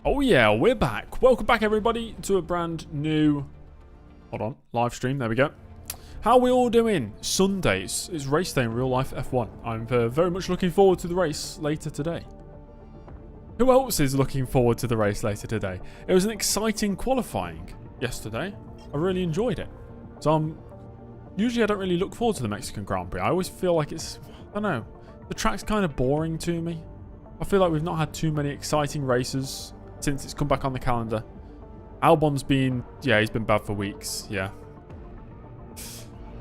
Oh yeah, we're back. Welcome back everybody to a brand new, live stream. There we go. How are we all doing? Sunday, it's race day in real life F1. I'm very much looking forward to the race later today. Who else is looking forward to the race later today? It was an exciting qualifying yesterday. I really enjoyed it. So usually I don't really look forward to the Mexican Grand Prix. I always feel like I don't know, the track's kind of boring to me. I feel like we've not had too many exciting races since it's come back on the calendar. Albon's been, he's been bad for weeks, yeah.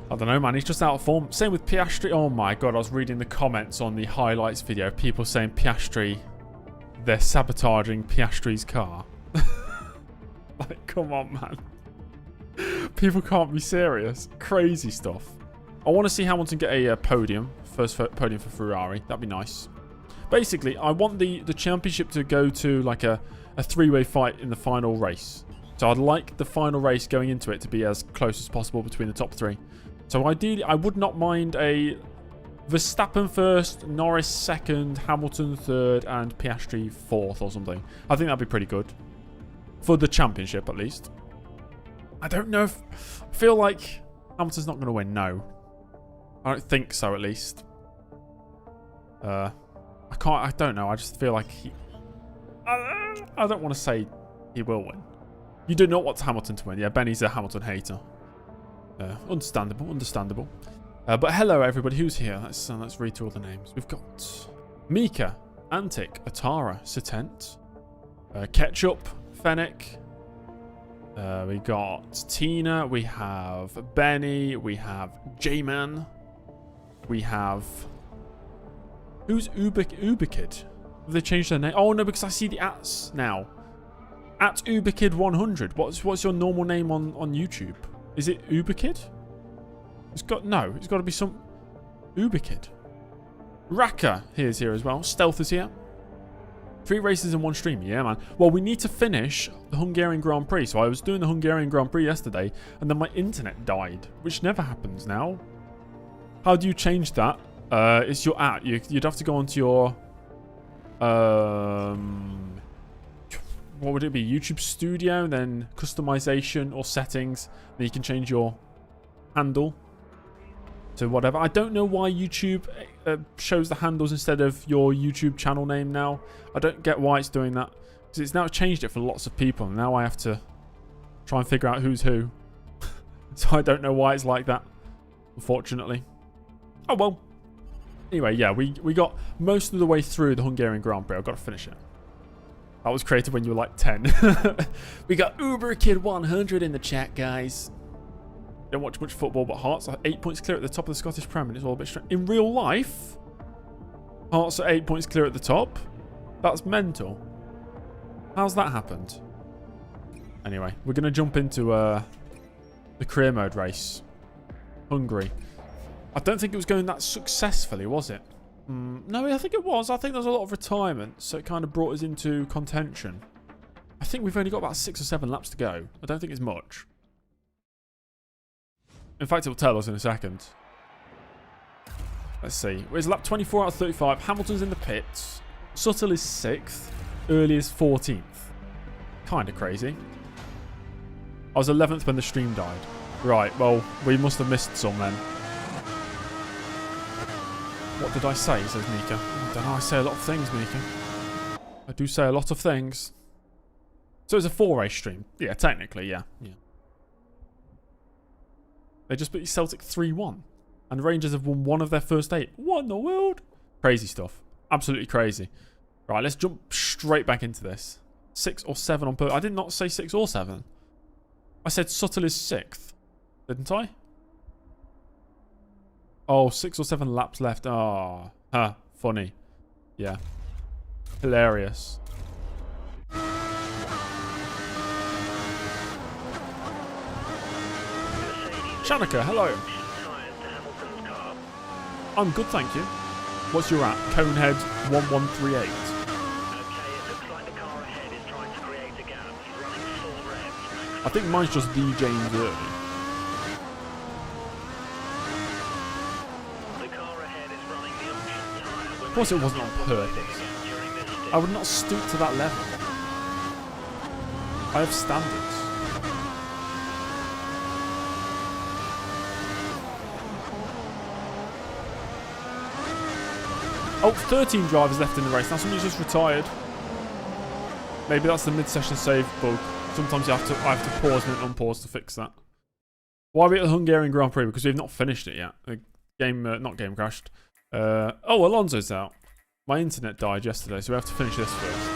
I don't know, man, he's just out of form. Same with Piastri. Oh my god, I was reading the comments on the highlights video. People saying Piastri, they're sabotaging Piastri's car. Like, come on, man. People can't be serious. Crazy stuff. I want to see Hamilton get a podium. First podium for Ferrari. That'd be nice. Basically, I want the championship to go to like a three-way fight in the final race. So I'd like the final race going into it to be as close as possible between the top three. So ideally, I would not mind a Verstappen first, Norris second, Hamilton third, and Piastri fourth or something. I think that'd be pretty good. For the championship, at least. I don't know if... I feel like Hamilton's not going to win, no. I don't think so, at least. I don't know. I just feel like he... I don't want to say he will win. You do not want Hamilton to win. Yeah, Benny's a Hamilton hater. Understandable. But hello, everybody who's here. Let's read through all the names. We've got Mika, Antic, Atara, Sitent, Ketchup, Fennec. We got Tina. We have Benny. We have J-Man. We have... Who's Uberkid? Have they changed their name? Oh, no, because I see the ats now. At Uberkid100. What's your normal name on YouTube? Is it Uberkid? It's got to be some... Uberkid. Raka is here as well. Stealth is here. 3 races in 1 stream. Yeah, man. Well, we need to finish the Hungarian Grand Prix. So I was doing the Hungarian Grand Prix yesterday, and then my internet died, which never happens now. How do you change that? It's your at. You'd have to go onto your... what would it be? YouTube Studio, and then customization or settings. Then you can change your handle to whatever. I don't know why YouTube shows the handles instead of your YouTube channel name now. I don't get why it's doing that. Because it's now changed it for lots of people. And now I have to try and figure out who's who. So I don't know why it's like that, unfortunately. Oh, well. Anyway, yeah, we got most of the way through the Hungarian Grand Prix. I've got to finish it. That was created when you were like 10. We got UberKid100 in the chat, guys. Don't watch much football, but Hearts are 8 points clear at the top of the Scottish Premier. It's all a bit strange. In real life, Hearts are 8 points clear at the top. That's mental. How's that happened? Anyway, we're going to jump into the career mode race. Hungary. I don't think it was going that successfully, was it? No, I think it was. I think there's a lot of retirement, so it kind of brought us into contention. I think we've only got about 6 or 7 laps to go. I don't think it's much. In fact, it will tell us in a second. Let's see. It's lap 24 out of 35. Hamilton's in the pits. Suttle is 6th. Early is 14th. Kind of crazy. I was 11th when the stream died. Right, well, we must have missed some then. What did I say, says Mika. I don't know, I say a lot of things, Mika. I do say a lot of things. So it's a 4-race stream. Yeah, technically, yeah. They just beat Celtic 3-1. And Rangers have won 1 of their first 8. What in the world? Crazy stuff. Absolutely crazy. Right, let's jump straight back into this. 6 or 7 on purpose. I did not say 6 or 7. I said Suttle is 6th. Didn't I? Oh, 6 or 7 laps left. Ah, funny. Yeah. Hilarious. Shanika, hello. I'm good, thank you. What's your at? Conehead 1138. Okay, it looks like the car ahead is trying to create a gap. He's running full revs. I think mine's just DJing early. Of course it wasn't on purpose. I would not stoop to that level. I have standards. Oh, 13 drivers left in the race. Now somebody's just retired. Maybe that's the mid-session save bug. Sometimes I have to pause and then unpause to fix that. Why are we at the Hungarian Grand Prix? Because we've not finished it yet. The game, not game crashed. Oh, Alonso's out. My internet died yesterday, so we have to finish this first.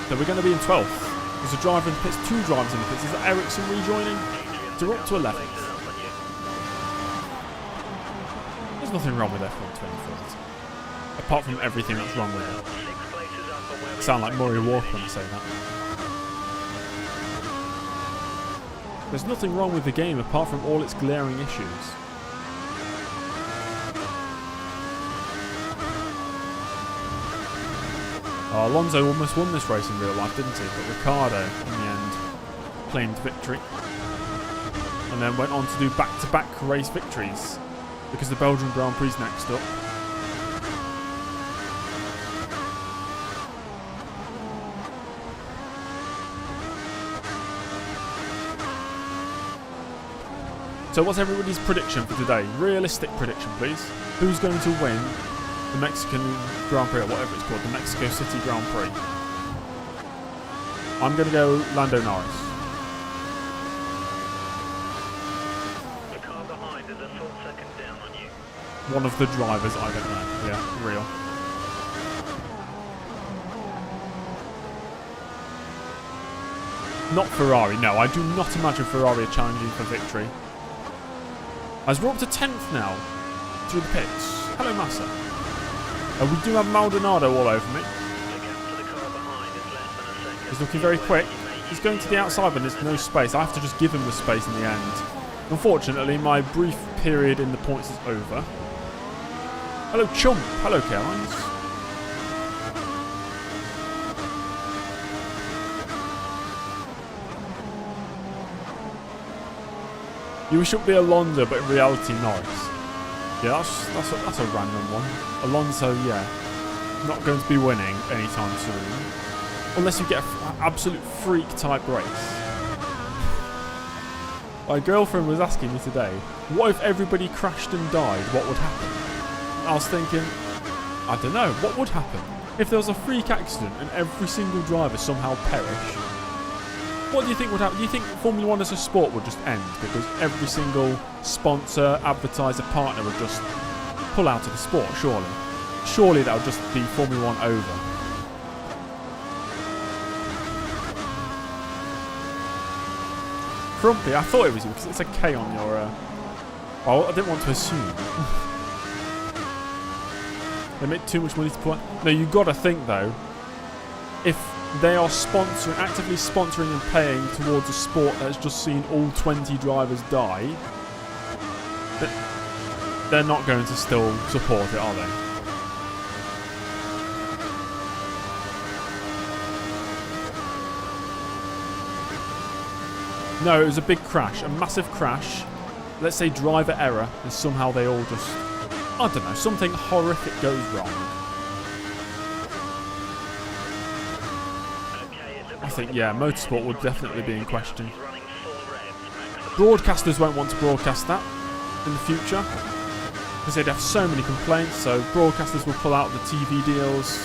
So we're going to be in 12th. There's a driver in the pits, 2 drivers in the pits. Is that Ericsson rejoining? So we're up to 11th. There's nothing wrong with F1 2014. Apart from everything that's wrong with it. I sound like Murray Walker when I say that. There's nothing wrong with the game apart from all its glaring issues. Oh, Alonso almost won this race in real life, didn't he? But Ricciardo, in the end, claimed victory. And then went on to do back-to-back race victories. Because the Belgian Grand Prix is next up. So what's everybody's prediction for today? Realistic prediction, please. Who's going to win the Mexican Grand Prix, or whatever it's called, the Mexico City Grand Prix? I'm going to go Lando Norris. The car behind is a full second down on you. One of the drivers, I don't know. Yeah, real. Not Ferrari, no. I do not imagine Ferrari are challenging for victory. As we're up to 10th now, through the pits. Hello, Massa. We do have Maldonado all over me. He's looking very quick. He's going to the outside, but there's no space. I have to just give him the space in the end. Unfortunately, my brief period in the points is over. Hello, Chump. Hello, Carolines. You wish it would be Alonso, but in reality, Norris. Yeah, that's a random one. Alonso, yeah, not going to be winning anytime soon. Unless you get an absolute freak type race. My girlfriend was asking me today, what if everybody crashed and died? What would happen? And I was thinking, I don't know, what would happen? If there was a freak accident and every single driver somehow perished, what do you think would happen? Do you think Formula 1 as a sport would just end because every single sponsor, advertiser, partner would just pull out of the sport, surely? Surely that would just be Formula 1 over. Crumpy, I thought it was you because it's a K on your... Well, I didn't want to assume. They make too much money to put... No, you got to think though, if they are sponsoring, actively sponsoring and paying towards a sport that's just seen all 20 drivers die, they're not going to still support it, are they? No, it was a big crash, a massive crash. Let's say driver error, and somehow they all just, I don't know, something horrific goes wrong. I think, yeah, motorsport would definitely be in question. Broadcasters won't want to broadcast that in the future because they'd have so many complaints, so broadcasters will pull out the TV deals.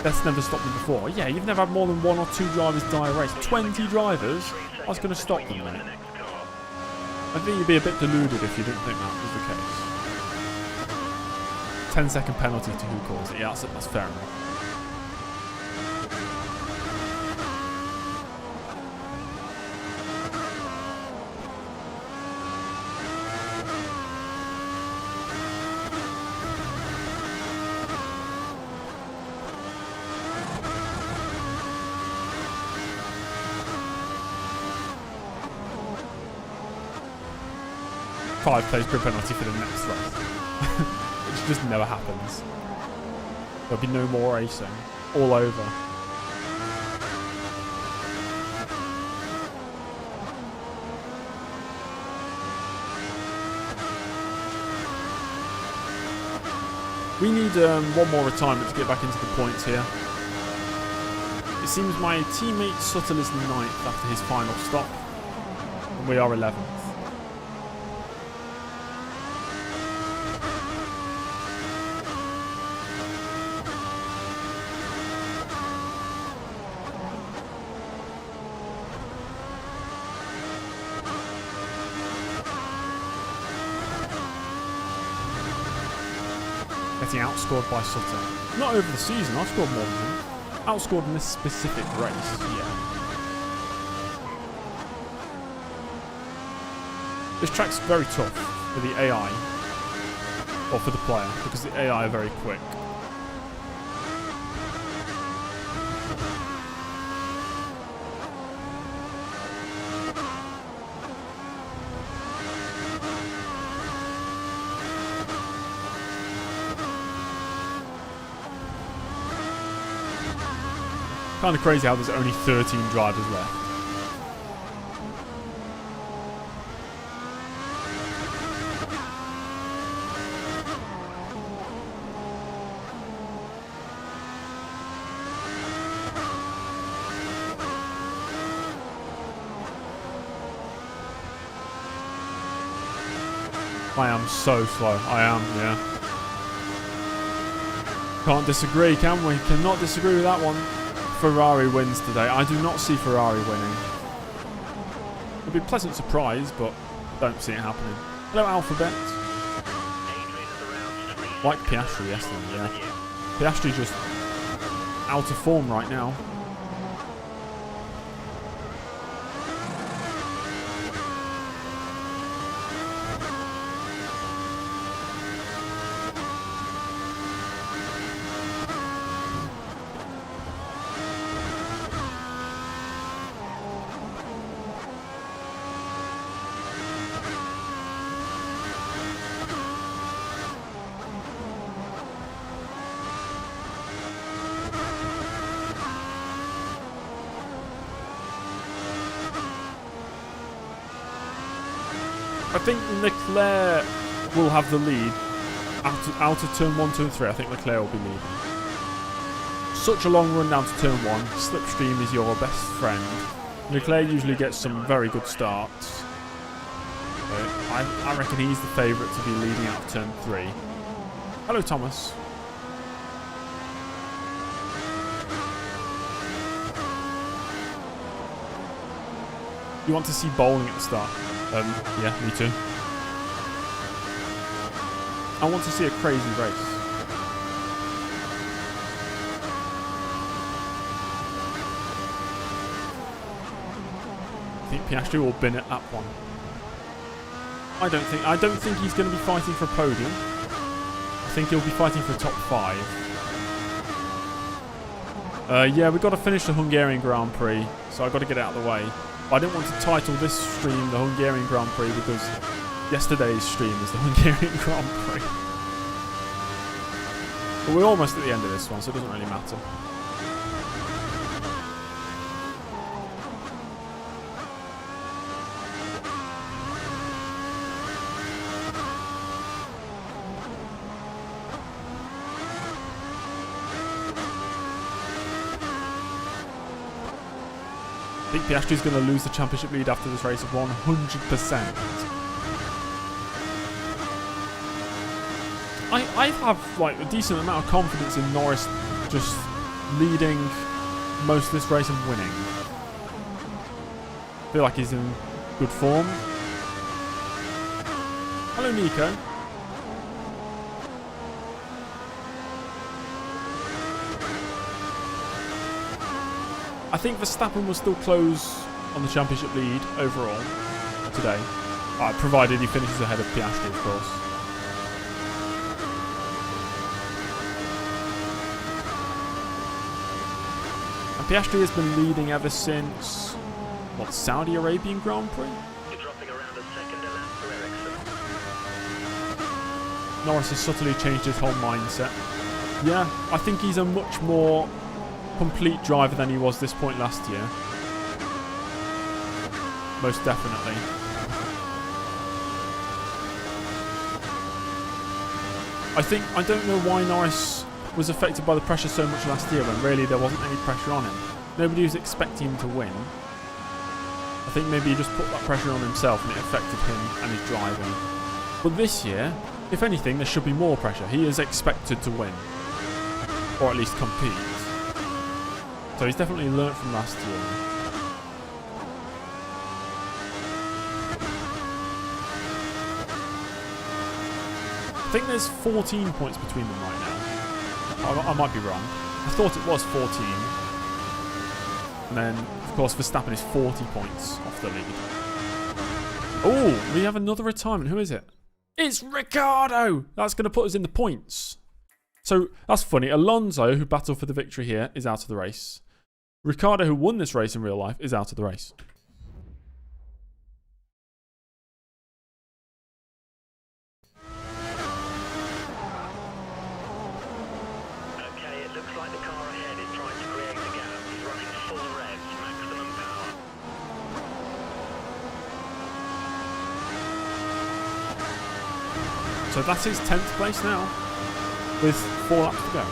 That's never stopped them before. Yeah, you've never had more than 1 or 2 drivers die a race. 20 drivers? I was going to stop them, mate. I think you'd be a bit deluded if you didn't think that was the case. 10-second penalty to who calls it. Yeah, that's fair enough. Five plays per penalty for the next race. Which just never happens. There'll be no more racing. All over. We need one more retirement to get back into the points here. It seems my teammate Sutton is 9th after his final stop. And we are 11th. Getting outscored by Sutton. Not over the season, I've scored more than him. Outscored in this specific race, yeah. This track's very tough for the AI, or for the player, because the AI are very quick. Kind of crazy how there's only 13 drivers left. I am so slow. I am, yeah. Can't disagree, can we? Cannot disagree with that one. Ferrari wins today. I do not see Ferrari winning. It'd be a pleasant surprise, but don't see it happening. Hello, Alphabet. Like Piastri yesterday, yeah. Piastri just out of form right now. I think Leclerc will have the lead out of turn 1, 2 and 3. I think Leclerc will be leading. Such a long run down to turn 1. Slipstream is your best friend. Leclerc usually gets some very good starts. I reckon he's the favourite to be leading out of turn 3. Hello, Thomas. You want to see bowling at the start? Yeah, me too. I want to see a crazy race. I think Piastri will bin at that one. I don't think he's going to be fighting for a podium. I think he'll be fighting for a top 5. Yeah, we've got to finish the Hungarian Grand Prix, so I've got to get it out of the way. I didn't want to title this stream the Hungarian Grand Prix because yesterday's stream is the Hungarian Grand Prix. But we're almost at the end of this one, so it doesn't really matter. I think Piastri's going to lose the championship lead after this race of 100%. I have like a decent amount of confidence in Norris just leading most of this race and winning. I feel like he's in good form. Hello, Nico. I think Verstappen will still close on the championship lead overall today, provided he finishes ahead of Piastri, of course. And Piastri has been leading ever since, what, Saudi Arabian Grand Prix? You're dropping around a second a lap for Ericsson. Norris has subtly changed his whole mindset. Yeah, I think he's a much more complete driver than he was this point last year. Most definitely. I don't know why Norris was affected by the pressure so much last year when really there wasn't any pressure on him. Nobody was expecting him to win. I think maybe he just put that pressure on himself and it affected him and his driving. But this year, if anything, there should be more pressure. He is expected to win. Or at least compete. So he's definitely learnt from last year. I think there's 14 points between them right now. I might be wrong. I thought it was 14. And then, of course, Verstappen is 40 points off the lead. Oh, we have another retirement. Who is it? It's Ricciardo! That's going to put us in the points. So, that's funny. Alonso, who battled for the victory here, is out of the race. Ricciardo, who won this race in real life, is out of the race. Okay, it looks like the car ahead is trying to create a gap. He's running full revs, maximum power. So that's his 10th place now, with 4 laps to go.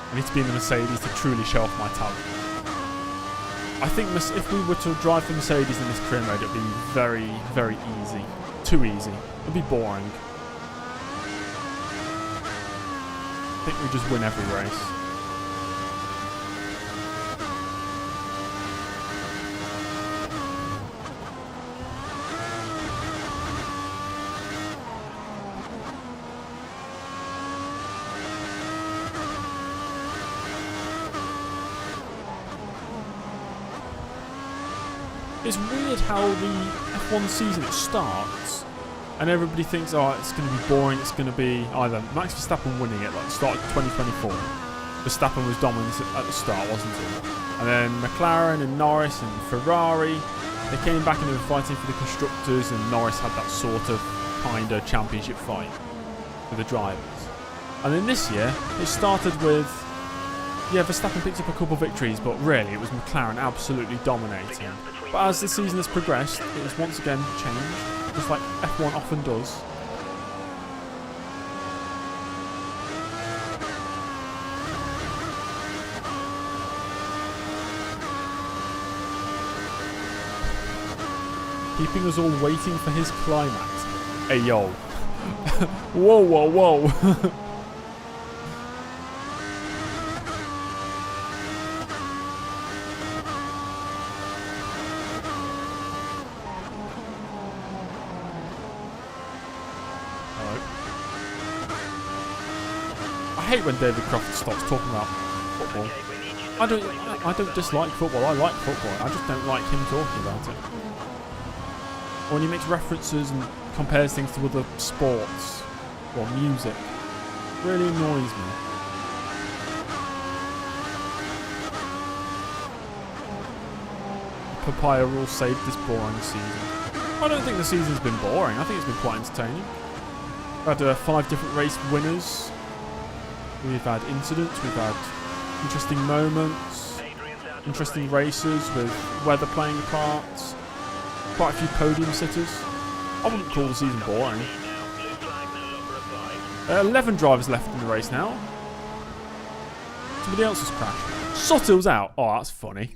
I need to be in the Mercedes to truly show off my talent. I think if we were to drive the Mercedes in this career mode, it would be very, very easy. Too easy. It would be boring. I think we just win every race. It's weird how the F1 season starts and everybody thinks, oh, it's going to be boring. It's going to be either Max Verstappen winning it, like the start of 2024. Verstappen was dominant at the start, wasn't he? And then McLaren and Norris and Ferrari, they came back and they were fighting for the constructors, and Norris had that sort of kind of championship fight with the drivers. And then this year, it started with, yeah, Verstappen picked up a couple of victories, but really it was McLaren absolutely dominating. But as the season has progressed, it has once again changed, just like F1 often does. Keeping us all waiting for his climax. Hey, yo. Whoa, whoa, whoa. I hate when David Croft starts talking about football. I don't dislike football. I like football. I just don't like him talking about it. Or when he makes references and compares things to other sports or music, it really annoys me. Papaya rule saved this boring season. I don't think the season's been boring. I think it's been quite entertaining. We've had 5 different race winners. We've had incidents, we've had interesting moments, interesting races with weather playing a part, quite a few podium sitters. I wouldn't call the season boring. 11 drivers left in the race now. Somebody else has crashed. Sutter's out. Oh, that's funny.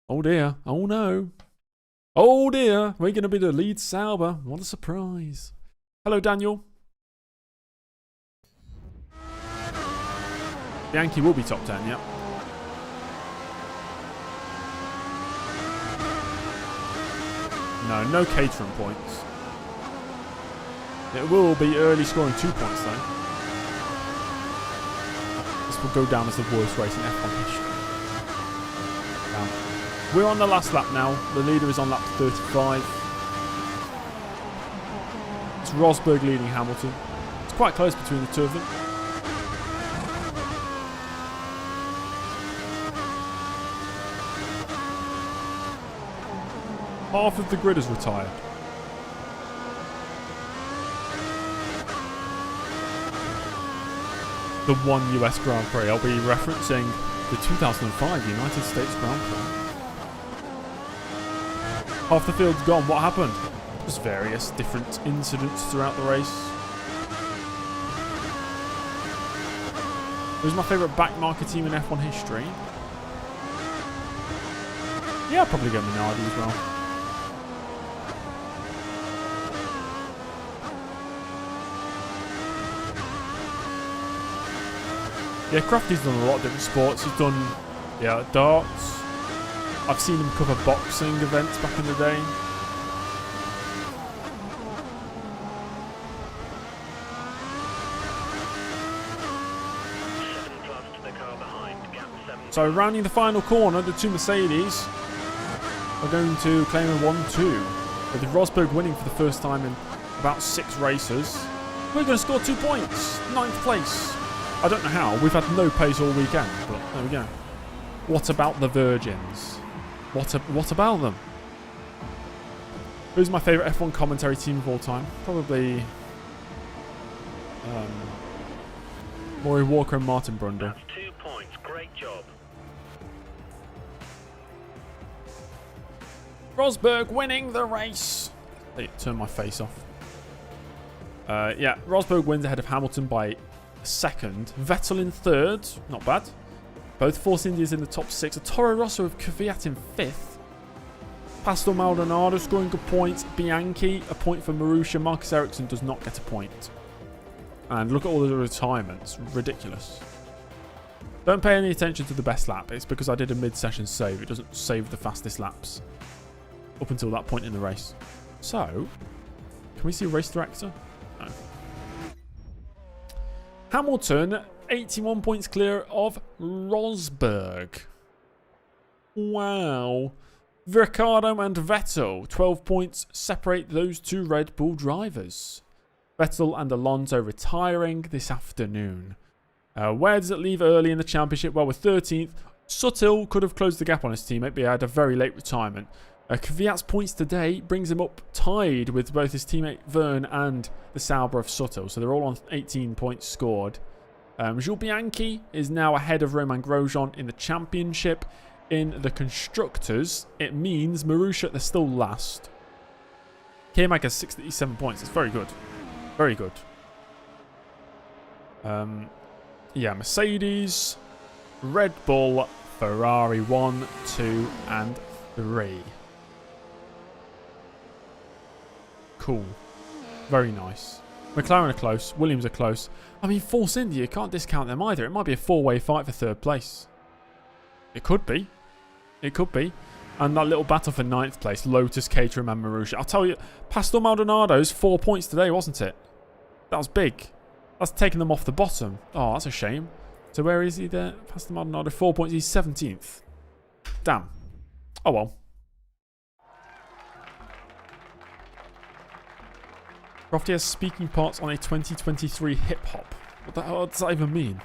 Oh dear. Oh no. Oh dear. We're going to be the lead Sauber. What a surprise. Hello, Daniel. Yankee will be top 10, yeah. No catering points. It will be early scoring 2 points though. This will go down as the worst race in F1 history. We're on the last lap now. The leader is on lap 35. It's Rosberg leading Hamilton. It's quite close between the two of them. Half of the grid is retired. the one US Grand Prix. I'll be referencing the 2005 United States Grand Prix. Half the field's gone. What happened? Just various different incidents throughout the race. Who's my favourite backmarker team in F1 history? Yeah, I'll probably go Minardi as well. Yeah, Crafty's done a lot of different sports. He's done, yeah, darts. I've seen him cover boxing events back in the day. So rounding the final corner, the two Mercedes are going to claim a 1-2. With Rosberg winning for the first time in about 6 races. We're going to score 2 points. 9th place. I don't know how. We've had no pace all weekend, but there we go. What about the Virgins? What about them? Who's my favourite F1 commentary team of all time? Probably Maury Walker and Martin Brundle. That's 2 points. Great job. Rosberg winning the race. Hey, turn my face off. Yeah, Rosberg wins ahead of Hamilton by 2nd. Vettel in 3rd. Not bad. Both Force Indias in the top 6. A Toro Rosso of Kvyat in 5th. Pastor Maldonado scoring good points. Bianchi, a point for Marussia. Marcus Ericsson does not get a point. And look at all the retirements. Ridiculous. Don't pay any attention to the best lap. It's because I did a mid-session save. It doesn't save the fastest laps up until that point in the race. So, can we see a race director? No. Hamilton, 81 points clear of Rosberg. Wow. Ricciardo and Vettel, 12 points separate those two Red Bull drivers. Vettel and Alonso retiring this afternoon. Where does it leave early in the championship? Well, with 13th, Suttil could have closed the gap on his teammate, but he had a very late retirement. Kvyat's points today brings him up tied with both his teammate Verne and the Sauber of Suttil. So they're all on 18 points scored. Jules Bianchi is now ahead of Romain Grosjean in the championship. In the constructors, it means Marussia, they're still last. K-Mag has 67 points. It's very good. Very good. Yeah, Mercedes, Red Bull, Ferrari 1, 2, and 3. Cool. Very nice. McLaren are close. Williams are close. I mean, Force India, you can't discount them either. It might be a 4-way fight for 3rd place. It could be. It could be. And that little battle for 9th place, Lotus, Caterham and Marussia. I'll tell you, Pastor Maldonado's 4 points today, wasn't it? That was big. That's taking them off the bottom. Oh, that's a shame. So where is he there? Pastor Maldonado, 4 points. He's 17th. Damn. Oh well. Crofty has speaking parts on a 2023 hip-hop. What does that even mean?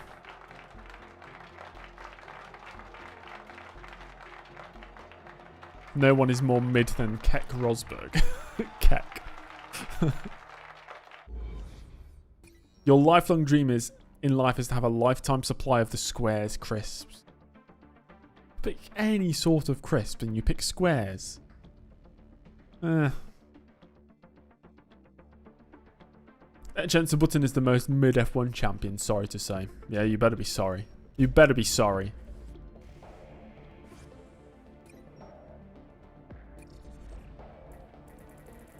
No one is more mid than Keck Rosberg. Keck. Your lifelong dream in life is to have a lifetime supply of the Squares crisps. Pick any sort of crisp and you pick Squares. Jensen Button is the most mid F1 champion, sorry to say. Yeah, you better be sorry. You better be sorry.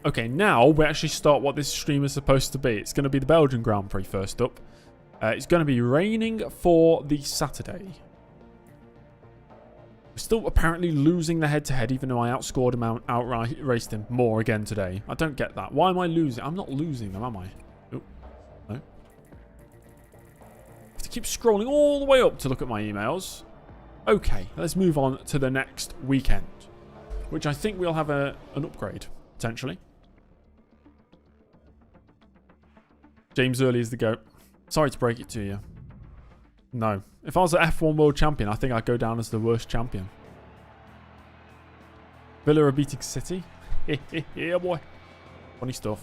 Okay, now we actually start what this stream is supposed to be. It's going to be the Belgian Grand Prix first up. It's going to be raining for the Saturday. We're still apparently losing the head-to-head, even though I outscored him, outright raced him more again today. I don't get that. Why am I losing? I'm not losing them, am I? Oh, no. I have to keep scrolling all the way up to look at my emails. Okay, let's move on to the next weekend, which I think we'll have an upgrade, potentially. James Early is the GOAT. Sorry to break it to you. No. If I was an F1 World Champion, I think I'd go down as the worst champion. Villa are beating City. Yeah, boy. Funny stuff.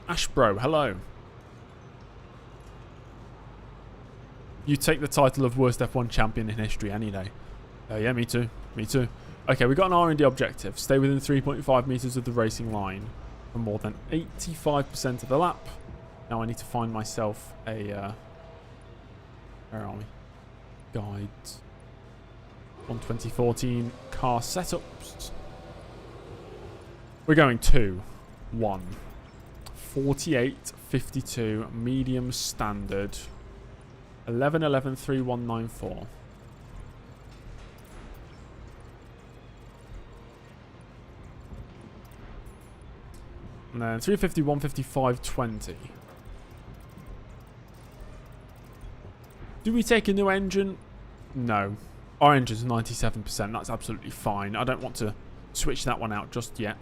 Ashbro, hello. You take the title of worst F1 champion in history any day. Yeah, me too. Me too. Okay, we got an R&D objective. Stay within 3.5 meters of the racing line for more than 85% of the lap. Now I need to find myself a... where are we? Guides. On 2014 car setups. We're going 2, 1, 48, 52, medium standard, 11, 11, 3, 1, 9, 4. And then 350, 155, 20. Do we take a new engine? No. Our engine's 97%. That's absolutely fine. I don't want to switch that one out just yet.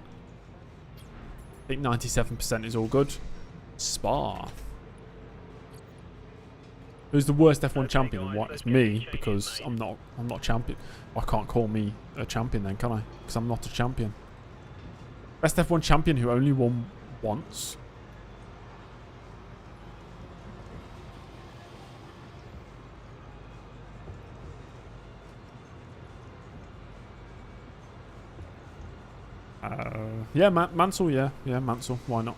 I think 97% is all good. Spa. Who's the worst F1 champion? What? It's me, because I'm not champion. I can't call me a champion then, can I? Because I'm not a champion. Best F1 champion who only won once. Yeah, Mansell, yeah. Yeah, Mansell. Why not?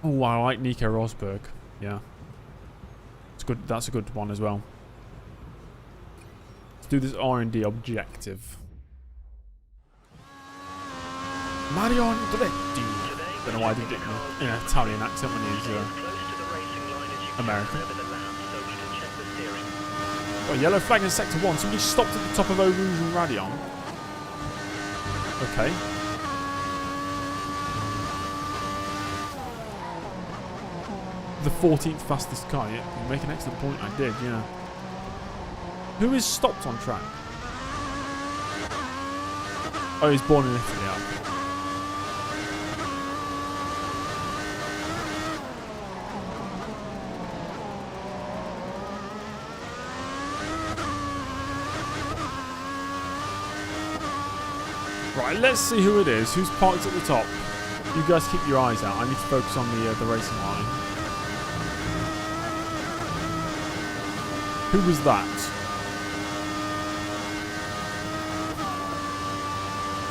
Oh, I like Nico Rosberg. Yeah. It's good. That's a good one as well. Let's do this R&D objective. Mario Andretti. Don't know why I did it in an Italian accent when he's American. Got a yellow flag in sector 1. Somebody stopped at the top of Eau Rouge and Radion. Okay. The 14th fastest car. Yeah, you make an excellent point. I did, yeah. Who is stopped on track? Oh, he's born in Italy. Yeah. Right, let's see who it is. Who's parked at the top? You guys keep your eyes out. I need to focus on the racing line. Who was that?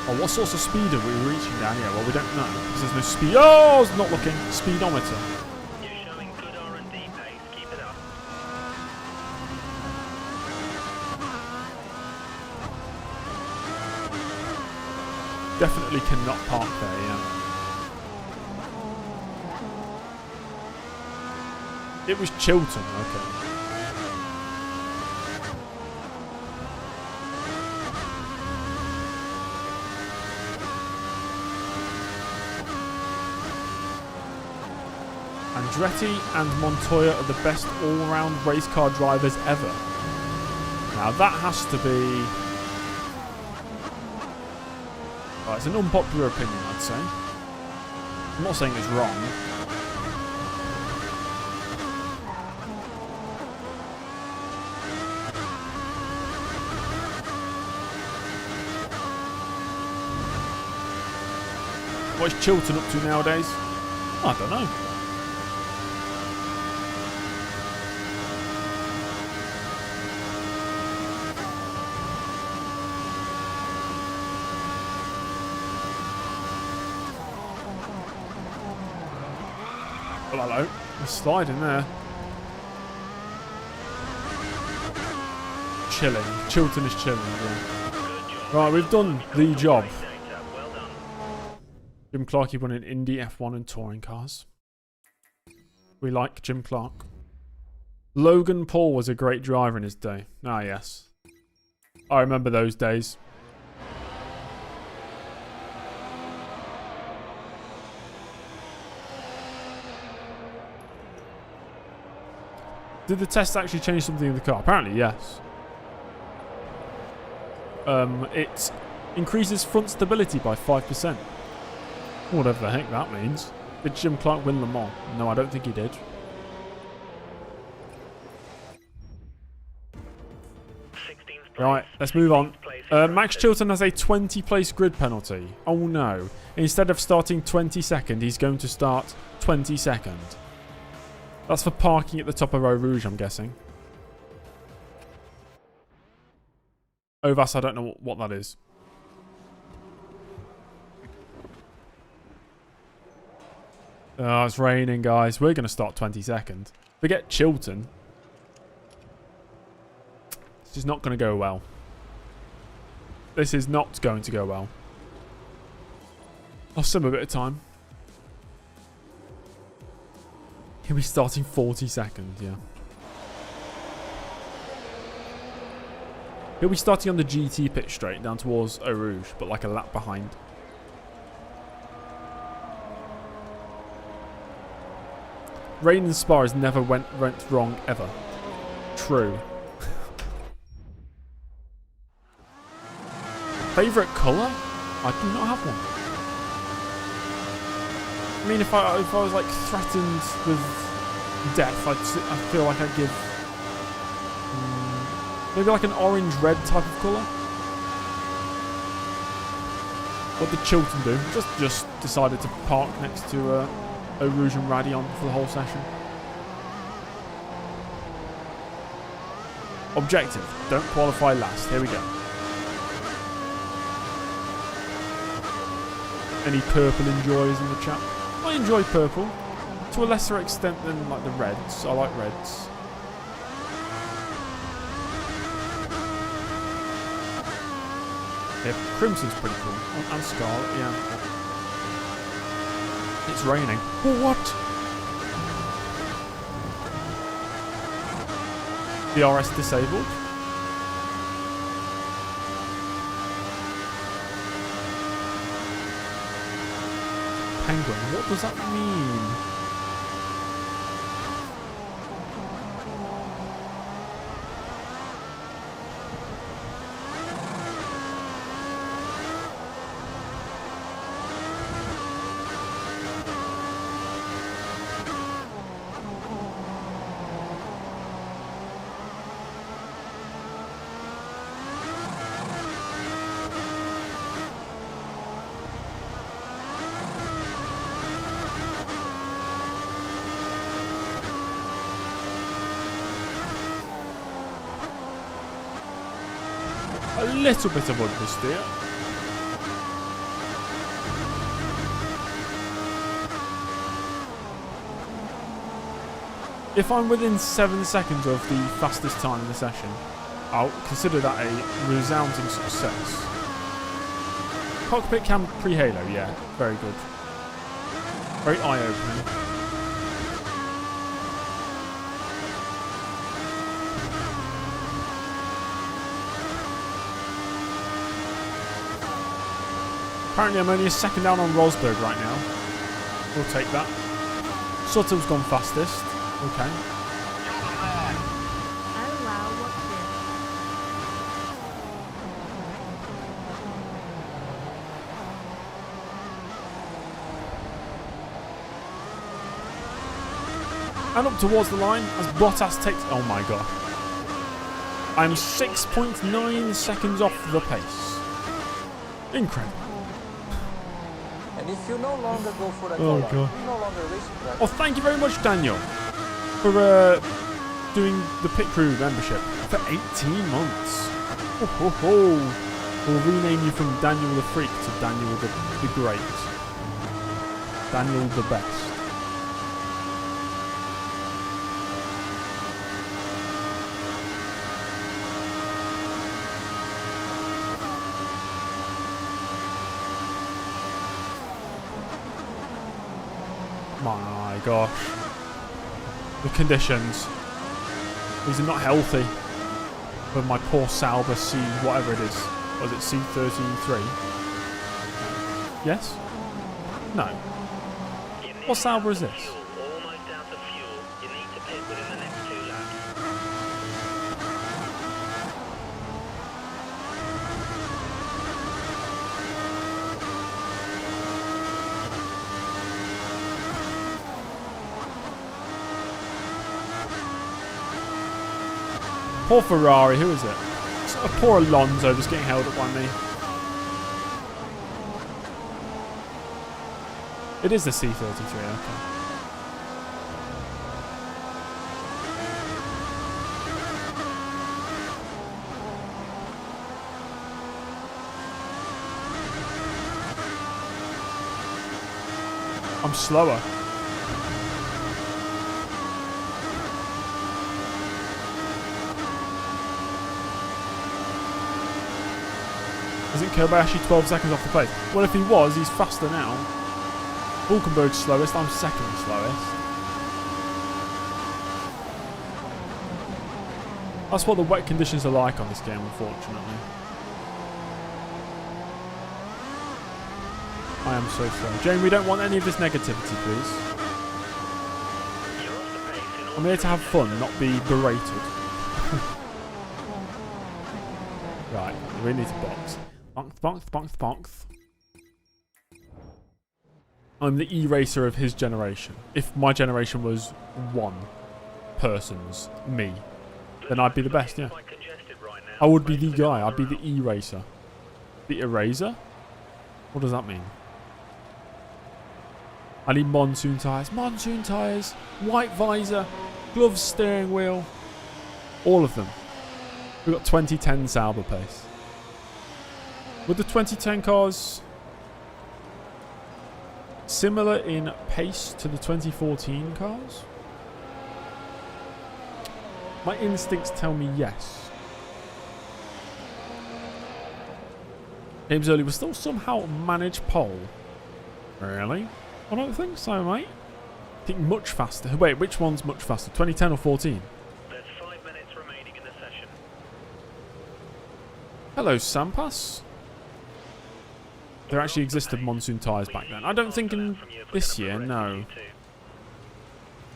Oh, what sorts of speed are we reaching down here? Well, we don't know because there's no speed. Oh, it's not looking. Speedometer. You're showing good R&D pace. Keep it up. Definitely cannot park there, yeah. It was Chilton, okay. Andretti and Montoya are the best all-round race car drivers ever. Now that has to be... Well, it's an unpopular opinion, I'd say. I'm not saying it's wrong. What is Chilton up to nowadays? I don't know. Well, hello. There's a slide in there. Chilling. Chilton is chilling. Yeah. Right, we've done the job. Jim Clark, he won in Indy, F1 and touring cars. We like Jim Clark. Logan Paul was a great driver in his day. Ah, yes. I remember those days. Did the test actually change something in the car? Apparently, yes. It increases front stability by 5%. Whatever the heck that means. Did Jim Clark win Le Mans? No, I don't think he did. Right, let's move on. Max Chilton has a 20 place grid penalty. Oh no. Instead of starting 22nd, he's going to start 22nd. That's for parking at the top of Eau Rouge, I'm guessing. Ovas, I don't know what that is. Oh, it's raining, guys. We're going to start 22nd. Forget Chilton. This is not going to go well. This is not going to go well. Lost some a bit of time. He'll be starting 42nd, yeah. He'll be starting on the GT pit straight down towards Eau Rouge, but like a lap behind. Rain in Spa has never went wrong ever. True. Favourite colour? I do not have one. I mean, if I was like threatened with death, I feel like I'd give maybe like an orange-red type of colour. What did Chilton do? Just decided to park next to Eau Rouge and Radion for the whole session. Objective: don't qualify last. Here we go. Any purple enjoyers in the chat? I enjoy purple to a lesser extent than like the reds. I like reds. Yeah, crimson's pretty cool. And scarlet, yeah. It's raining. What? DRS disabled? Penguin, what does that mean? A little bit of understeer. If I'm within 7 seconds of the fastest time in the session, I'll consider that a resounding success. Cockpit cam pre-halo, yeah, very good. Very eye-opening. Apparently I'm only a second down on Rosberg right now. We'll take that. Sutton's gone fastest. Okay. Oh wow, what's this? And up towards the line as Bottas takes... Oh my god. I'm 6.9 seconds off the pace. Incredible. And if you no longer go for the Oh, color, God. you no longer race track. Oh, thank you very much, Daniel, for doing the pit crew membership for 18 months. Ho, ho, ho. We'll rename you from Daniel the Freak to Daniel the Great. Daniel the Best. My gosh. The conditions. These are not healthy. But my poor Sauber C, whatever it is. Was it C133? Yes? No. What Sauber is this? Almost out of fuel. You need to pit within the next 2 laps. Poor Ferrari, who is it? Poor Alonso just getting held up by me. It is the C33, okay. I'm slower. Isn't Kobayashi 12 seconds off the pace? Well, if he was, he's faster now. Hulkenberg's slowest, I'm second slowest. That's what the wet conditions are like on this game, unfortunately. I am so sorry. Jane, we don't want any of this negativity, please. I'm here to have fun, not be berated. Right, we need to box. Bonk, bonk, bonk, bonk. I'm the e-racer of his generation. If my generation was one person's me, then I'd be the best, yeah. I would be the guy. I'd be the e-racer. The eraser? What does that mean? I need monsoon tyres. Monsoon tyres. White visor. Gloves, steering wheel. All of them. We've got 2010 Sauber pace. With the 2010 cars similar in pace to the 2014 cars? My instincts tell me yes. James Early will still somehow manage pole. Really? I don't think so, mate. I think much faster. Wait, which one's much faster? 2010 or 14? There's 5 minutes remaining in the session. Hello, Sampas. There actually existed monsoon tyres back then. I don't think in this year, no.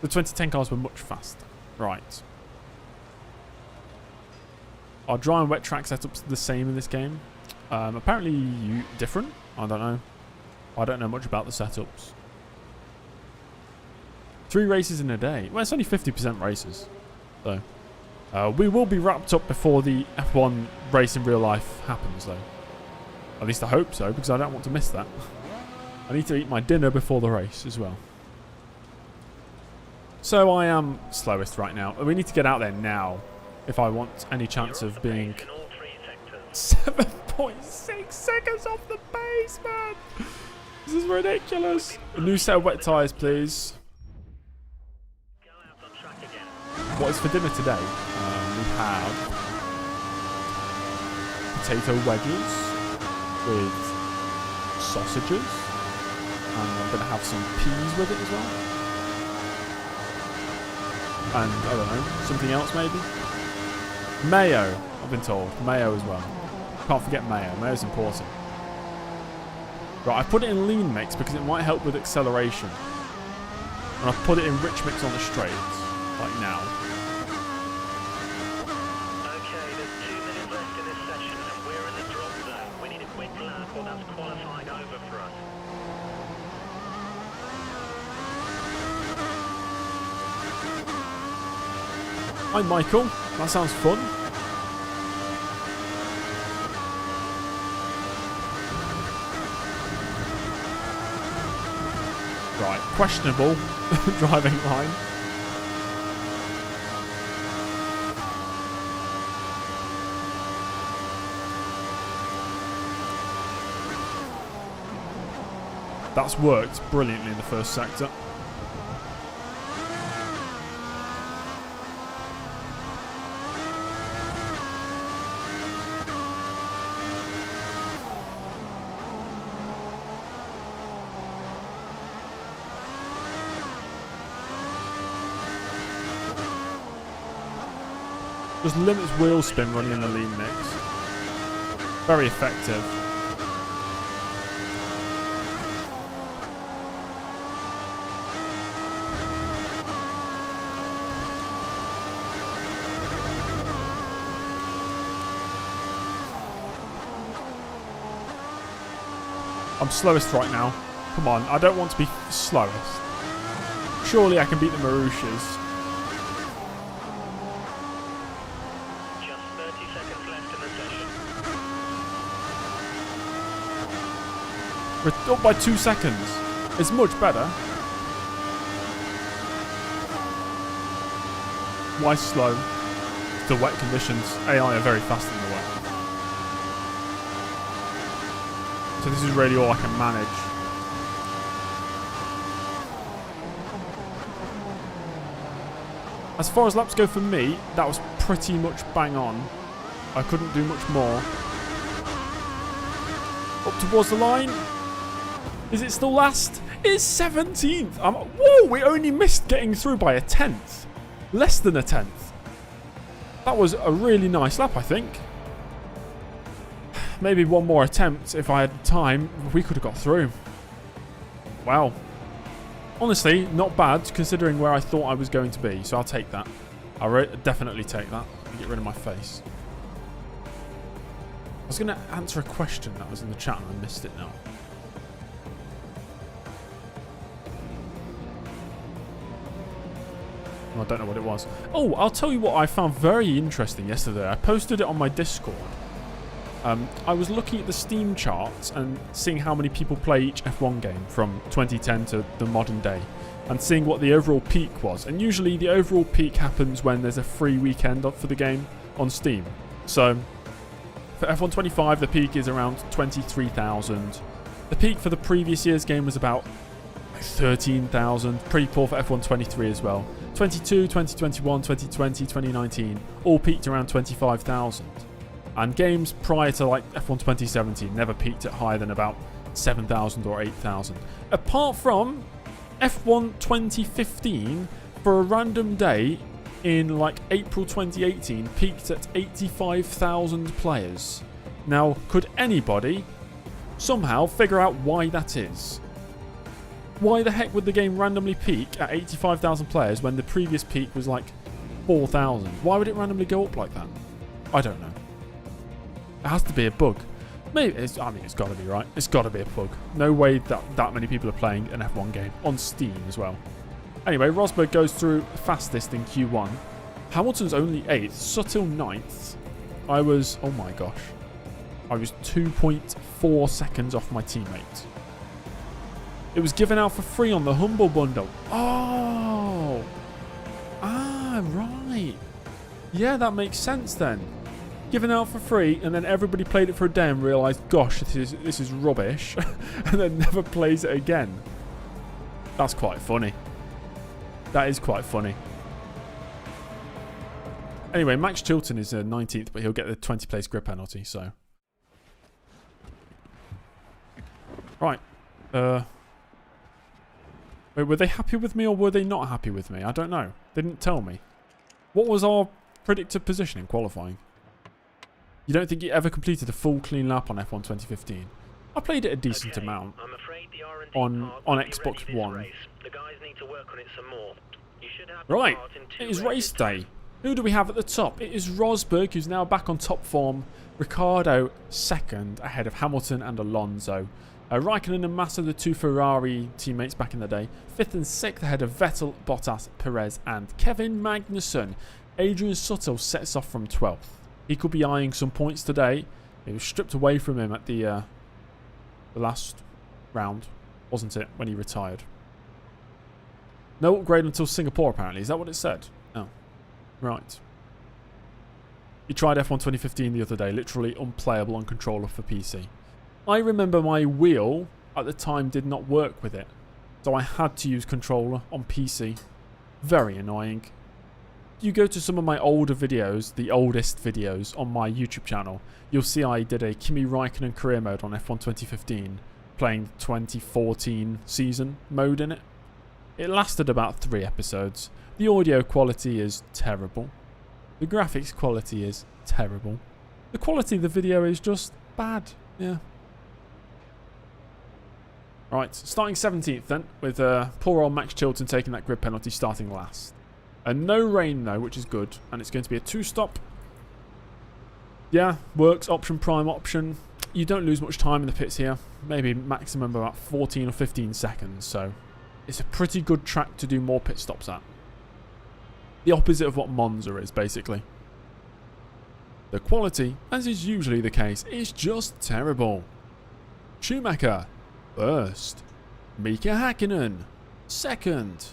The 2010 cars were much faster. Right. Are dry and wet track setups the same in this game? Apparently different. I don't know. I don't know much about the setups. 3 races in a day. Well, it's only 50% races. So, we will be wrapped up before the F1 race in real life happens, though. At least I hope so, because I don't want to miss that. I need to eat my dinner before the race as well. So I am slowest right now. We need to get out there now if I want any chance of being 7.6 seconds off the pace, man. This is ridiculous. A new set of wet tyres, please. What is for dinner today? We have potato wedges with sausages, and I'm going to have some peas with it as well, and I don't know, something else maybe. Mayo, I've been told. Mayo as well. Can't forget mayo. Mayo's important. Right, I put it in lean mix because it might help with acceleration, and I've put it in rich mix on the straights, like now. Hi Michael, that sounds fun. Right, questionable driving line. That's worked brilliantly in the first sector. Just limits wheel spin running in the lean mix. Very effective. I'm slowest right now. Come on, I don't want to be slowest. Surely I can beat the Marushas. Just 30 seconds left in the session. We're up by 2 seconds. It's much better. Why slow? The wet conditions. AI are very fast in the wet. So this is really all I can manage. As far as laps go for me, that was pretty much bang on. I couldn't do much more. Up towards the line. Is it still last? It's 17th. Whoa, we only missed getting through by a 10th. Less than a 10th. That was a really nice lap, I think. Maybe one more attempt if I had time. We could have got through. Wow. Honestly, not bad considering where I thought I was going to be. So I'll take that. I'll definitely take that. Get rid of my face. I was going to answer a question that was in the chat and I missed it now. I don't know what it was. Oh, I'll tell you what I found very interesting yesterday. I posted it on my Discord. I was looking at the Steam charts and seeing how many people play each F1 game from 2010 to the modern day and seeing what the overall peak was. And usually the overall peak happens when there's a free weekend for the game on Steam. So for F1 25, the peak is around 23,000. The peak for the previous year's game was about 13,000. Pretty poor for F1 23 as well. 22, 2021, 2020, 2019 all peaked around 25,000. And games prior to like F1 2017 never peaked at higher than about 7,000 or 8,000. Apart from F1 2015, for a random day in like April 2018, peaked at 85,000 players. Now, could anybody somehow figure out why that is? Why the heck would the game randomly peak at 85,000 players when the previous peak was like 4,000? Why would it randomly go up like that? I don't know. It has to be a bug. Maybe it's got to be, right? It's got to be a bug. No way that many people are playing an F1 game on Steam as well. Anyway, Rosberg goes through fastest in Q1. Hamilton's only 8th. Suttil 9th. I was 2.4 seconds off my teammate. It was given out for free on the Humble Bundle. Oh! Ah, right. Yeah, that makes sense then. Given out for free, and then everybody played it for a day and realised, gosh, this is rubbish, and then never plays it again. That's quite funny. That is quite funny. Anyway, Max Chilton is 19th, but he'll get the 20 place grid penalty, so. Right. Wait, were they happy with me or were they not happy with me? I don't know. They didn't tell me. What was our predicted position in qualifying? You don't think he ever completed a full clean lap on F1 2015? I played it a decent amount on Xbox One. The guys need to work on it some more. You should have Right, it is race day. Who do we have at the top? It is Rosberg, who's now back on top form. Ricciardo second, ahead of Hamilton and Alonso. Raikkonen and Massa, the two Ferrari teammates back in the day. 5th and 6th ahead of Vettel, Bottas, Perez and Kevin Magnussen. Adrian Suttil sets off from 12th. He could be eyeing some points today. It was stripped away from him at the last round, wasn't it, when he retired? No upgrade until Singapore, apparently. Is that what it said? Oh, right. He tried F1 2015 the other day. Literally unplayable on controller for PC. I remember my wheel at the time did not work with it. So I had to use controller on PC. Very annoying. You go to some of my older videos, the oldest videos on my YouTube channel, you'll see I did a Kimi Raikkonen career mode on F1 2015, playing the 2014 season mode in it. It lasted about 3 episodes. The audio quality is terrible. The graphics quality is terrible. The quality of the video is just bad. Yeah. Right, starting 17th then, with poor old Max Chilton taking that grid penalty, starting last. And no rain though, which is good. And it's going to be a 2-stop. Yeah, works, option, prime option. You don't lose much time in the pits here. Maybe maximum about 14 or 15 seconds. So it's a pretty good track to do more pit stops at. The opposite of what Monza is, basically. The quality, as is usually the case, is just terrible. Schumacher First, Mika Hakkinen. Second.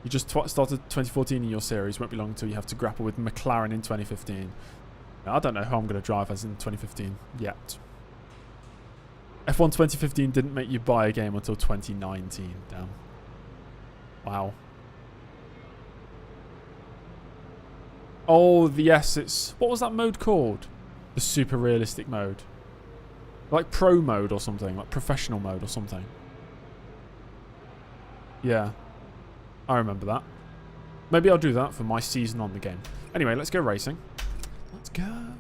You just started 2014 in your series. Won't be long until you have to grapple with McLaren in 2015. Now, I don't know who I'm going to drive as in 2015 yet. F1 2015 didn't make you buy a game until 2019. Damn. Wow. Oh, yes, it's... What was that mode called? The super realistic mode. Like pro mode or something. Like professional mode or something. Yeah. I remember that. Maybe I'll do that for my season on the game. Anyway, let's go racing. Let's go.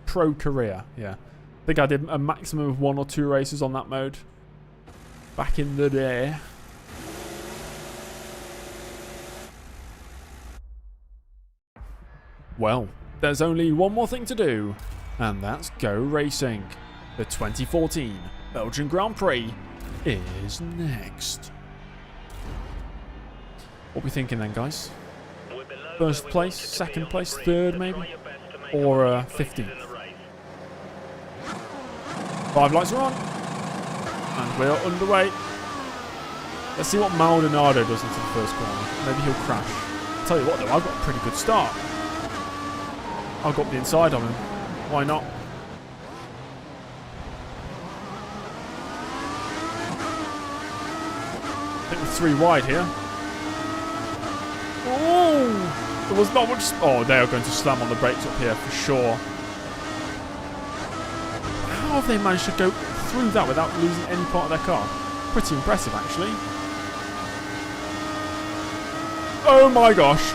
Pro career. Yeah. I think I did a maximum of 1 or 2 races on that mode. Back in the day. Well, there's only one more thing to do, and that's go racing. The 2014 Belgian Grand Prix is next. What are we thinking then, guys? First place, second place, third maybe? Or 15th? 5 lights are on. And we're underway. Let's see what Maldonado does into the first corner. Maybe he'll crash. I'll tell you what though, I've got a pretty good start. I'll go up the inside on him. Why not? I think we're 3 wide here. Oh! There was not much... Oh, they are going to slam on the brakes up here for sure. How have they managed to go through that without losing any part of their car? Pretty impressive, actually. Oh my gosh.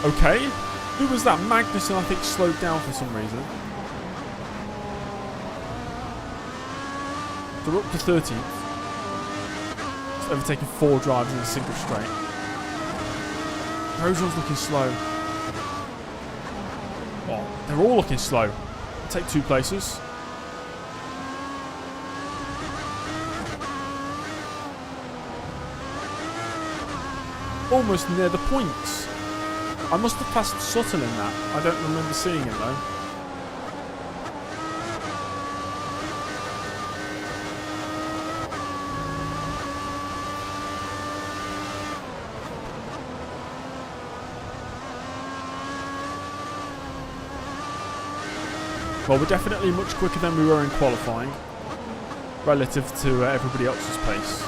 Okay. Who was that? Magnussen, I think, slowed down for some reason. So we're up to 13th. It's overtaken 4 drivers in a single straight. Grosjean's looking slow. Oh, they're all looking slow. I'll take 2 places. Almost near the points. I must have passed Sutton in that. I don't remember seeing it though. Well, we're definitely much quicker than we were in qualifying, relative to everybody else's pace.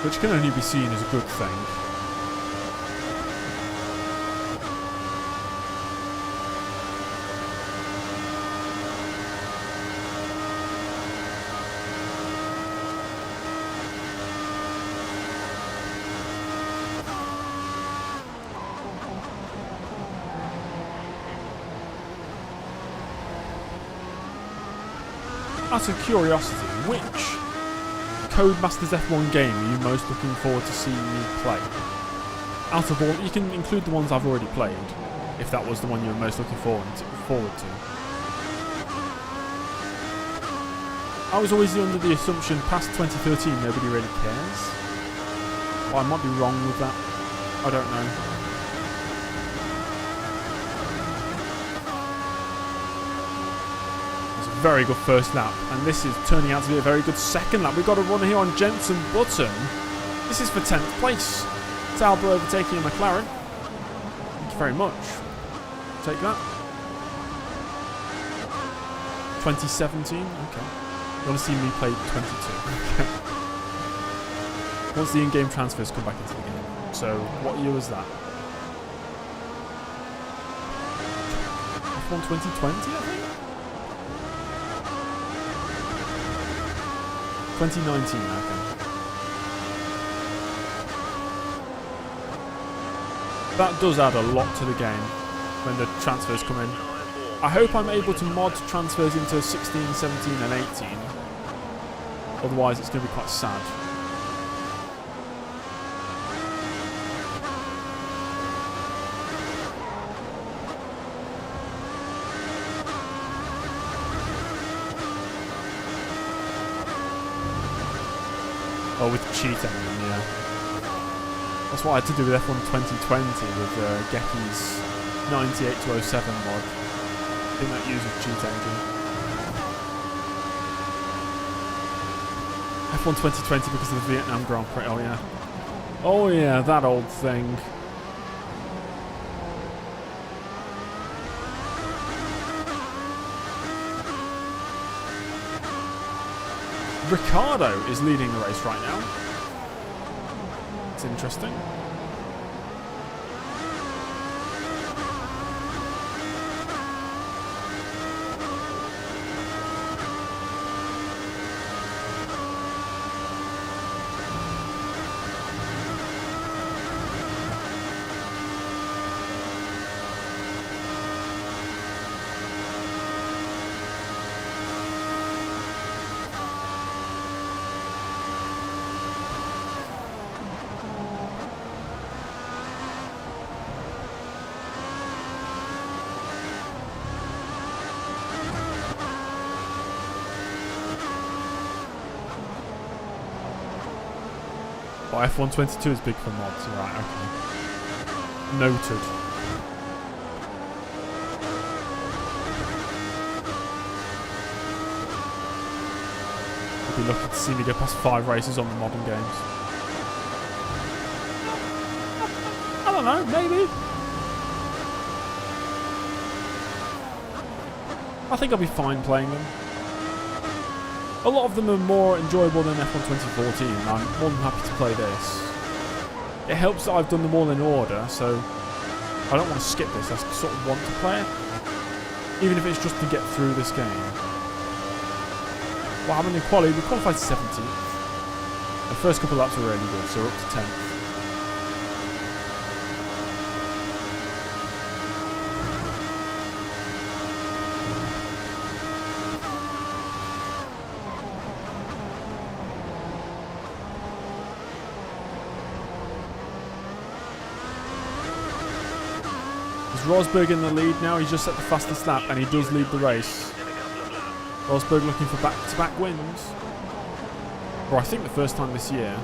Which can only be seen as a good thing. Out of curiosity, which Codemasters F1 game are you most looking forward to seeing me play? Out of all, you can include the ones I've already played, if that was the one you're most looking forward to. I was always under the assumption past 2013 nobody really cares. Well, I might be wrong with that. I don't know. Very good first lap, and this is turning out to be a very good second lap. We've got a run here on Jenson Button. This is for 10th place. Sauber overtaking a McLaren. Thank you very much. Take that. 2017. Okay. You want to see me play 22? Okay. Once the in-game transfers come back into the game. So, what year was that? F1 2020, I think. 2019, I think. That does add a lot to the game when the transfers come in. I hope I'm able to mod transfers into 16, 17 and 18. Otherwise it's going to be quite sad. Oh, with cheat engine, yeah. That's what I had to do with F1 2020 with Gecky's 98 to 07 mod. think that uses cheat engine. F1 2020 because of the Vietnam Grand Prix. Oh yeah. Oh yeah, that old thing. Ricciardo is leading the race right now. It's interesting. Well, F1 22 is big for mods, right? Okay. Noted. I'll be lucky to see me go past 5 races on the modern games. I don't know, maybe. I think I'll be fine playing them. A lot of them are more enjoyable than F1 2014, and I'm more than happy to play this. It helps that I've done them all in order, so I don't want to skip this. I sort of want to play it, even if it's just to get through this game. Well, I'm in quali. We qualified 17th. The first couple of laps were really good, so we're up to 10th. Rosberg in the lead now. He's just set the fastest lap and he does lead the race. Rosberg looking for back-to-back wins. Or I think the first time this year.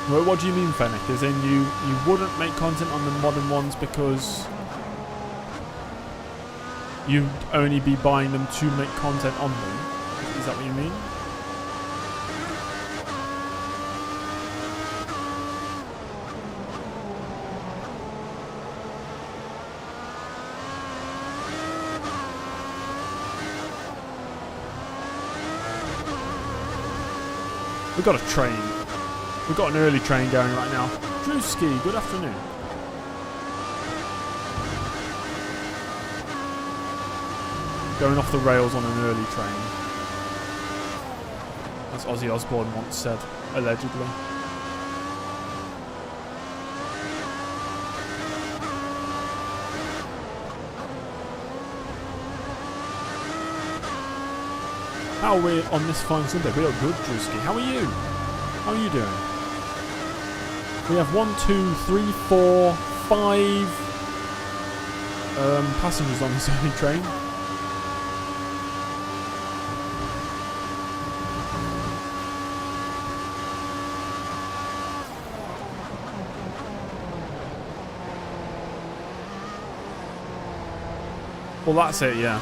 Well, what do you mean, Fennec? As in you wouldn't make content on the modern ones because you'd only be buying them to make content on them? Is that what you mean? We've got a train. We've got an early train going right now. Drewski, good afternoon. Going off the rails on an early train. As Ozzy Osbourne once said, allegedly. How are we on this fine Sunday? We are good, Drewski. How are you? How are you doing? We have 1, 2, 3, 4, 5 passengers on this early train. Well, that's it, yeah.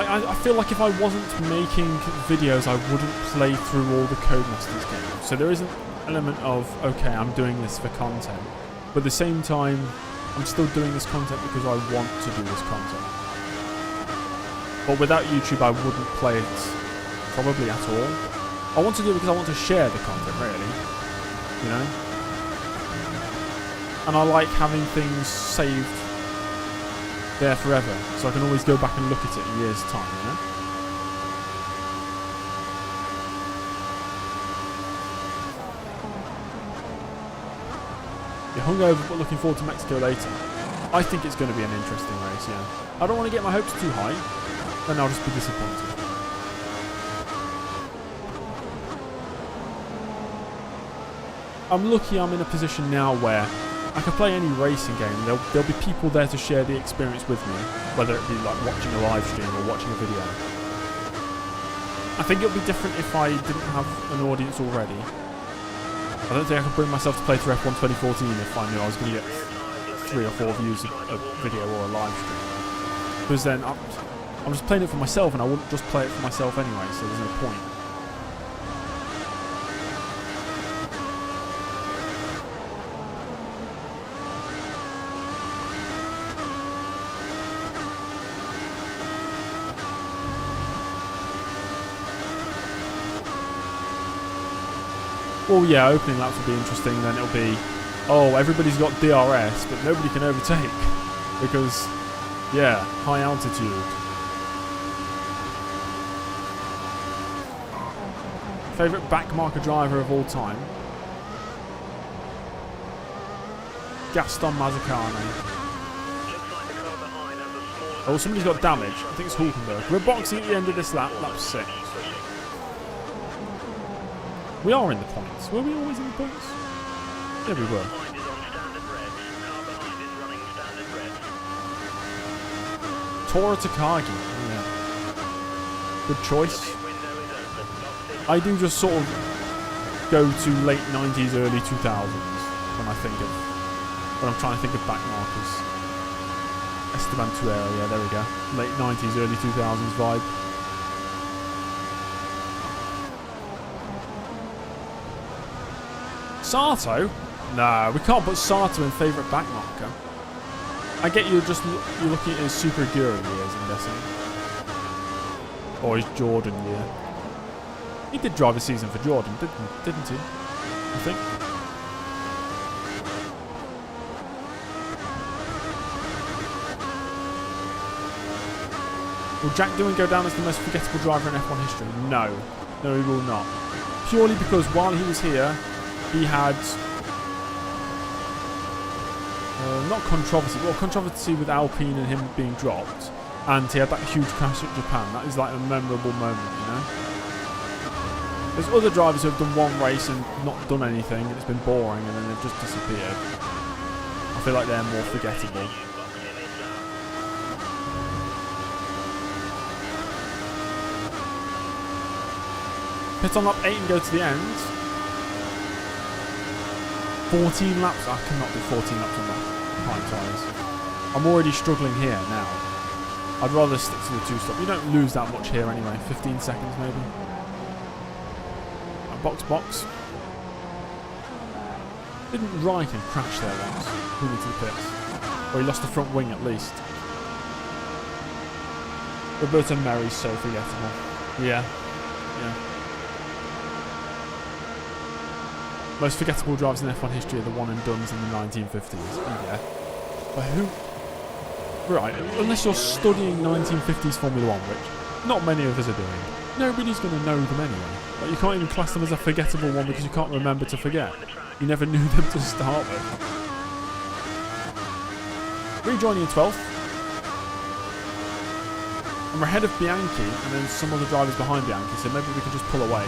I feel like if I wasn't making videos, I wouldn't play through all the Codemasters games. So there is an element of, okay, I'm doing this for content. But at the same time, I'm still doing this content because I want to do this content. But without YouTube, I wouldn't play it probably at all. I want to do it because I want to share the content, really. You know? And I like having things saved there forever, so I can always go back and look at it in years' time, you know? You're hungover but looking forward to Mexico later. I think it's going to be an interesting race, yeah. I don't want to get my hopes too high, then I'll just be disappointed. I'm lucky I'm in a position now where I can play any racing game. There'll be people there to share the experience with me, whether it be like watching a live stream or watching a video. I think it would be different if I didn't have an audience already. I don't think I could bring myself to play through F1 2014 if I knew I was going to get 3 or 4 views of a video or a live stream. Because then I'm just playing it for myself, and I wouldn't just play it for myself anyway, so there's no point. Well, yeah, opening laps will be interesting. Then it'll be, oh, everybody's got DRS, but nobody can overtake because, yeah, high altitude. Favorite backmarker driver of all time? Gaston Mazzacane. Oh, somebody's got damage. I think it's Hulkenberg. We're boxing at the end of this lap, lap 6. We are in the points. Were we always in the points? Yeah, we were. Tora Takagi. Yeah. Good choice. I do just sort of go to late 90s, early 2000s when I'm trying to think of backmarkers. Esteban Tuero, yeah, there we go. Late 90s, early 2000s vibe. Sato? Nah, we can't put Sato in favourite backmarker. I get you're looking at his Super Guru years, I'm guessing. Or his Jordan year. He did drive a season for Jordan, didn't he? I think. Will Jack Doohan go down as the most forgettable driver in F1 history? No. No, he will not. Purely because while he was here, he had not controversy, well, controversy with Alpine and him being dropped, and he had that huge crash at Japan. That is like a memorable moment, you know. There's other drivers who have done one race and not done anything, and it's been boring, and then they've just disappeared. I feel like they're more forgettable. Pit on lap 8 and go to the end. 14 laps? I cannot do 14 laps on that prime tyres. I'm already struggling here now. I'd rather stick to the 2-stop. You don't lose that much here anyway. 15 seconds maybe. Box. Didn't Raikkonen crash there once? Moving to the pits. Or he lost the front wing at least. Roberto Merri's so forgettable. Yeah. Most forgettable drivers in F1 history are the one and dones in the 1950s. Yeah. But who? Right, unless you're studying 1950s Formula 1, which not many of us are doing, nobody's going to know them anyway. Like, you can't even class them as a forgettable one because you can't remember to forget. You never knew them to start with. Rejoining in 12th. And we're ahead of Bianchi and then some other drivers behind Bianchi, so maybe we can just pull away.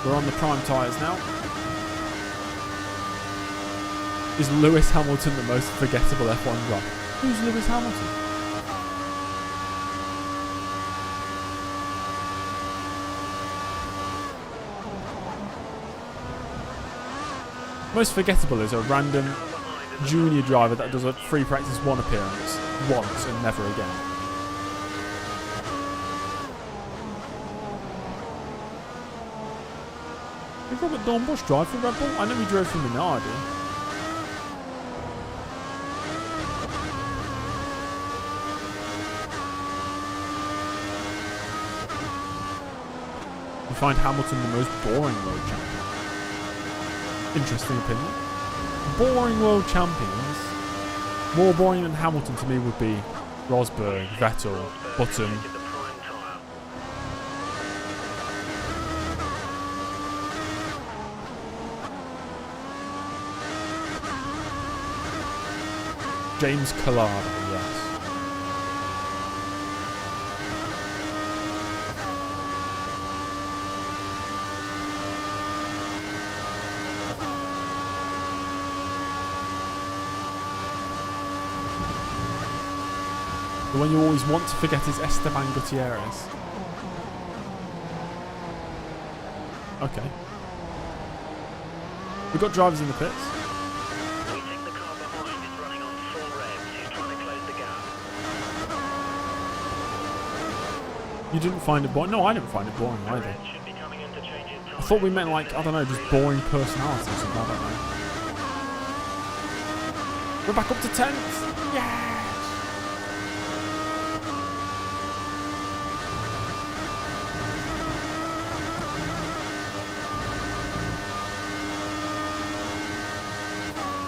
We're on the prime tyres now. Is Lewis Hamilton the most forgettable F1 driver? Who's Lewis Hamilton? Most forgettable is a random junior driver that does a free practice 1 appearance once and never again. Did Robert Dornbusch drive for Red Bull? I know he drove for Minardi. We find Hamilton the most boring world champion. Interesting opinion. Boring world champions. More boring than Hamilton to me would be Rosberg, Vettel, Button. James Collard, yes. The one you always want to forget is Esteban Gutierrez. Okay. We've got drivers in the pits. We think the car behind is running on full revs. He's trying to close the gap. You didn't find it boring? No, I didn't find it boring either. Reds should be coming in to change his I tyres. thought we meant like, I don't know, just boring personality or something. I don't know. We're back up to 10th. Yes!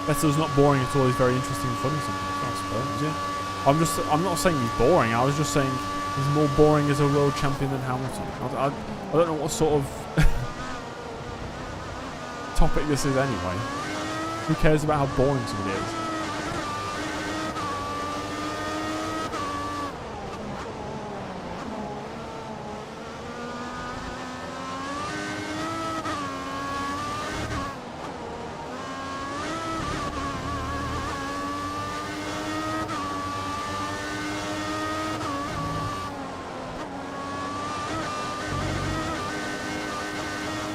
Vettel's not boring at all. He's very interesting and funny sometimes, I suppose, yeah. I'm not saying he's boring. I was just saying he's more boring as a world champion than Hamilton. I don't know what sort of topic this is anyway. Who cares about how boring somebody is?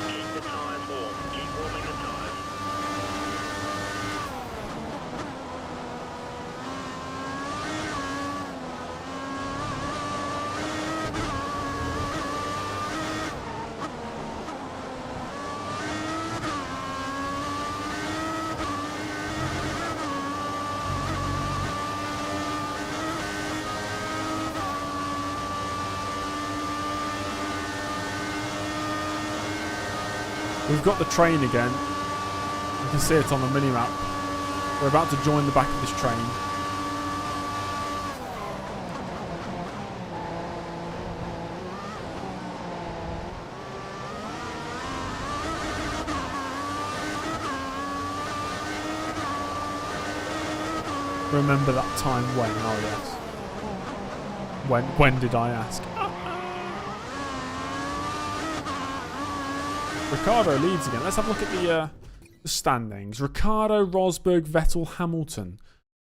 Keep the tyres warm. Keep warming the tyres. We've got the train again. You can see it on the mini-map. We're about to join the back of this train. Remember that time when? Oh yes. When did I ask? Ricardo leads again. Let's have a look at the standings. Ricardo, Rosberg, Vettel, Hamilton.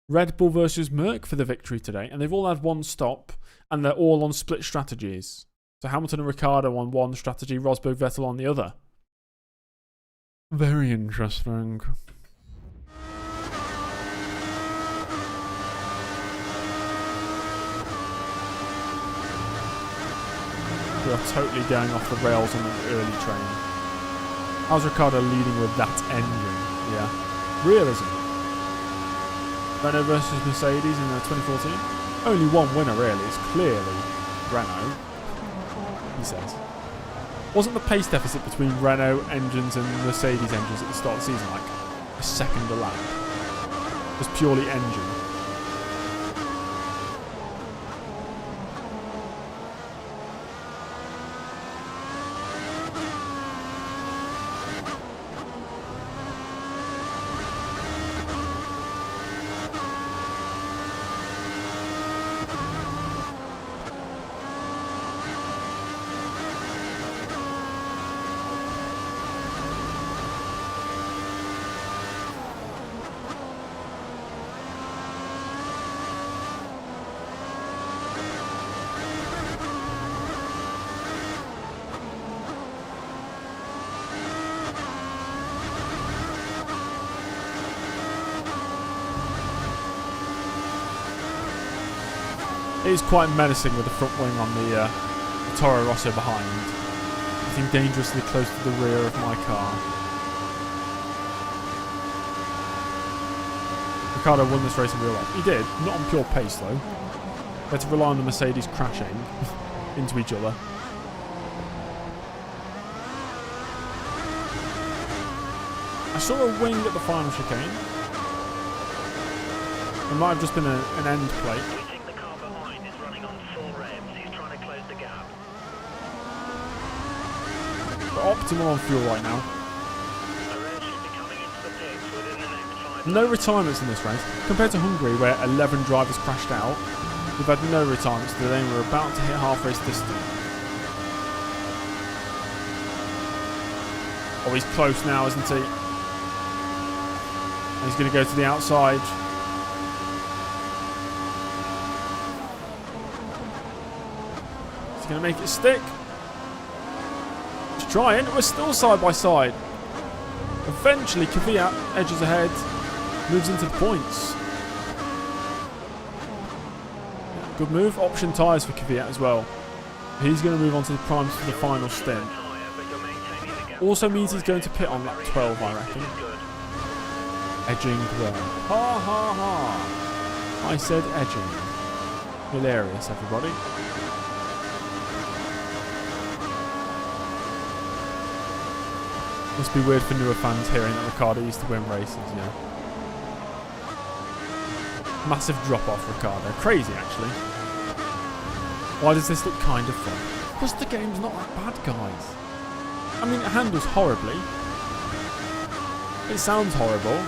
Red Bull versus Merck for the victory today. And they've all had one stop. And they're all on split strategies. So Hamilton and Ricardo on one strategy. Rosberg, Vettel on the other. Very interesting. We are totally going off the rails on an early train. How's Ricardo leading with that engine? Yeah. Realism. Renault versus Mercedes in 2014. Only one winner really. It's clearly Renault. He says. Wasn't the pace deficit between Renault engines and Mercedes engines at the start of the season like a second a lap? Just purely engine. It is quite menacing with the front wing on the Toro Rosso behind. Getting dangerously close to the rear of my car. Ricardo won this race in real life. He did, not on pure pace though. They had to rely on the Mercedes crashing into each other. I saw a wing at the final chicane. It might have just been an end plate. We think the car behind is running on full revs. He's trying to close the gap. We're optimal on fuel right now. The reds should be coming into the pits within the next 5 No retirements in this race. Compared to Hungary, where 11 drivers crashed out, we've had no retirements today. We're about to hit half race distance. Oh, he's close now, isn't he? And he's going to go to the outside. going to make it stick. He's trying. We're still side by side. Eventually, Kvyat edges ahead. Moves into the points. Good move. Option tyres for Kvyat as well. He's going to move on to the primes for the final stint. Also means he's going to pit on lap 12, I reckon. Edging there. Ha ha ha. I said edging. Hilarious, everybody. Must be weird for newer fans hearing that Ricciardo used to win races, yeah. Massive drop off, Ricciardo. Crazy, actually. Why does this look kind of fun? Because the game's not that bad, guys. I mean, it handles horribly. It sounds horrible.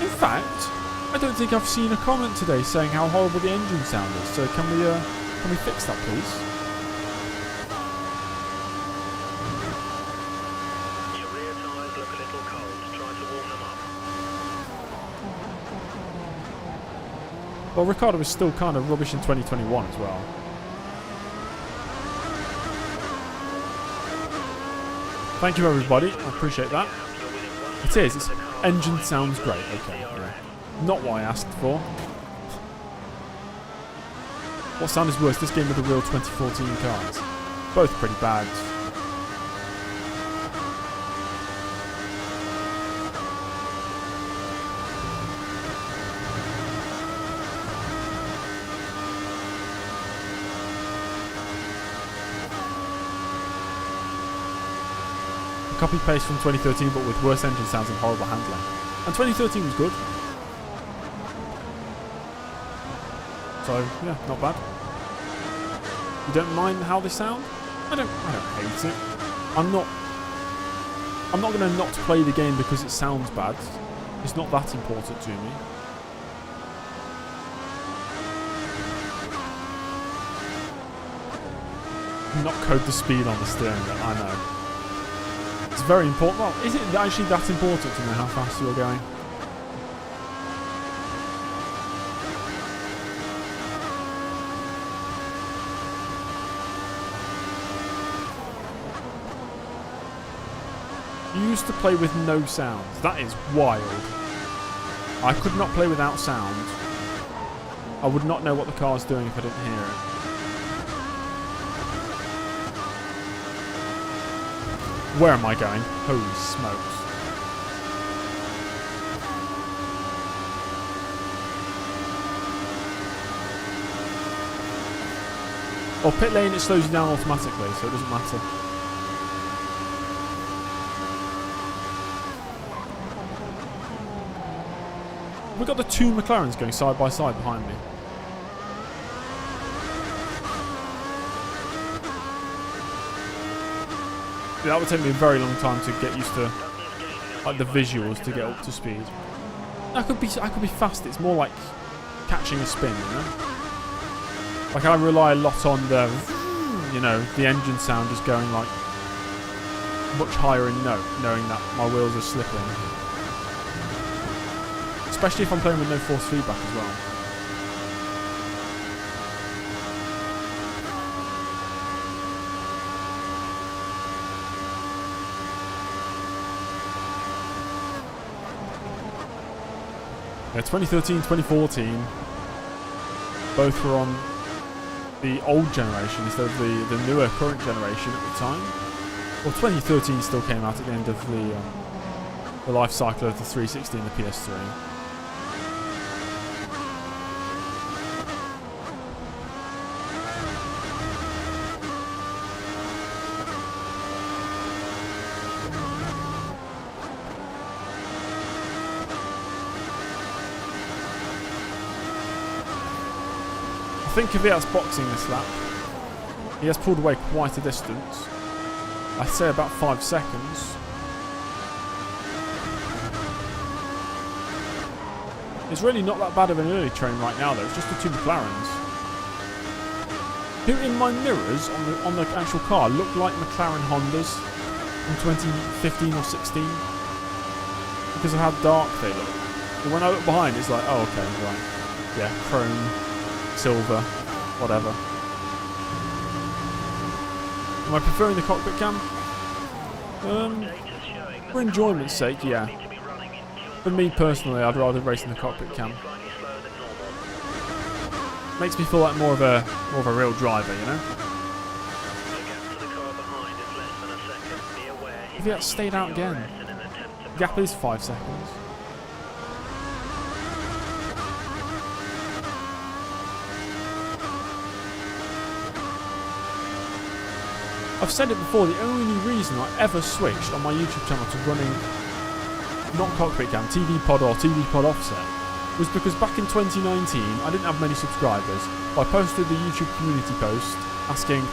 In fact, I don't think I've seen a comment today saying how horrible the engine sound is. So can we fix that, please? Your rear tyres look a little cold. Try to warm them up. Well, Ricciardo was still kind of rubbish in 2021 as well. Thank you, everybody. I appreciate that. It is. It's, engine sounds great. Okay. Yeah. Not what I asked for. What sound is worse, this game or the real 2014 cars? Both pretty bad. Copy paste from 2013, but with worse engine sounds and horrible handling. And 2013 was good. So yeah, not bad. You don't mind how they sound? I don't hate it. I'm not going to not play the game because it sounds bad. It's not that important to me. Not code the speed on the steering wheel, I know. It's very important. Well, is it actually that important to know how fast you're going? You used to play with no sounds. That is wild. I could not play without sound. I would not know what the car's doing if I didn't hear it. Where am I going? Holy smokes. Well, pit lane, it slows you down automatically, so it doesn't matter. We've got the two McLarens going side by side behind me. That would take me a very long time to get used to, like, the visuals to get up to speed. I could be fast. It's more like catching a spin, you know. Like, I rely a lot on the, you know, the engine sound just going like much higher in note, knowing that my wheels are slipping. Especially if I'm playing with no force feedback as well. Yeah, 2013, 2014, both were on the old generation instead of the newer current generation at the time. Well, 2013 still came out at the end of the life cycle of the 360 and the PS3. I think Kvyat's boxing this lap. He has pulled away quite a distance. I'd say about 5 seconds. It's really not that bad of an early train right now though, it's just the two McLarens. Who in my mirrors on the actual car look like McLaren Hondas from 2015 or 16. Because of how dark they look. But when I look behind it's like, oh okay, right. Yeah, chrome. silver, whatever. Am I preferring the cockpit cam? For enjoyment's sake, yeah. For me personally, I'd rather race in the cockpit cam. Makes me feel like more of a real driver, you know? If he had stayed out again. Gap is 5 seconds. I've said it before, the only reason I ever switched on my YouTube channel to running not cockpit cam, TV pod or TV pod offset was because back in 2019 I didn't have many subscribers. I posted the YouTube community post asking,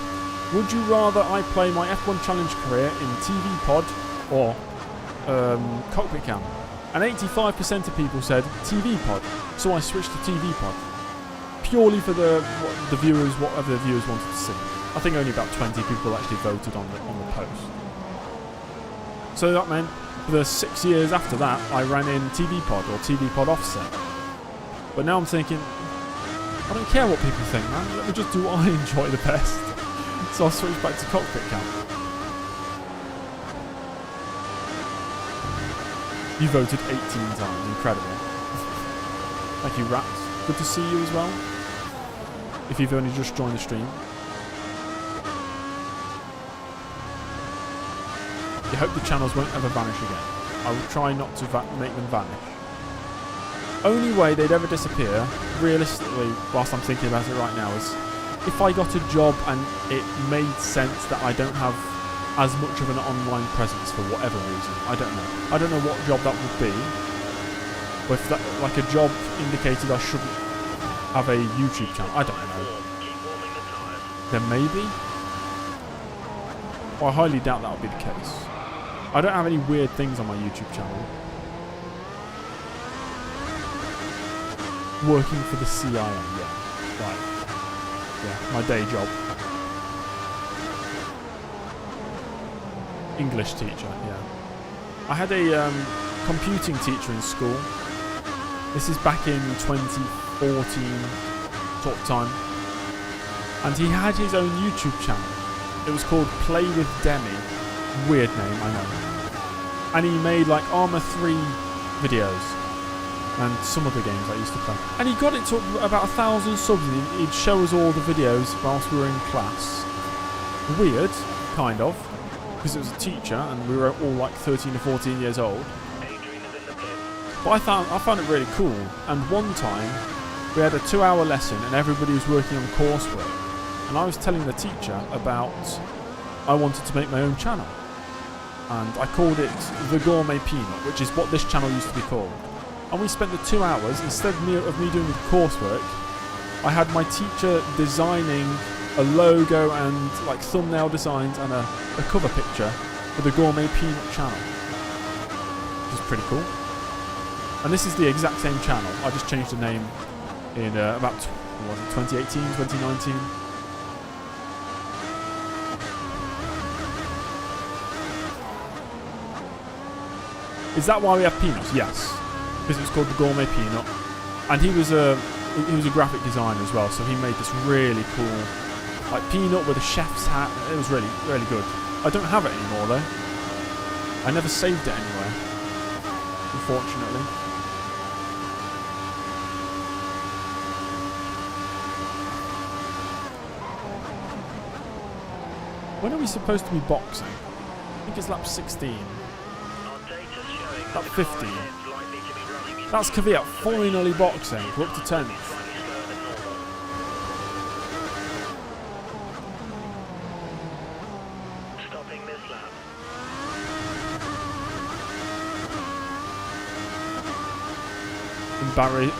would you rather I play my F1 Challenge career in TV pod or cockpit cam? And 85% of people said TV pod, so I switched to TV pod purely for the viewers, whatever the viewers wanted to see. I think only about 20 people actually voted on the post. So that meant for the 6 years after that, I ran in TV pod or TV pod offset. But now I'm thinking, I don't care what people think, man. Let me just do what I enjoy the best. So I'll switch back to cockpit cam. You voted 18 times. Incredible. Thank you, Raps. Good to see you as well. If you've only just joined the stream. I hope the channels won't ever vanish again. I will try not to make them vanish. Only way they'd ever disappear, realistically, whilst I'm thinking about it right now, is if I got a job and it made sense that I don't have as much of an online presence for whatever reason. I don't know. I don't know what job that would be. But if that, like a job indicated I shouldn't have a YouTube channel, I don't know. Then maybe? Well, I highly doubt that would be the case. I don't have any weird things on my YouTube channel. Working for the CIA, yeah. Right. Yeah, my day job. English teacher, yeah. I had a computing teacher in school. This is back in 2014 sort of time. And he had his own YouTube channel. It was called Play with Demi. Weird name, I know. And he made like Arma 3 videos. And some other games I used to play. And he got it to about 1,000 subs. And he'd show us all the videos whilst we were in class. Weird, kind of. Because it was a teacher and we were all like 13 or 14 years old. But I found it really cool. And one time we had a 2-hour lesson and everybody was working on coursework. And I was telling the teacher about I wanted to make my own channel. And I called it The Gourmet Peanut, which is what this channel used to be called. And we spent the 2 hours, instead of me doing the coursework, I had my teacher designing a logo and like thumbnail designs and a cover picture for the Gourmet Peanut channel, which is pretty cool. And this is the exact same channel. I just changed the name in about 2018, 2019. Is that why we have peanuts? Yes, because it's called the Gourmet Peanut, and he was a graphic designer as well. So he made this really cool, like peanut with a chef's hat. It was really, really good. I don't have it anymore though. I never saved it anywhere, unfortunately. When are we supposed to be boxing? I think it's lap 16. Lap 15. That's Kvyat finally boxing. We're up to 10th.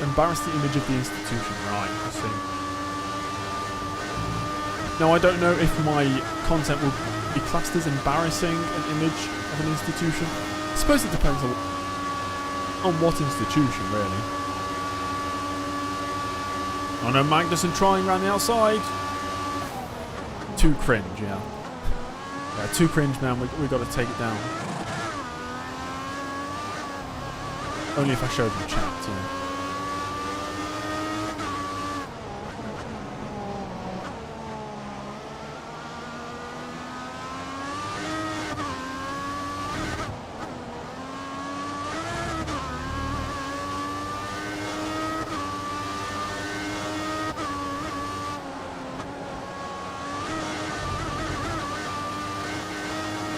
Embarrass the image of the institution. Right, I see. Now, I don't know if my content will be classed as embarrassing an image of an institution. I suppose it depends on what institution, really. I know Magnussen trying around the outside. Too cringe, yeah. Yeah, too cringe, man. We got to take it down. Only if I show them chat, yeah.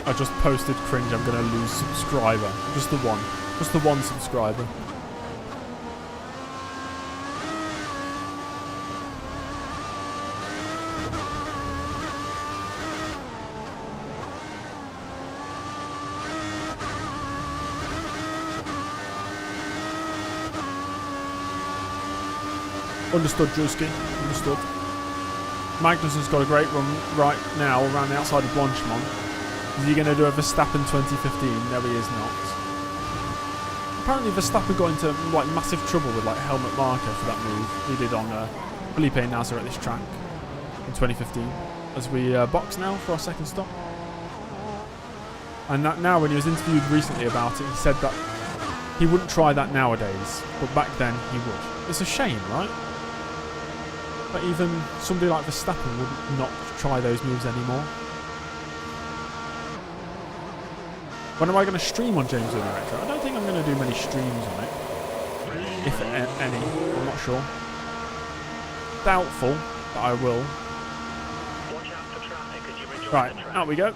I just posted cringe. I'm going to lose subscriber. Just the one. Just the one subscriber. Understood, Drewski. Understood. Magnussen's got a great run right now around the outside of Blanchemont. Is he going to do a Verstappen 2015? No, he is not. Apparently Verstappen got into like massive trouble with like helmet marker for that move he did on Felipe Nasser at this track in 2015. As we box now for our second stop. And that now, when he was interviewed recently about it, he said that he wouldn't try that nowadays, but back then he would. It's a shame, right? But even somebody like Verstappen would not try those moves anymore. When am I going to stream on James Wheeler Retro? I don't think I'm going to do many streams on it. If any. I'm not sure. Doubtful that I will. Watch out for traffic as you rejoin Right, the track. out we go.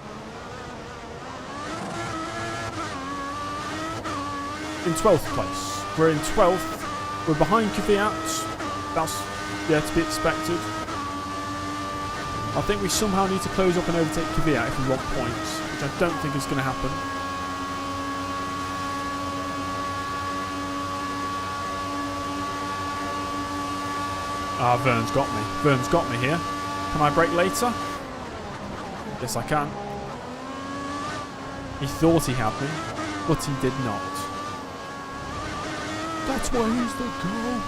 In 12th place. We're in 12th. We're behind Kvyat. That's to be expected. I think we somehow need to close up and overtake Kvyat if we want points, which I don't think is going to happen. Ah, Vern's got me. Vern's got me here. Can I brake later? Yes, I can. He thought he had me, but he did not. That's why he's the goal.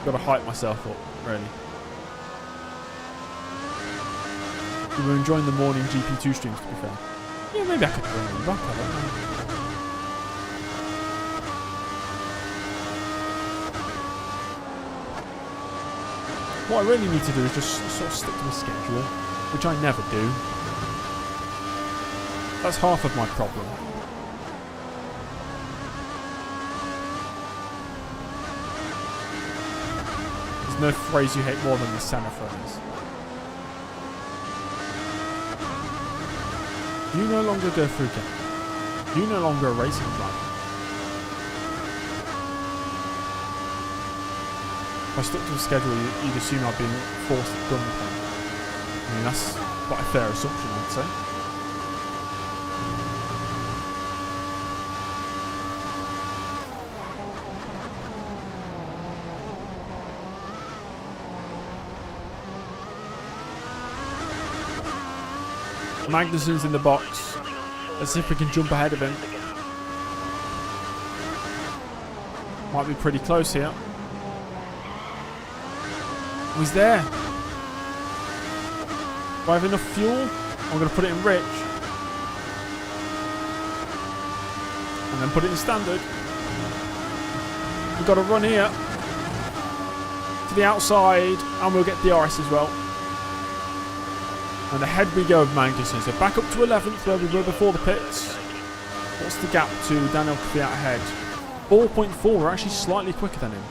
Got to hype myself up, really. We were enjoying the morning GP2 streams, to be fair. Yeah, maybe I could bring them back, I don't know. What I really need to do is just sort of stick to the schedule, which I never do. That's half of my problem. There's no phrase you hate more than the Senna phrase. You no longer go through game. You no longer a racing driver. If I stuck to the schedule, you'd assume I'd been forced at gunpoint. I mean, that's quite a fair assumption, I'd say. Magnussen's in the box. Let's see if we can jump ahead of him. Might be pretty close here. Oh, he's there. Do I have enough fuel? I'm going to put it in rich. And then put it in standard. We've got to run here. To the outside. And we'll get DRS as well. And ahead we go with Magnussen. So back up to 11th where we were before the pits. What's the gap to Daniel Kvyat ahead? 4.4. We're actually slightly quicker than him.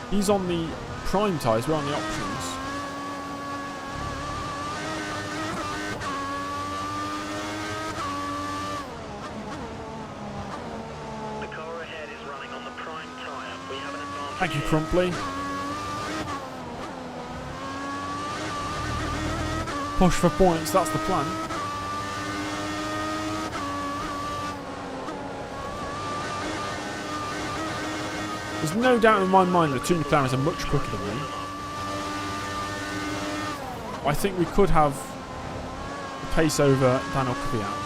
He's on the prime tyres, we're on the options. The car ahead is running on the prime tyre. We have an advantage. Thank you, Crumply. Push for points, that's the plan. There's no doubt in my mind that two McLarens are much quicker than me. I think we could have the pace over Daniel Kvyat.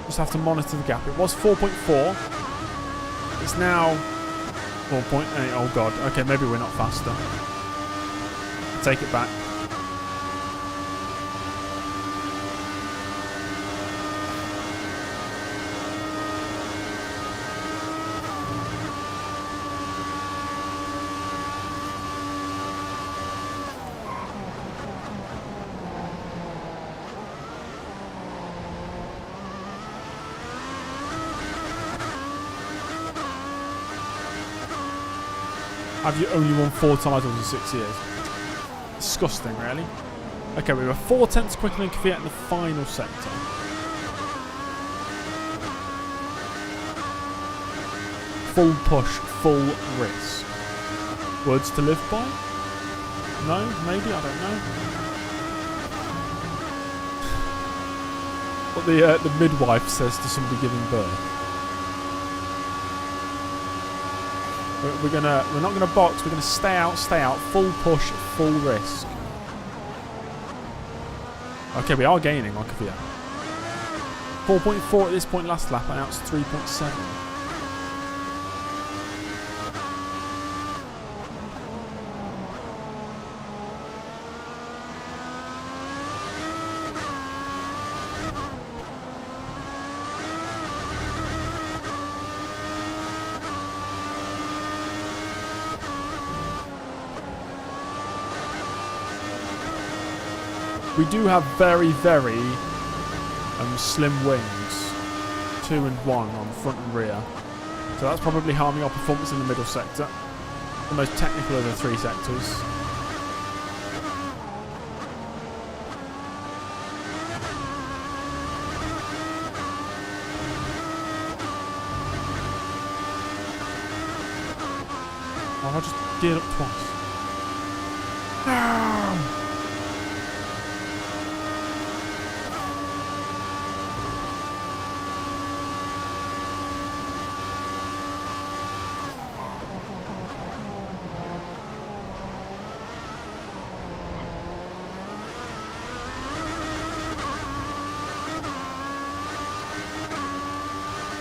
Just have to monitor the gap. It was 4.4. It's now 4.8. Oh god. Okay, maybe we're not faster. Take it back. Have you only won 4 titles in 6 years? Disgusting, really. Okay, we were 4 tenths quicker than Kvyat in the final sector. Full push, full risk. Words to live by? No? Maybe? I don't know. What the midwife says to somebody giving birth. We're not gonna box. We're gonna stay out. Full push, full risk. Okay, we are gaining on Kvyat. 4.4 at this point last lap, and now it's 3.7. We do have very, very slim wings. 2 and 1 on front and rear. So that's probably harming our performance in the middle sector. The most technical of the 3 sectors. Oh, I just geared up twice. No!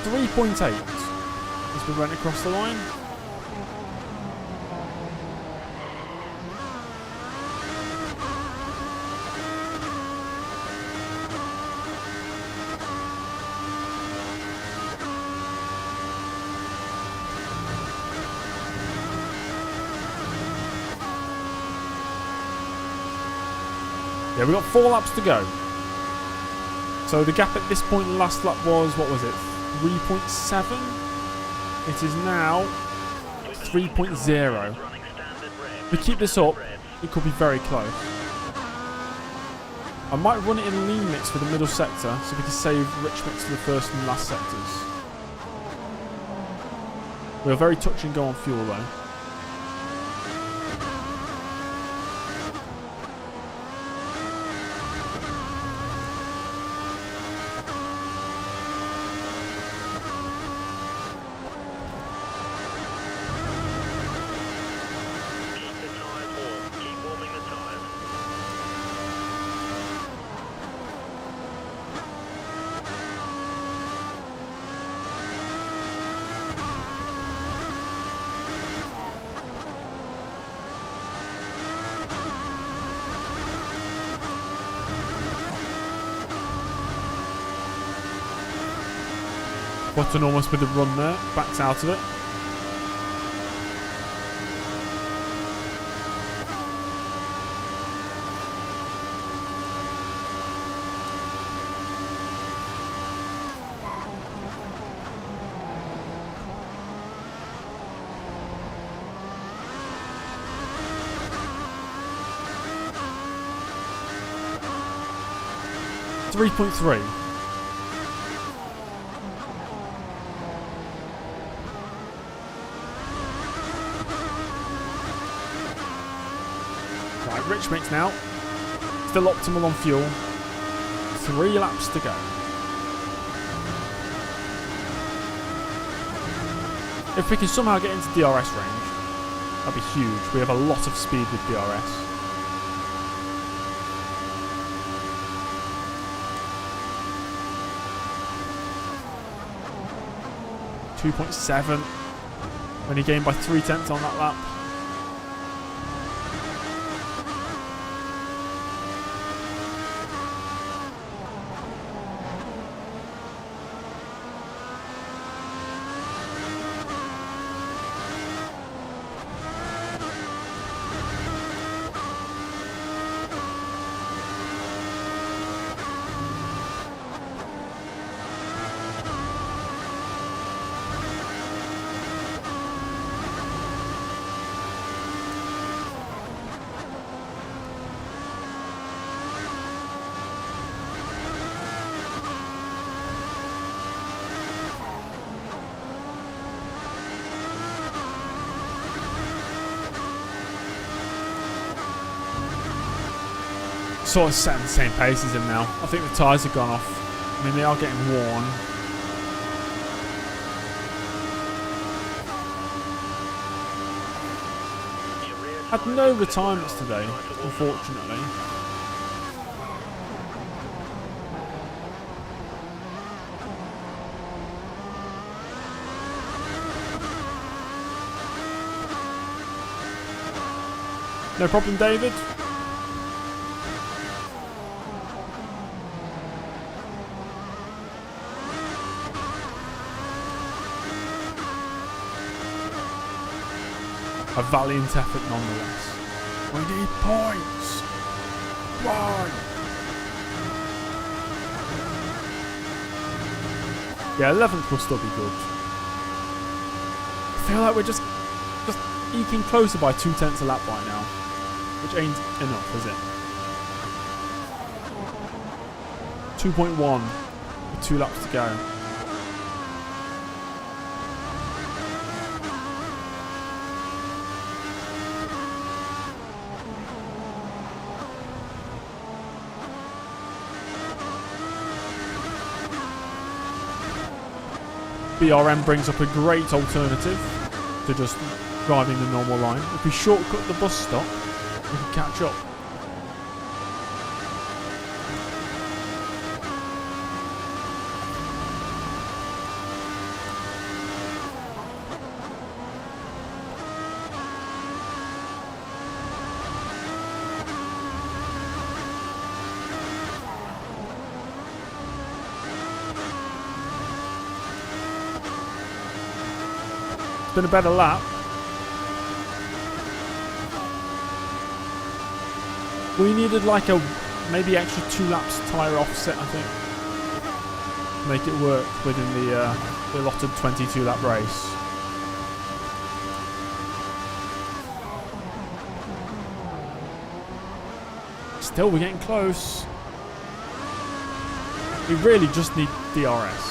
3.8 as we went across the line. Yeah, we've got 4 laps to go. So the gap at this point in the last lap was, what was it? 3.7. It is now 3.0. If we keep this up, it could be very close. I might run it in lean mix for the middle sector so we can save rich mix for the first and last sectors. We're very touch and go on fuel though. Button almost with a run there, backs out of it. .3. Right, rich mix now. Still optimal on fuel. 3 laps to go. If we can somehow get into DRS range, that'd be huge. We have a lot of speed with DRS. .7. Only gained by 3 tenths on that lap. sort of setting the same pace as him now. I think the tyres have gone off. I mean, they are getting worn. Had no retirements today, unfortunately. No problem, David. A valiant effort nonetheless. We need points. Why? Yeah, 11th will still be good. I feel like we're just eking closer by 2/10 a lap right now, which ain't enough, is it? 2.1 with 2 laps to go. BRM brings up a great alternative to just driving the normal line. If we shortcut the bus stop, we can catch up. It's been a better lap. We needed like a maybe extra 2 laps tyre offset, I think, to make it work within the allotted 22 lap race. Still, we're getting close. We really just need DRS.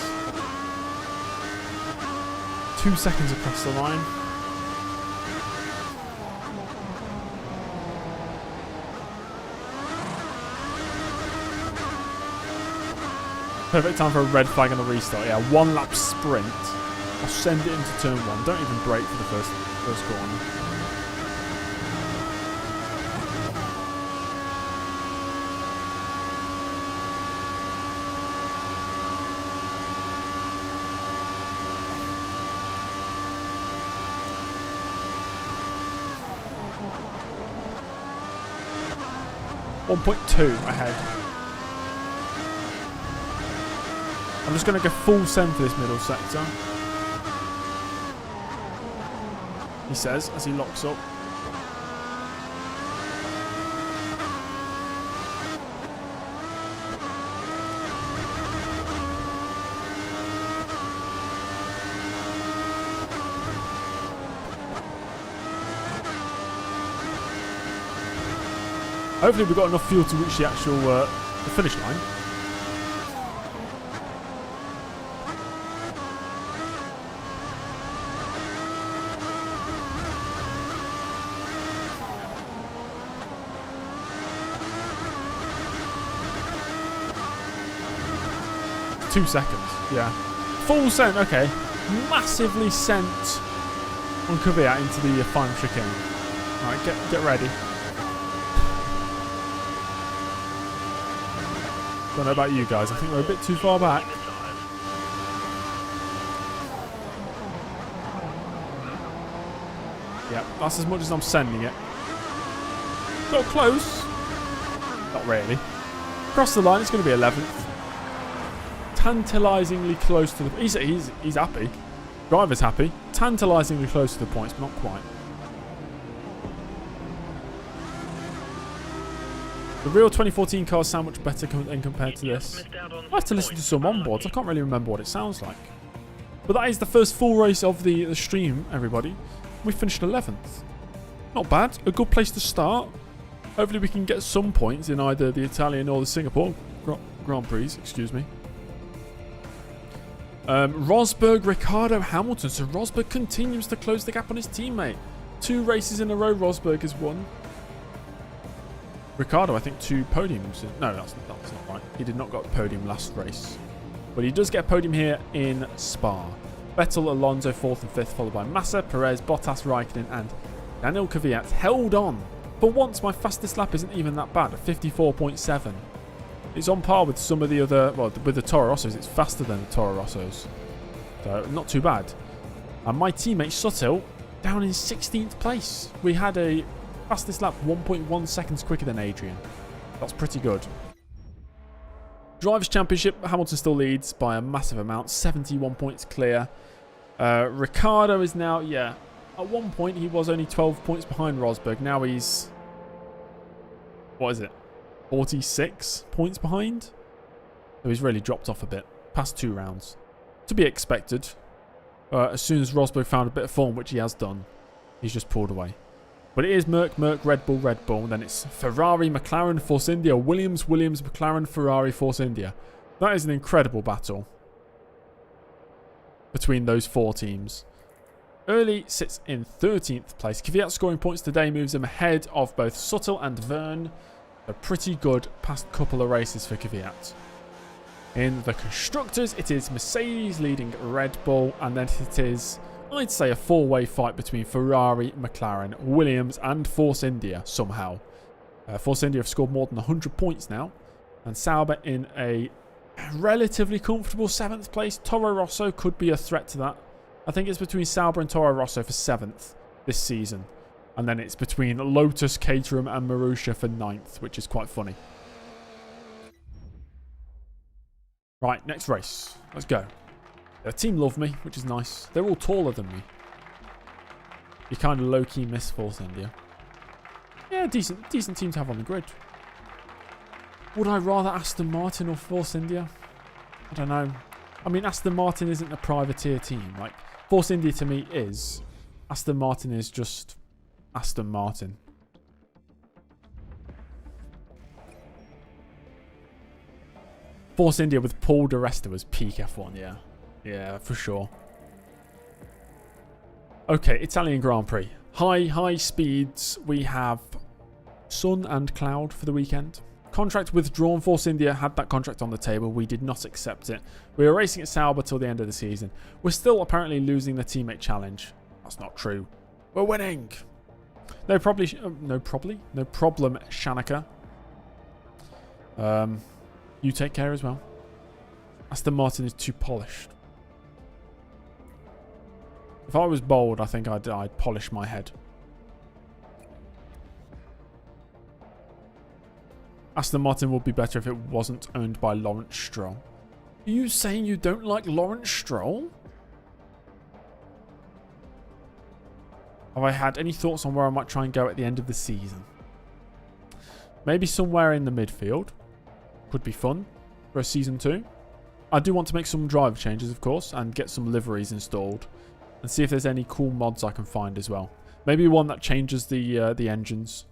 2 seconds across the line. Perfect time for a red flag on the restart. Yeah, 1 lap sprint. I'll send it into turn 1. Don't even brake for the first corner. .2 ahead. I'm just going to go full send for this middle sector. He says as he locks up. Hopefully we've got enough fuel to reach the actual the finish line. Two seconds, yeah. Full sent, okay. Massively sent on Kvyat into the final chicane. Alright, get ready. Don't know about you guys, I think we're a bit too far back. Yep, that's as much as I'm sending it. Got close. Not really. Across the line, it's going to be 11th. Tantalisingly close to the... He's happy. Driver's happy. Tantalisingly close to the points, but not quite. The real 2014 cars sound much better than compared to this. I have to listen to some onboards. I can't really remember what it sounds like. But that is the first full race of the stream, everybody. We finished 11th. Not bad. A good place to start. Hopefully we can get some points in either the Italian or the Singapore Grand Prix. Excuse me. Rosberg, Ricardo, Hamilton. So Rosberg continues to close the gap on his teammate. 2 races in a row Rosberg has won. Ricciardo, I think, 2 podiums. No, that's not right. He did not get a podium last race. But he does get a podium here in Spa. Vettel, Alonso 4th and 5th, followed by Massa, Perez, Bottas, Raikkonen and Daniel Kvyat held on. For once, my fastest lap isn't even that bad, at 54.7. It's on par with some of the other, well, with the Toro Rossos. It's faster than the Toro Rossos. So, not too bad. And my teammate Suttil, down in 16th place. We had a fastest lap 1.1 seconds quicker than Adrian. That's pretty good. Drivers' Championship, Hamilton still leads by a massive amount, 71 points clear. Ricciardo is now, yeah, at one point he was only 12 points behind Rosberg. Now he's, what is it, 46 points behind? So he's really dropped off a bit, past 2 rounds. To be expected. As soon as Rosberg found a bit of form, which he has done, he's just pulled away. But it is Merc, Red Bull, and then it's Ferrari, McLaren, Force India, Williams, McLaren, Ferrari, Force India. That is an incredible battle between those 4 teams. Early sits in 13th place. Kvyat scoring points today moves him ahead of both Suttil and Verne. A pretty good past couple of races for Kvyat. In the Constructors, it is Mercedes leading Red Bull, and then it is, I'd say, a 4-way fight between Ferrari, McLaren, Williams and Force India somehow. Force India have scored more than 100 points now, and Sauber in a relatively comfortable 7th place. Toro Rosso could be a threat to that. I think it's between Sauber and Toro Rosso for 7th this season, and then it's between Lotus, Caterham and Marussia for 9th, which is quite funny. Right, next race. Let's go. The team love me, which is nice. They're all taller than me. You kind of low-key miss Force India. Yeah, decent team to have on the grid. Would I rather Aston Martin or Force India? I don't know. I mean, Aston Martin isn't a privateer team. Like, Force India to me is. Aston Martin is just Aston Martin. Force India with Paul Di Resta was peak F1, yeah. Yeah, for sure. Okay, Italian Grand Prix. High speeds. We have sun and cloud for the weekend. Contract withdrawn. Force India had that contract on the table. We did not accept it. We were racing at Sauber till the end of the season. We're still apparently losing the teammate challenge. That's not true. We're winning. No problem, Shanika. You take care as well. Aston Martin is too polished. If I was bold, I think I'd polish my head. Aston Martin would be better if it wasn't owned by Lawrence Stroll. Are you saying you don't like Lawrence Stroll? Have I had any thoughts on where I might try and go at the end of the season? Maybe somewhere in the midfield. Could be fun for a season 2. I do want to make some driver changes, of course, and get some liveries installed. And see if there's any cool mods I can find as well. Maybe one that changes the engines.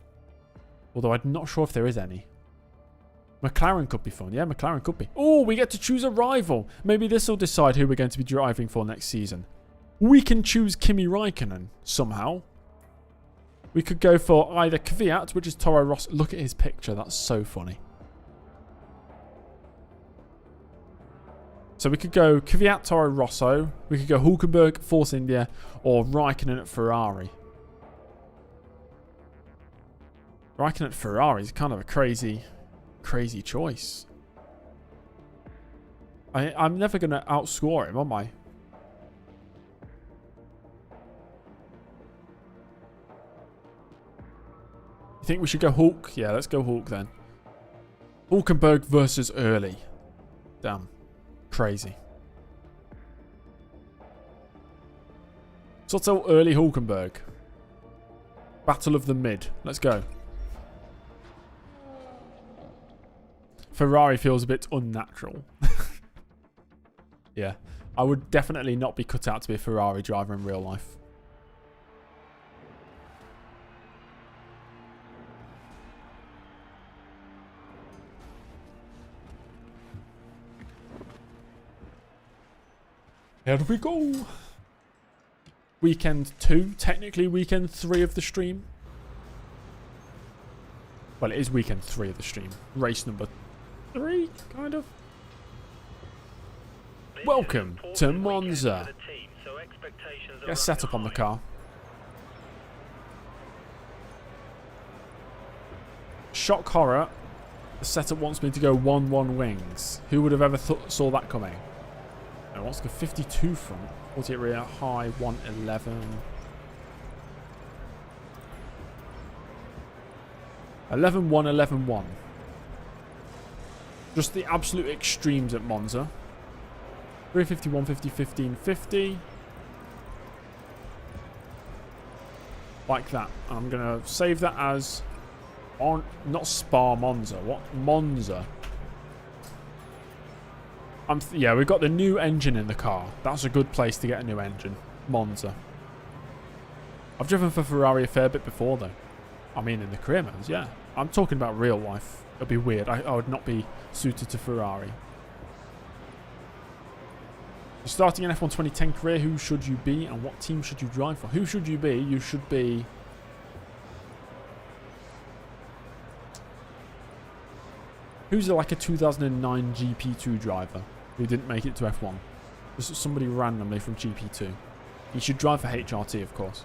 Although I'm not sure if there is any. McLaren could be fun. Yeah, McLaren could be. Oh, we get to choose a rival. Maybe this will decide who we're going to be driving for next season. We can choose Kimi Raikkonen somehow. We could go for either Kvyat, which is Toro Rosso. Look at his picture. That's so funny. So we could go Kvyat, Toro Rosso. We could go Hülkenberg, Force India, or Raikkonen at Ferrari. Raikkonen at Ferrari is kind of a crazy choice. I'm never going to outscore him, am I? You think we should go Hulk? Yeah, let's go Hulk then. Hülkenberg versus Early. Damn. Crazy. Suttil, Early, Hülkenberg. Battle of the mid. Let's go. Ferrari feels a bit unnatural. Yeah. I would definitely not be cut out to be a Ferrari driver in real life. Here we go. Weekend 2. Technically weekend 3 of the stream. Well, it is weekend 3 of the stream. Race number 3, kind of. Welcome to Monza. Get set up on the car. Shock horror. The setup wants me to go 1-1 wings. Who would have ever saw that coming? It wants to go 52 front, 48 rear, high, 111. 11-1, 11-1. Just the absolute extremes at Monza. 350, 150, 15, 50. Like that. And I'm going to save that as... on, not Spa Monza. What? Monza. Yeah, we've got the new engine in the car. That's a good place to get a new engine. Monza. I've driven for Ferrari a fair bit before, though. I mean, in the career modes, yeah. I'm talking about real life. It'd be weird. I would not be suited to Ferrari. You're starting an F1 2010 career. Who should you be and what team should you drive for? Who should you be? You should be... who's like a 2009 GP2 driver who didn't make it to F1? Just somebody randomly from GP2. You should drive for HRT, of course.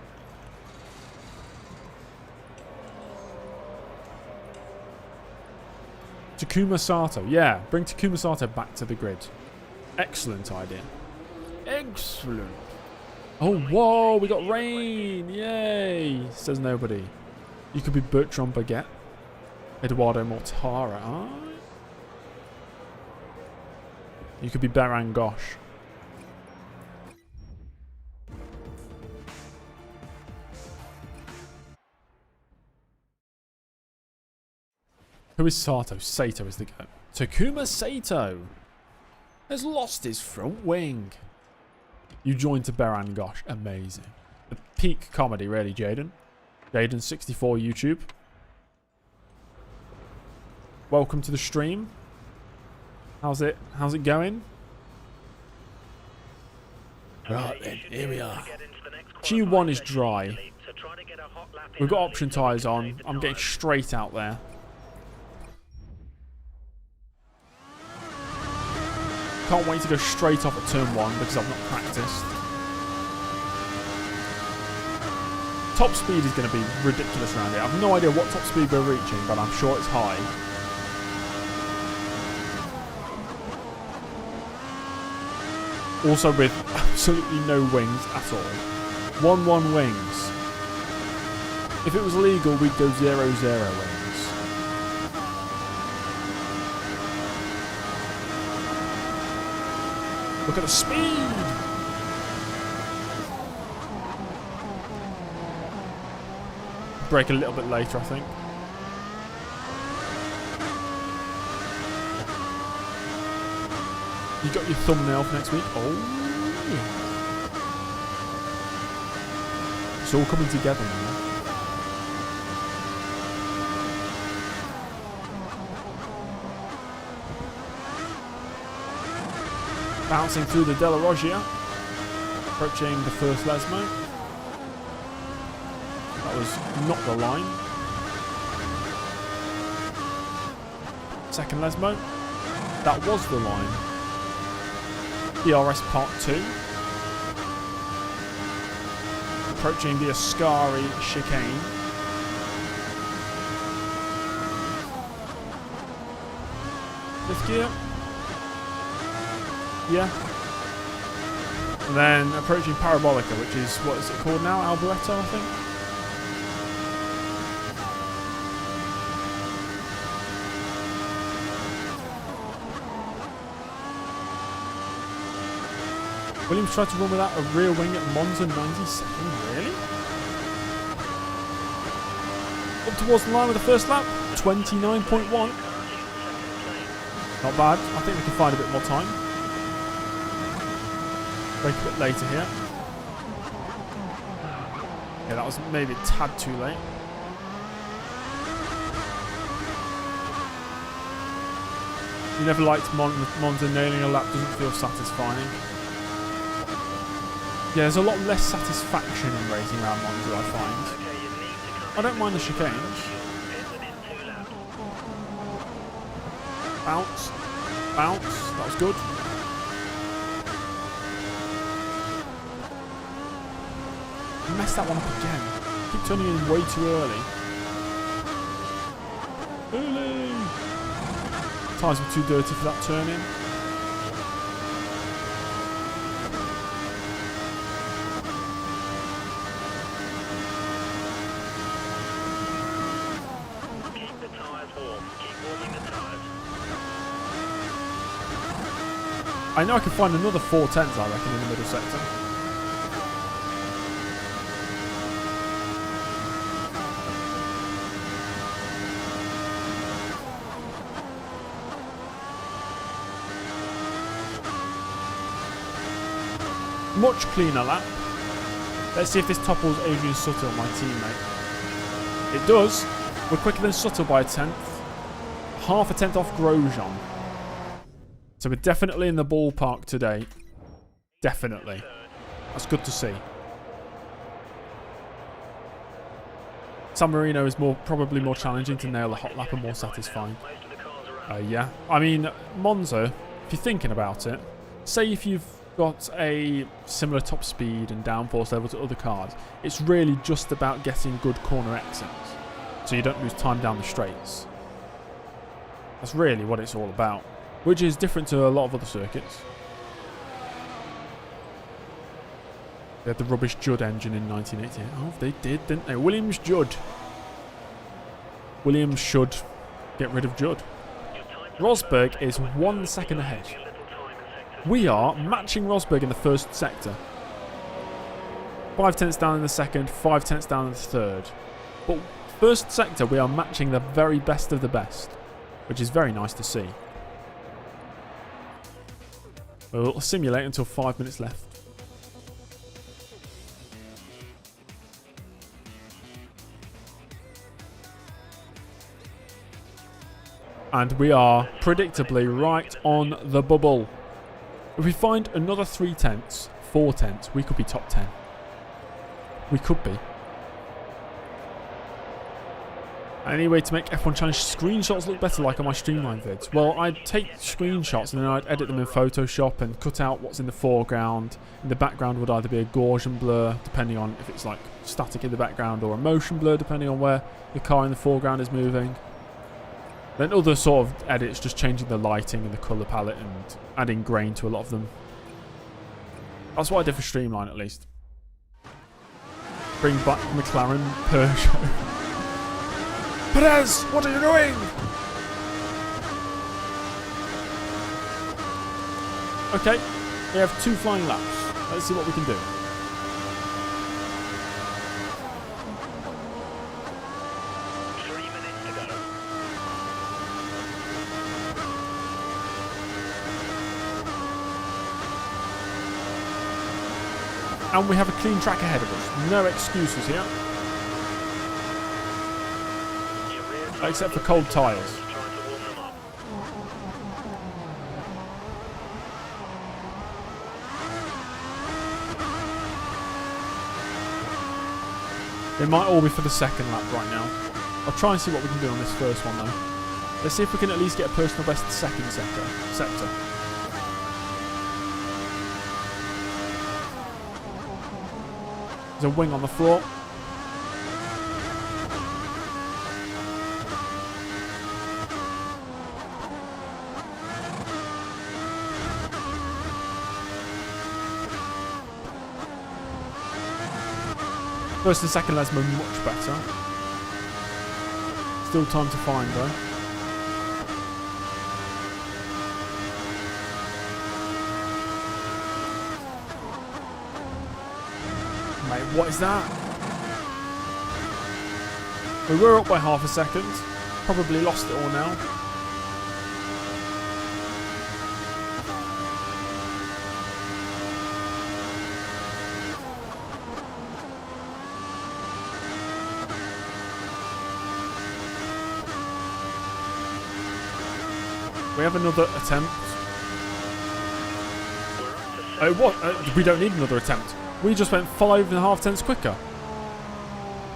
Takuma Sato. Yeah, bring Takuma Sato back to the grid. Excellent idea. Excellent. Oh, whoa, we got rain. Yay, says nobody. You could be Bertrand Baguette. Eduardo Mortara. Ah. You could be Beran Gosh. Who is Sato? Sato is the goat. Takuma Sato has lost his front wing. You joined to Beran Gosh. Amazing. The peak comedy, really, Jaden. Jaden64 YouTube. Welcome to the stream. How's it going? Right then, here we are. Q1 is dry. We've got option tyres on. I'm getting straight out there. Can't wait to go straight off at turn 1 because I've not practiced. Top speed is going to be ridiculous around here. I have no idea what top speed we're reaching, but I'm sure it's high. Also with absolutely no wings at all. 1-1 wings. If it was legal, we'd go 0-0 wings. Look at the speed! Brake a little bit later, I think. You got your thumbnail for next week? Oh, yeah. It's all coming together now. Bouncing through the Della Roggia. Approaching the first Lesmo. That was not the line. Second Lesmo. That was the line. DRS Part 2. Approaching the Ascari chicane. Fifth gear. Yeah. And then approaching Parabolica, which is, what is it called now? Alboreto, I think. Williams tried to run without a rear wing at Monza 92nd. Really? Up towards the line with the first lap. 29.1. Not bad. I think we can find a bit more time. Break a bit later here. Yeah, that was maybe a tad too late. You never liked Monza. Nailing a lap doesn't feel satisfying. Yeah, there's a lot less satisfaction in racing around Monza, I find. I don't mind the chicanes. Bounce. Bounce. That was good. Messed that one up again. Keep turning in way too early. Tyres were too dirty for that turn in. Keep the tyres warm. Keep warming the tyres. I know I can find another 410s, I reckon, in the middle sector. Much cleaner lap. Let's see if this topples Adrian Sutter, my teammate. It does. We're quicker than Sutter by a tenth. Half a tenth off Grosjean. So we're definitely in the ballpark today. Definitely. That's good to see. San Marino is probably more challenging to nail the hot lap and more satisfying. Yeah. I mean, Monza, if you're thinking about it, say if you've got a similar top speed and downforce level to other cars, it's really just about getting good corner exits so you don't lose time down the straights. That's really what it's all about, which is different to a lot of other circuits. They had the rubbish Judd engine in 1988. Oh, they did, didn't they? Williams Judd. Williams should get rid of Judd. Rosberg is 1 second ahead. We are matching Rosberg in the first sector. 5 tenths down in the second, 5 tenths down in the third. But first sector, we are matching the very best of the best, which is very nice to see. We'll simulate until 5 minutes left. And we are predictably right on the bubble. If we find another 3 tenths, 4 tenths, we could be top 10. We could be. Any way to make F1 Challenge screenshots look better like on my Streamline vids? Well, I'd take screenshots and then I'd edit them in Photoshop and cut out what's in the foreground. In the background would either be a Gaussian blur, depending on if it's like static in the background, or a motion blur, depending on where the car in the foreground is moving. Then other sort of edits, just changing the lighting and the colour palette and adding grain to a lot of them. That's what I did for Streamline, at least. Bring back McLaren Peugeot. Perez, what are you doing? Okay, we have 2 flying laps. Let's see what we can do. And we have a clean track ahead of us. No excuses here. Except for cold tyres. They might all be for the second lap right now. I'll try and see what we can do on this first one though. Let's see if we can at least get a personal best second sector. There's a wing on the floor. First and second lads were much better. Still time to find though. Mate, what is that? We were up by half a second. Probably lost it all now. We have another attempt. What? We don't need another attempt. We just went 5.5 tenths quicker.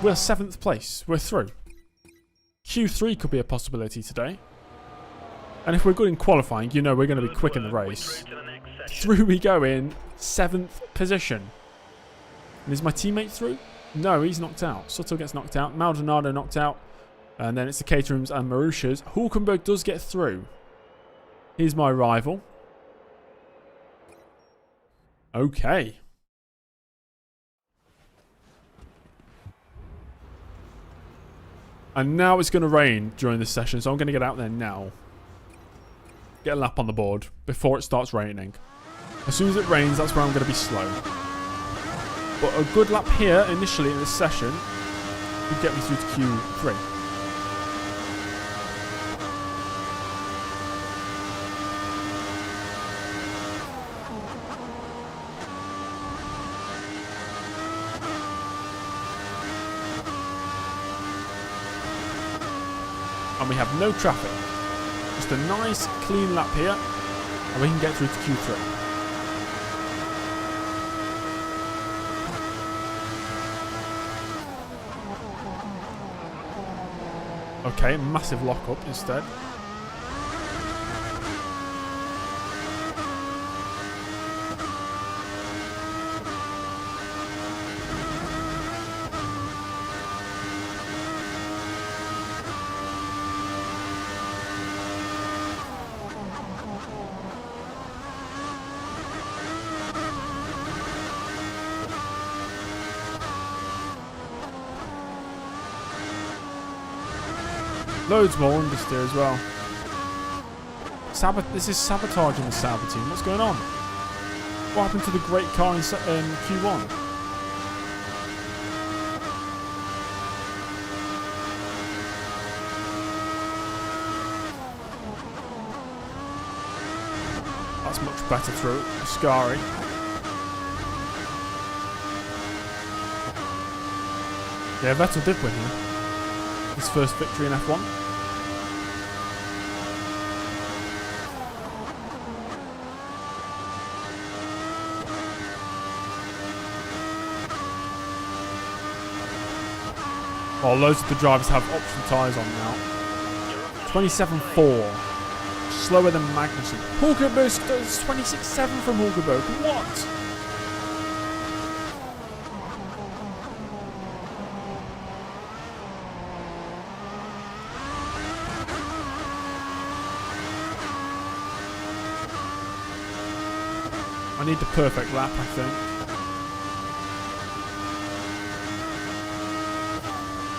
We're 7th place. We're through. Q3 could be a possibility today. And if we're good in qualifying, you know we're going to be quick in the race. Through we go in 7th position. And is my teammate through? No, he's knocked out. Sutto gets knocked out. Maldonado knocked out. And then it's the Caterhams and Marushas. Hulkenberg does get through. Here's my rival. Okay. And now it's going to rain during this session, so I'm going to get out there now. Get a lap on the board before it starts raining. As soon as it rains, that's where I'm going to be slow. But a good lap here, initially in this session, would get me through to Q3. And we have no traffic. Just a nice clean lap here, and we can get through to Q3. Okay, massive lockup instead. Loads more understeer as well. This is sabotaging the Sauber team. What's going on? What happened to the great car in Q1? That's much better through Ascari. Yeah, Vettel did win here. His first victory in F1. Oh, loads of the drivers have option tyres on now. 27.4. Slower than Magnussen. Hulkenberg does 26.7 from Hulkenberg. What? I need the perfect lap, I think.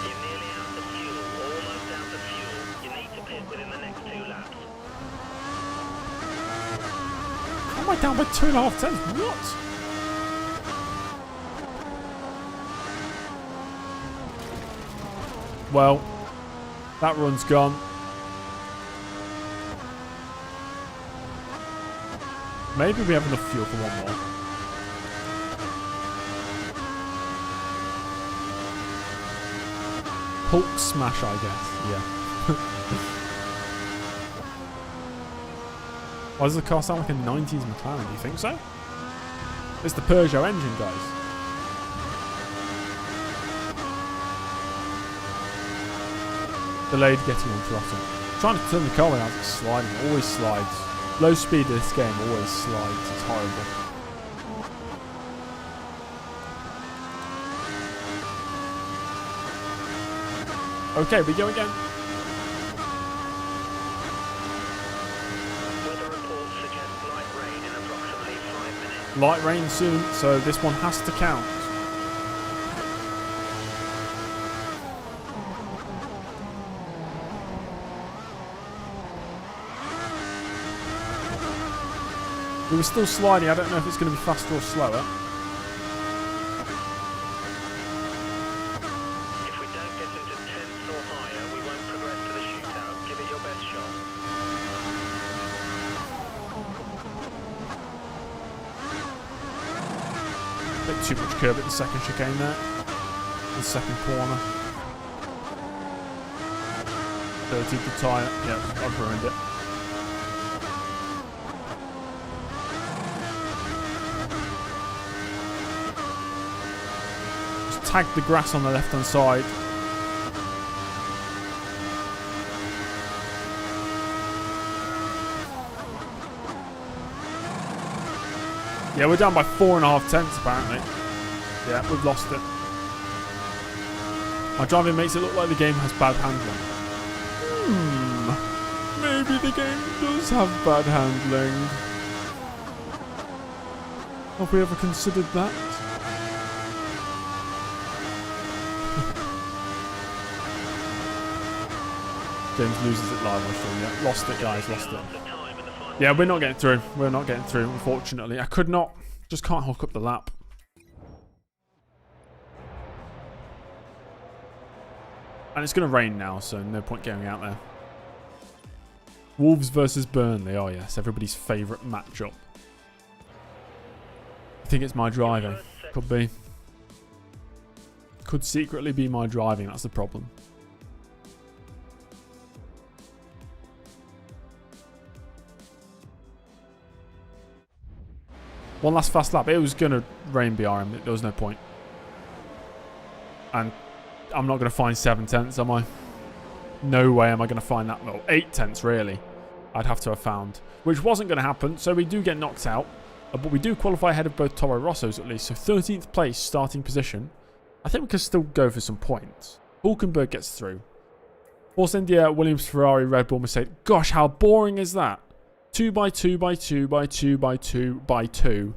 You're nearly out of fuel, almost out of fuel. You need to pit within the next 2 laps. How am I down by 2.5 tenths? What? Well, that run's gone. Maybe we have enough fuel for one more. Hulk smash, I guess. Yeah. Why does the car sound like a 90s McLaren? Do you think so? It's the Peugeot engine, guys. Delayed getting on throttle. Trying to turn the car without it sliding. It always slides. Low speed in this game always slides. It's horrible. Okay, we go again. Weather reports suggest light rain in approximately 5 minutes. Light rain soon, so this one has to count. We were still sliding. I don't know if it's going to be faster or slower. If we don't get into 10th or higher, we won't progress to the shootout. Give it your best shot. Bit too much curb at the second chicane there. The second corner. Dirtied the tyre. Yeah, I've ruined it. Tagged the grass on the left hand side. Yeah, we're down by 4.5 tenths apparently. Yeah, we've lost it. My driving makes it look like the game has bad handling. Maybe the game does have bad handling. Have we ever considered that? James loses it live, I feel. Yeah, lost it, guys, lost it. Yeah, we're not getting through. We're not getting through, unfortunately. I could not. Just can't hook up the lap. And it's going to rain now, so no point going out there. Wolves versus Burnley. Oh, yes. Everybody's favourite matchup. I think it's my driving. Could be. Could secretly be my driving. That's the problem. One last fast lap. It was going to rain behind him. There was no point. And I'm not going to find 7 tenths, am I? No way am I going to find that. Well, 8 tenths, really. I'd have to have found. Which wasn't going to happen, so we do get knocked out. But we do qualify ahead of both Toro Rossos, at least. So 13th place, starting position. I think we can still go for some points. Hulkenberg gets through. Force India, Williams, Ferrari, Red Bull, Mercedes. Gosh, how boring is that? 2 by 2 by 2 by 2 by 2 by 2.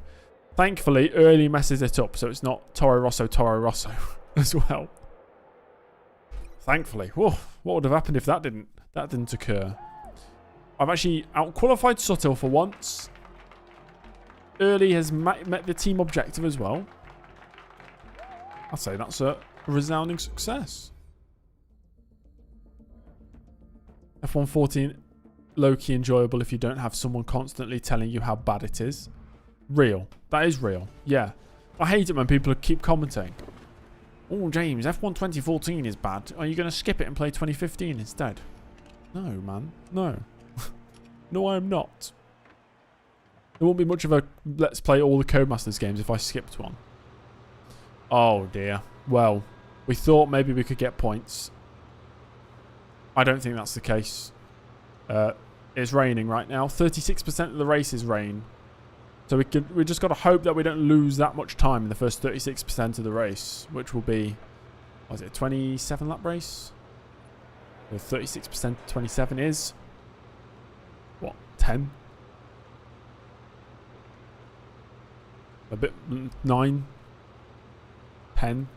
Thankfully, early messes it up, so it's not Toro Rosso as well. Thankfully. Whoa, what would have happened if that didn't occur? I've actually out-qualified Suttle for once. Early has met the team objective as well. I'd say that's a resounding success. F114, low-key enjoyable if you don't have someone constantly telling you how bad it is. Real. That is real. Yeah. I hate it when people keep commenting. Oh, James, F1 2014 is bad. Are you going to skip it and play 2015 instead? No, man. No. No, I am not. There won't be much of a let's play all the Codemasters games if I skipped one. Oh, dear. Well, we thought maybe we could get points. I don't think that's the case. It's raining right now. 36% of the race is rain. So we just got to hope that we don't lose that much time in the first 36% of the race, which will be, what is it, 27 lap race? So 36% 27 is, what, 10? A bit, 9? 10?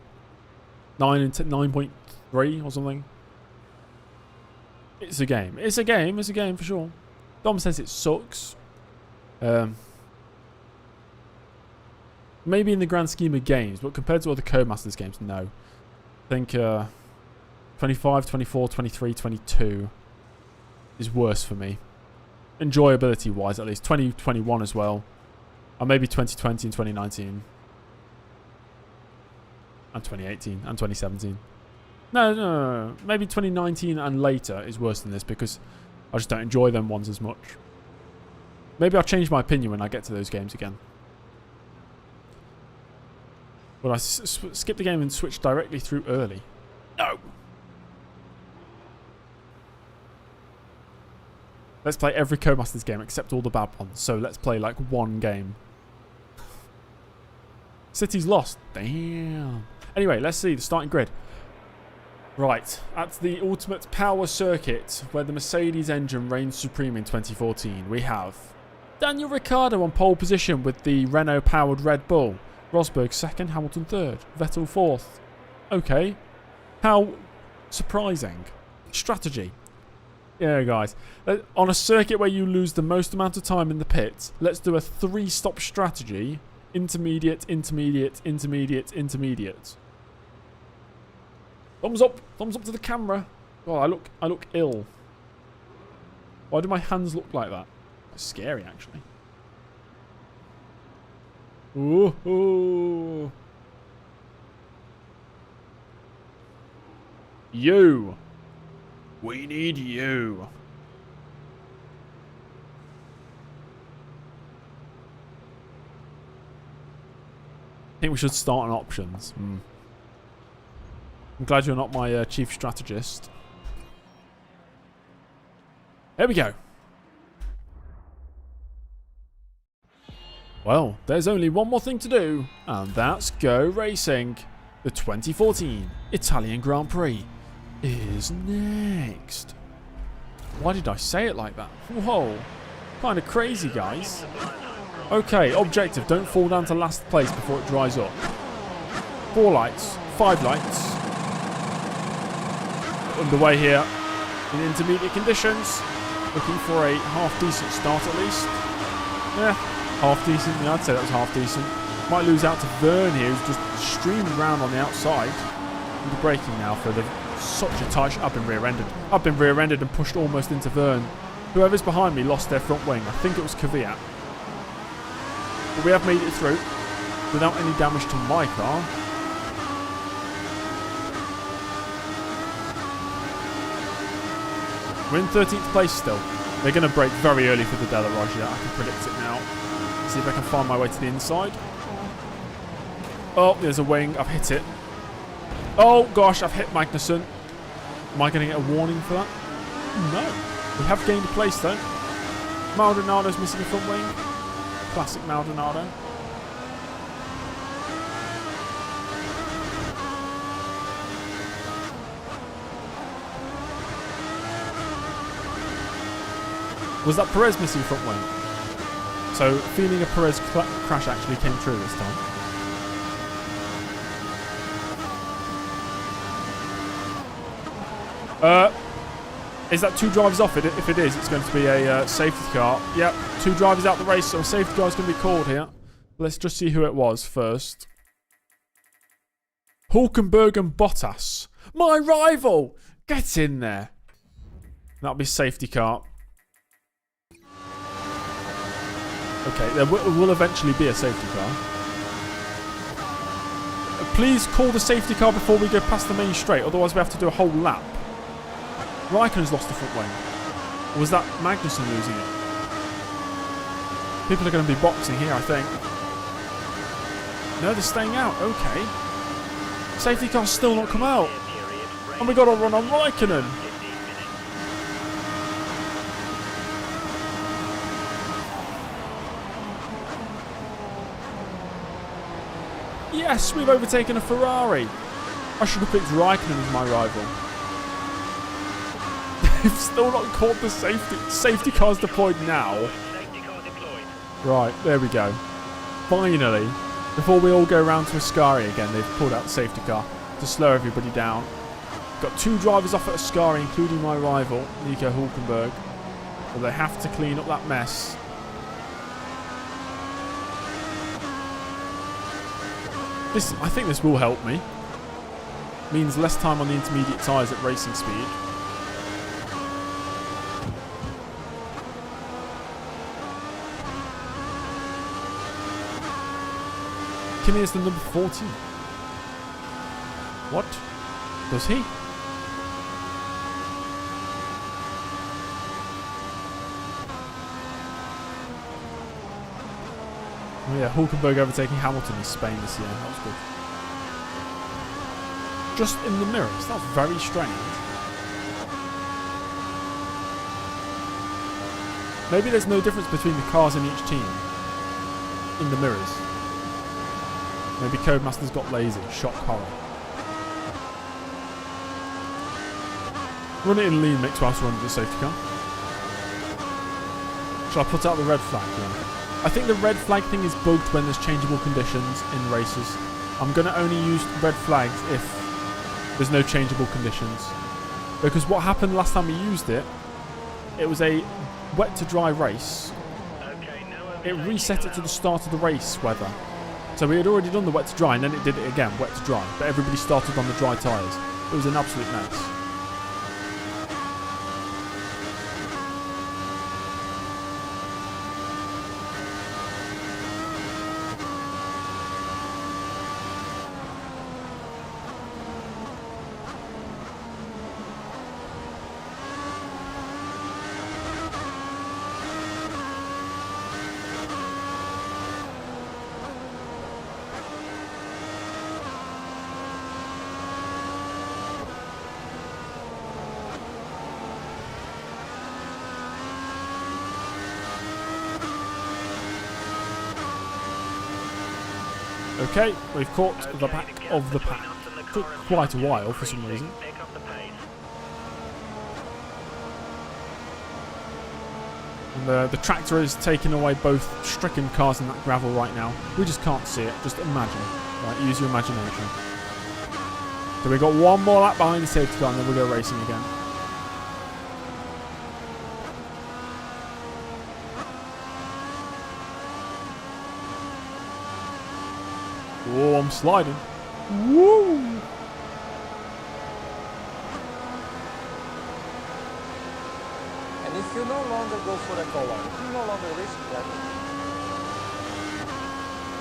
9 and 9.3 or something? It's a game. It's a game. It's a game for sure. Dom says it sucks. Maybe in the grand scheme of games, but compared to other Codemasters games, no. I think 25, 24, 23, 22 is worse for me. Enjoyability-wise, at least. 2021 as well. Or maybe 2020 and 2019. And 2018 and 2017. No. Maybe 2019 and later is worse than this because I just don't enjoy them ones as much. Maybe I'll change my opinion when I get to those games again. Will I skip the game and switch directly through early? No. Let's play every Codemasters game except all the bad ones. So let's play like one game. City's lost. Damn. Anyway, let's see the starting grid. Right, at the Ultimate Power Circuit, where the Mercedes engine reigns supreme in 2014, we have Daniel Ricciardo on pole position with the Renault-powered Red Bull. Rosberg second, Hamilton third, Vettel fourth. Okay, how surprising. Strategy. Yeah, guys. On a circuit where you lose the most amount of time in the pit, let's do a 3-stop strategy. Intermediate, intermediate, intermediate, intermediate. Thumbs up to the camera. Oh, I look ill. Why do my hands look like that? It's scary, actually. Ooh. You. We need you. I think we should start on options. I'm glad you're not my chief strategist. There we go. Well, there's only one more thing to do, and that's go racing. The 2014 Italian Grand Prix is next. Why did I say it like that? Whoa, kind of crazy, guys. Okay, objective, don't fall down to last place before it dries up. 4 lights, 5 lights. Underway here in intermediate conditions. Looking for a half-decent start at least. Yeah, half-decent. Yeah, I'd say that was half-decent. Might lose out to Vern here, who's just streaming around on the outside. Into braking now for such a tight... I've been rear-ended. I've been rear-ended and pushed almost into Vern. Whoever's behind me lost their front wing. I think it was Kvyat. But we have made it through without any damage to my car. We're in 13th place still. They're going to brake very early for the Della Roggia. I can predict it now. See if I can find my way to the inside. Oh, there's a wing. I've hit it. Oh, gosh, I've hit Magnussen. Am I going to get a warning for that? No. We have gained a place, though. Maldonado's missing a front wing. Classic Maldonado. Was that Perez missing front wing? So, feeling a Perez crash actually came true this time. Is that 2 drivers off it? If it is, it's going to be a safety car. Yep, 2 drivers out the race, so a safety car is going to be called here. Let's just see who it was first. Hulkenberg and Bottas. My rival! Get in there. That'll be safety car. Okay, there will eventually be a safety car. Please call the safety car before we go past the main straight, otherwise we have to do a whole lap. Raikkonen's lost the front wing. Or was that Magnussen losing it? People are going to be boxing here, I think. No, they're staying out. Okay. Safety car's still not come out. And we got to run on Raikkonen. Yes, we've overtaken a Ferrari. I should have picked Raikkonen as my rival. They've still not caught the safety. Safety car's deployed now. Right, there we go. Finally, before we all go round to Ascari again, they've pulled out the safety car to slow everybody down. Got 2 drivers off at Ascari, including my rival, Nico Hulkenberg. So they have to clean up that mess. I think this will help me. Means less time on the intermediate tyres at racing speed. Kimi is the number 14. What? Does he? Oh yeah, Hulkenberg overtaking Hamilton in Spain this year. That was good. Just in the mirrors. That's very strange. Maybe there's no difference between the cars in each team. In the mirrors. Maybe Codemaster's got lazy. Shock horror. Run it in lean mix whilst running the safety car. Shall I put out the red flag? Yeah. I think the red flag thing is bugged when there's changeable conditions in races. I'm going to only use red flags if there's no changeable conditions. Because what happened last time we used it, it was a wet to dry race. It reset it to the start of the race weather. So we had already done the wet to dry and then it did it again, wet to dry. But everybody started on the dry tyres. It was an absolute mess. Okay, we've caught the back of the pack. Took quite a while for some reason. Pick up the pace. And the tractor is taking away both stricken cars and that gravel right now. We just can't see it. Just imagine. Right, use your imagination. So we've got one more lap behind the safety car and then we'll go racing again. Oh, I'm sliding. Woo! And if you no longer go for a collar, you no longer risk that.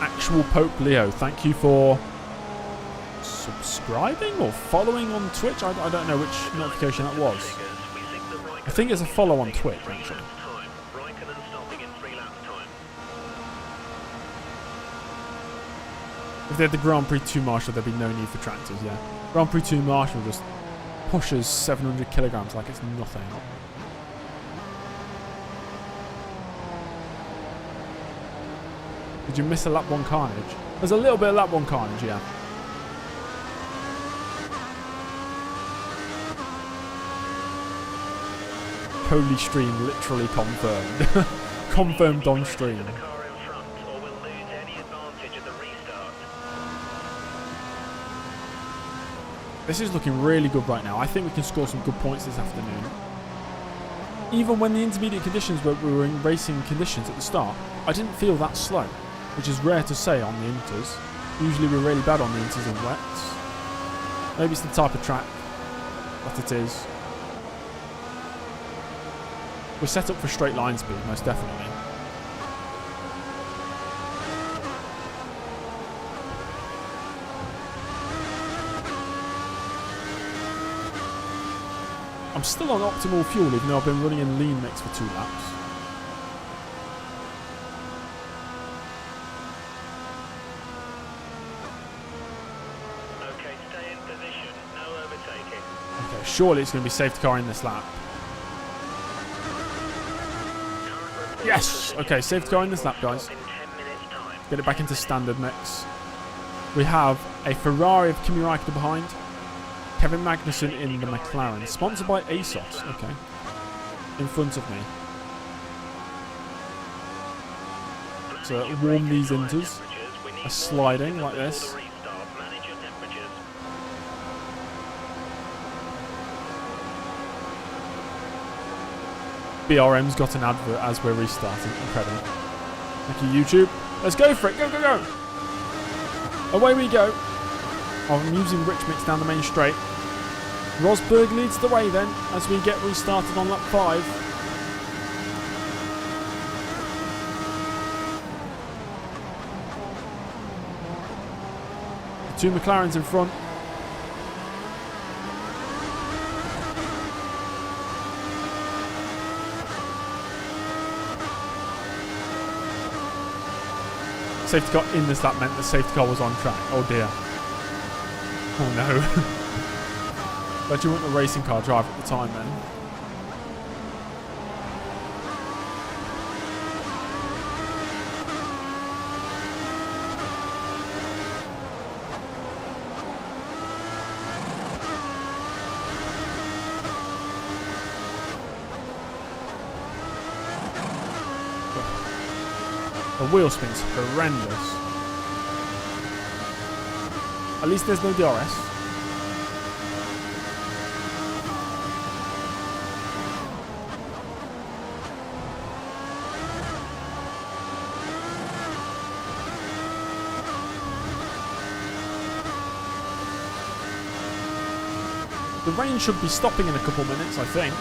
Actual Pope Leo, thank you for subscribing or following on Twitch. I don't know which notification that was. I think it's a follow on Twitch, actually. If they had the Grand Prix 2 Marshall, there'd be no need for tractors, yeah. Grand Prix 2 Marshall just pushes 700 kilograms like it's nothing. Did you miss a lap 1 carnage? There's a little bit of lap 1 carnage, yeah. Holy stream literally confirmed. Confirmed on stream. This is looking really good right now. I think we can score some good points this afternoon. Even when the intermediate conditions we were in racing conditions at the start, I didn't feel that slow, which is rare to say on the inters. Usually we're really bad on the inters and wets. Maybe it's the type of track that it is. We're set up for straight line speed, most definitely. I'm still on optimal fuel, even though I've been running in lean mix for 2 laps. Okay, stay in position. No overtaking. Okay, surely it's going to be safety car in this lap. Yes! Okay, safety car in this lap, guys. Get it back into standard mix. We have a Ferrari of Kimi Räikkönen behind. Kevin Magnussen in the McLaren. Sponsored by ASOS. Okay. In front of me. So warm these inters. A sliding like this. BRM's got an advert as we're restarting. Incredible. Thank you, YouTube. Let's go for it. Go, go, go. Away we go. I'm using Rich Mix down the main straight. Rosberg leads the way then as we get restarted on lap 5. The 2 McLarens in front. Safety car in this lap meant the safety car was on track. Oh dear. Oh no. But you weren't a racing car driver at the time then. The wheel spin's horrendous. At least there's no DRS. The rain should be stopping in a couple minutes, I think.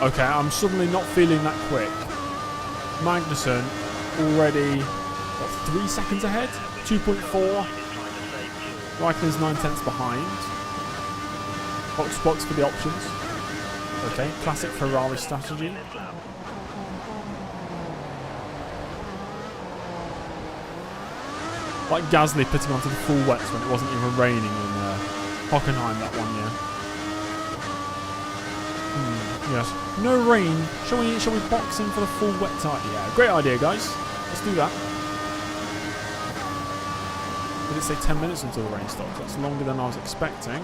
Okay, I'm suddenly not feeling that quick. Magnussen already, what, 3 seconds ahead? 2.4. Raikkonen's 9/10 behind. Box for the options. Okay, classic Ferrari strategy. Like Gasly putting onto the full wets when it wasn't even raining in Hockenheim that one year. Yes. No rain. Shall we box in for the full wet tire? Yeah, great idea, guys. Let's do that. Did it say 10 minutes until the rain stops? That's longer than I was expecting.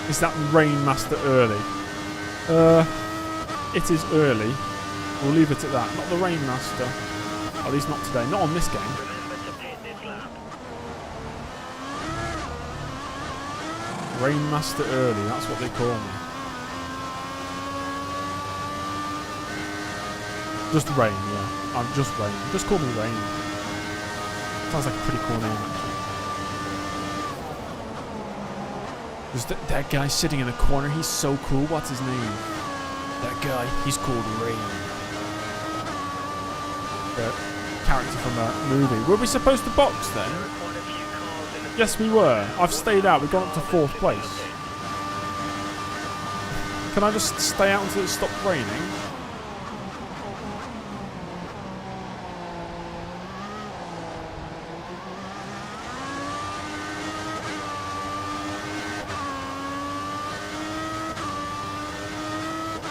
Is that Rain Master early? It is early. We'll leave it at that. Not the Rain Master. At least not today. Not on this game. Rain Master early. That's what they call me. Just Rain, yeah. I'm just Rain. Just call me Rain. Sounds like a pretty cool name, actually. There's that guy sitting in the corner. He's so cool. What's his name? That guy. He's called Rain. The character from a movie. Were we supposed to box then? Yes, we were. I've stayed out. We've gone up to 4th place. Can I just stay out until it stops raining?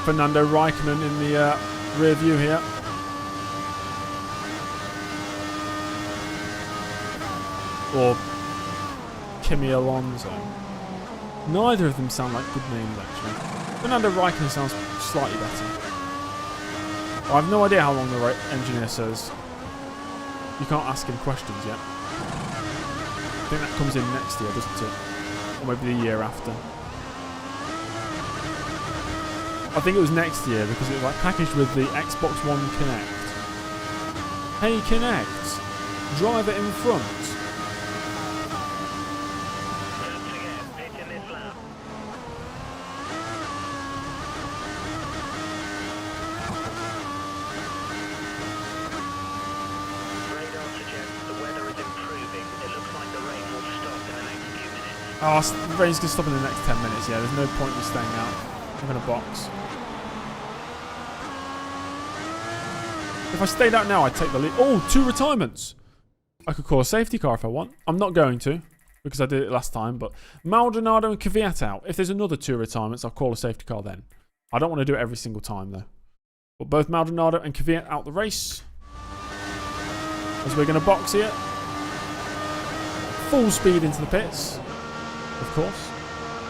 Fernando Raikkonen in the rear view here. Or Kimi Alonso. Neither of them sound like good names, actually. Fernando Raikkonen sounds slightly better. I have no idea how long the engineer says. You can't ask him questions yet. I think that comes in next year, doesn't it? Or maybe the year after. I think it was next year because it was like packaged with the Xbox One Kinect. Hey Kinect, drive it in front. Radar suggests the weather is improving. It looks like the rain will stop in the next few minutes. Oh, the rain's going to stop in the next 10 minutes. Yeah, there's no point in staying out. I'm going to box. If I stayed out now, I'd take the lead. Oh, 2 retirements. I could call a safety car if I want. I'm not going to, because I did it last time. But Maldonado and Kvyat out. If there's another 2 retirements, I'll call a safety car then. I don't want to do it every single time, though. But both Maldonado and Kvyat out the race. As we're going to box here. Full speed into the pits. Of course.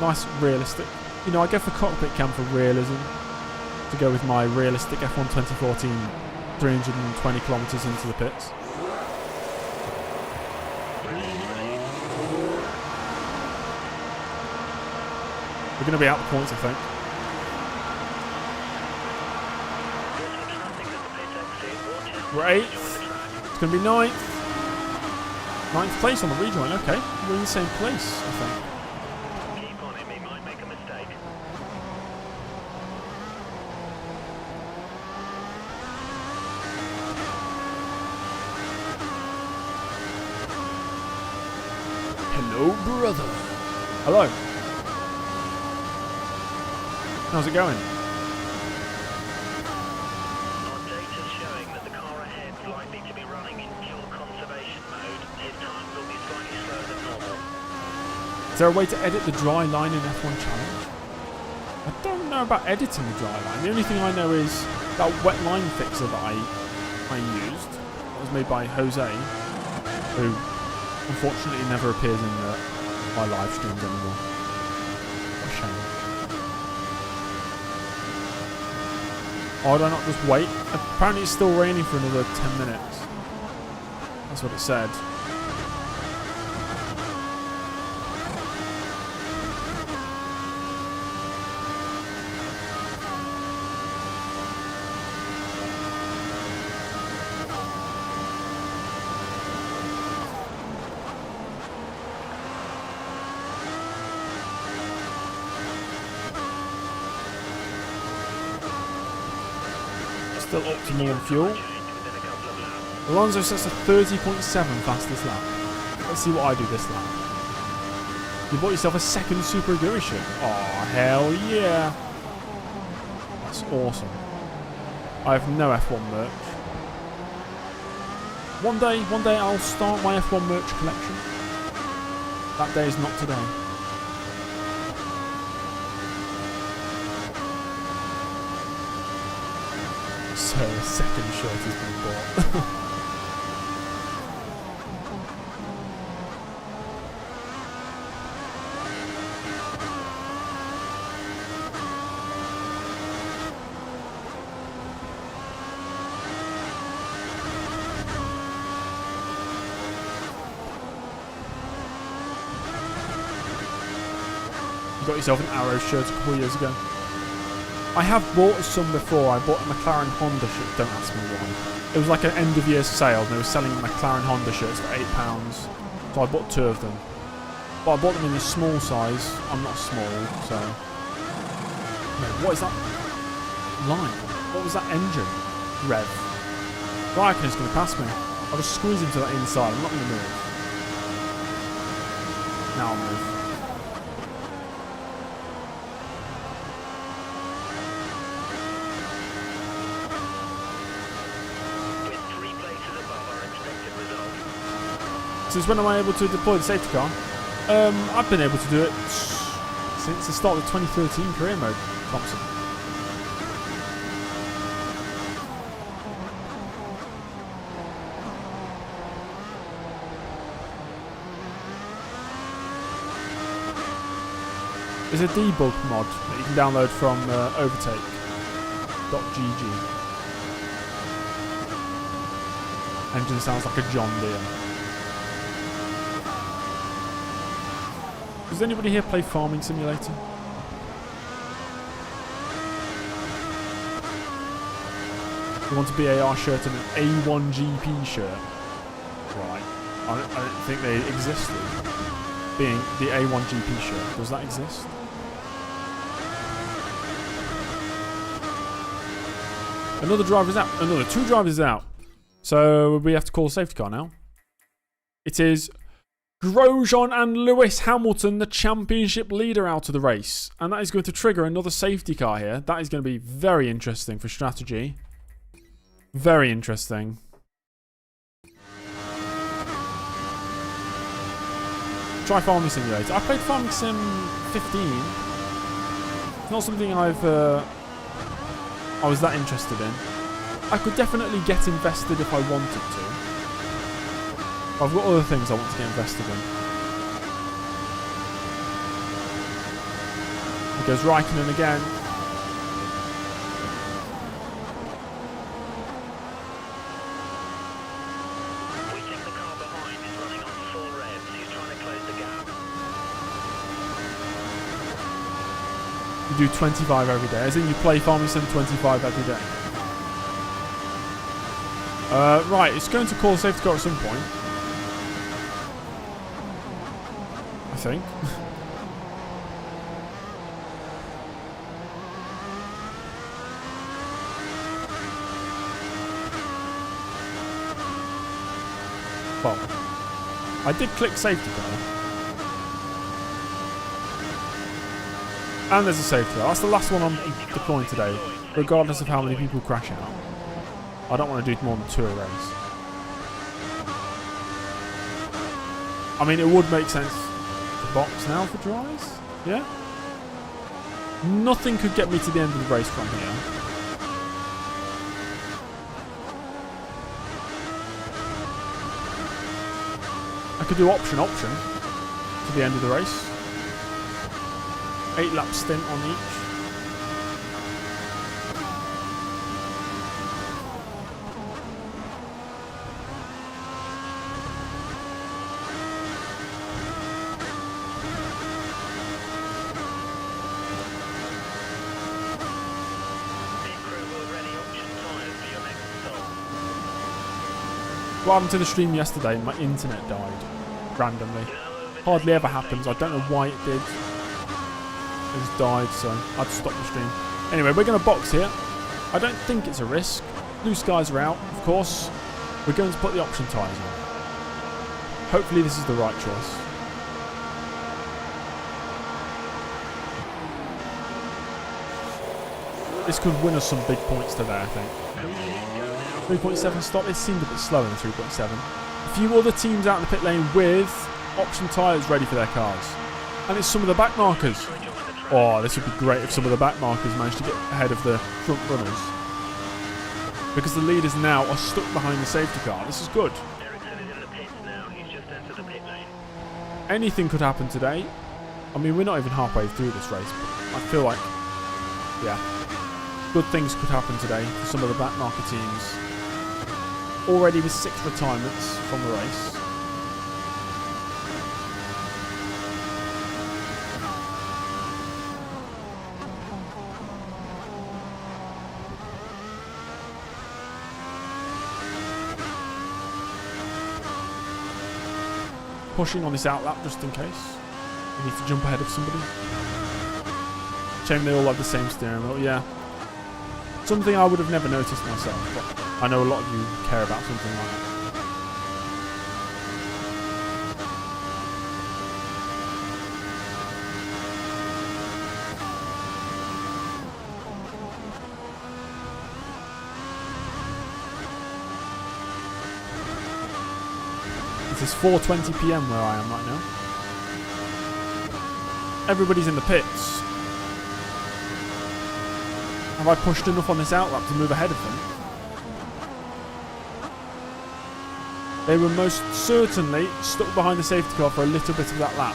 Nice, realistic. You know, I go for cockpit cam for realism. To go with my realistic F1 2014 320 kilometers into the pits. We're going to be out the points, I think. We're 8th. It's going to be 9th. 9th place on the rejoin. Okay, we're in the same place, I think. Keep on him, he might make a mistake. Hello, brother. Hello. How's it going? Our data's showing that the car ahead is likely to be running in fuel conservation mode. His time will be slightly slower than normal. Is there a way to edit the dry line in F1 Challenge? I don't know about editing the dry line. The only thing I know is that wet line fixer that I used. That was made by Jose, who unfortunately never appears in my live streams anymore. What a shame. Oh, do I not just wait? Apparently it's still raining for another 10 minutes. That's what it said. Still optimal on fuel. Alonso sets a 30.7 fastest lap. Let's see what I do this lap. You bought yourself a second Super Aguri shirt. Oh, hell yeah. That's awesome. I have no F1 merch. One day I'll start my F1 merch collection. That day is not today. So, a second shirt has been bought. You got yourself an Arrow shirt a couple of years ago. I have bought some before. I bought a McLaren Honda shirt. Don't ask me why. It was like an end of year sale and they were selling McLaren Honda shirts for £8. So I bought 2 of them. But I bought them in the small size. I'm not small, so... No, what is that line? What was that engine? Rev. Raikkonen's going to pass me. I'll just squeeze him to that inside. I'm not going to move. Now I'll move. Since when am I able to deploy the safety car? I've been able to do it since the start of the 2013 career mode, Thompson. There's a debug mod that you can download from overtake.gg. Engine sounds like a John Deere. Does anybody here play Farming Simulator? You want a BAR shirt and an A1 GP shirt? Right. I don't think they existed. Being the A1 GP shirt. Does that exist? Another driver's out. Another 2 drivers out. So we have to call a safety car now. It is Grosjean and Lewis Hamilton, the championship leader, out of the race. And that is going to trigger another safety car here. That is going to be very interesting for strategy. Very interesting. Try Farming Simulator. I played Farming Sim 15. It's not something I was that interested in. I could definitely get invested if I wanted to. I've got other things I want to get invested in. It goes Raikkonen again. We think the car behind is running on full revs. He's trying to close the gap. You do 25 every day, as in you play Farming Sim 25 every day. Right, it's going to call a safety car at some point. I think. Well, I did click safety car. And there's a safety car. That's the last one I'm deploying today, regardless of how many people crash out. I don't want to do more than 2 a race. I mean, it would make sense to box now for dries. Yeah? Nothing could get me to the end of the race from here. I could do option to the end of the race. 8-lap stint on each. What happened to the stream yesterday? My internet died randomly. Hardly ever happens. I don't know why it did. It just died, so I had to stop the stream. Anyway, we're going to box here. I don't think it's a risk. Blue skies are out, of course. We're going to put the option tyres on. Hopefully this is the right choice. This could win us some big points today, I think. 3.7 stop. It seemed a bit slower than 3.7. A few other teams out in the pit lane with option tyres ready for their cars. And it's some of the back markers. Oh, this would be great if some of the back markers managed to get ahead of the front runners. Because the leaders now are stuck behind the safety car. This is good. Anything could happen today. I mean, we're not even halfway through this race, but I feel like, yeah, good things could happen today for some of the back marker teams. Already with 6 retirements from the race. Pushing on this outlap just in case. We need to jump ahead of somebody. Shame they all have the same steering wheel, yeah. Something I would have never noticed myself, but I know a lot of you care about something like that. It is 4:20 PM where I am right now. Everybody's in the pits. Have I pushed enough on this outlap to move ahead of them? They were most certainly stuck behind the safety car for a little bit of that lap.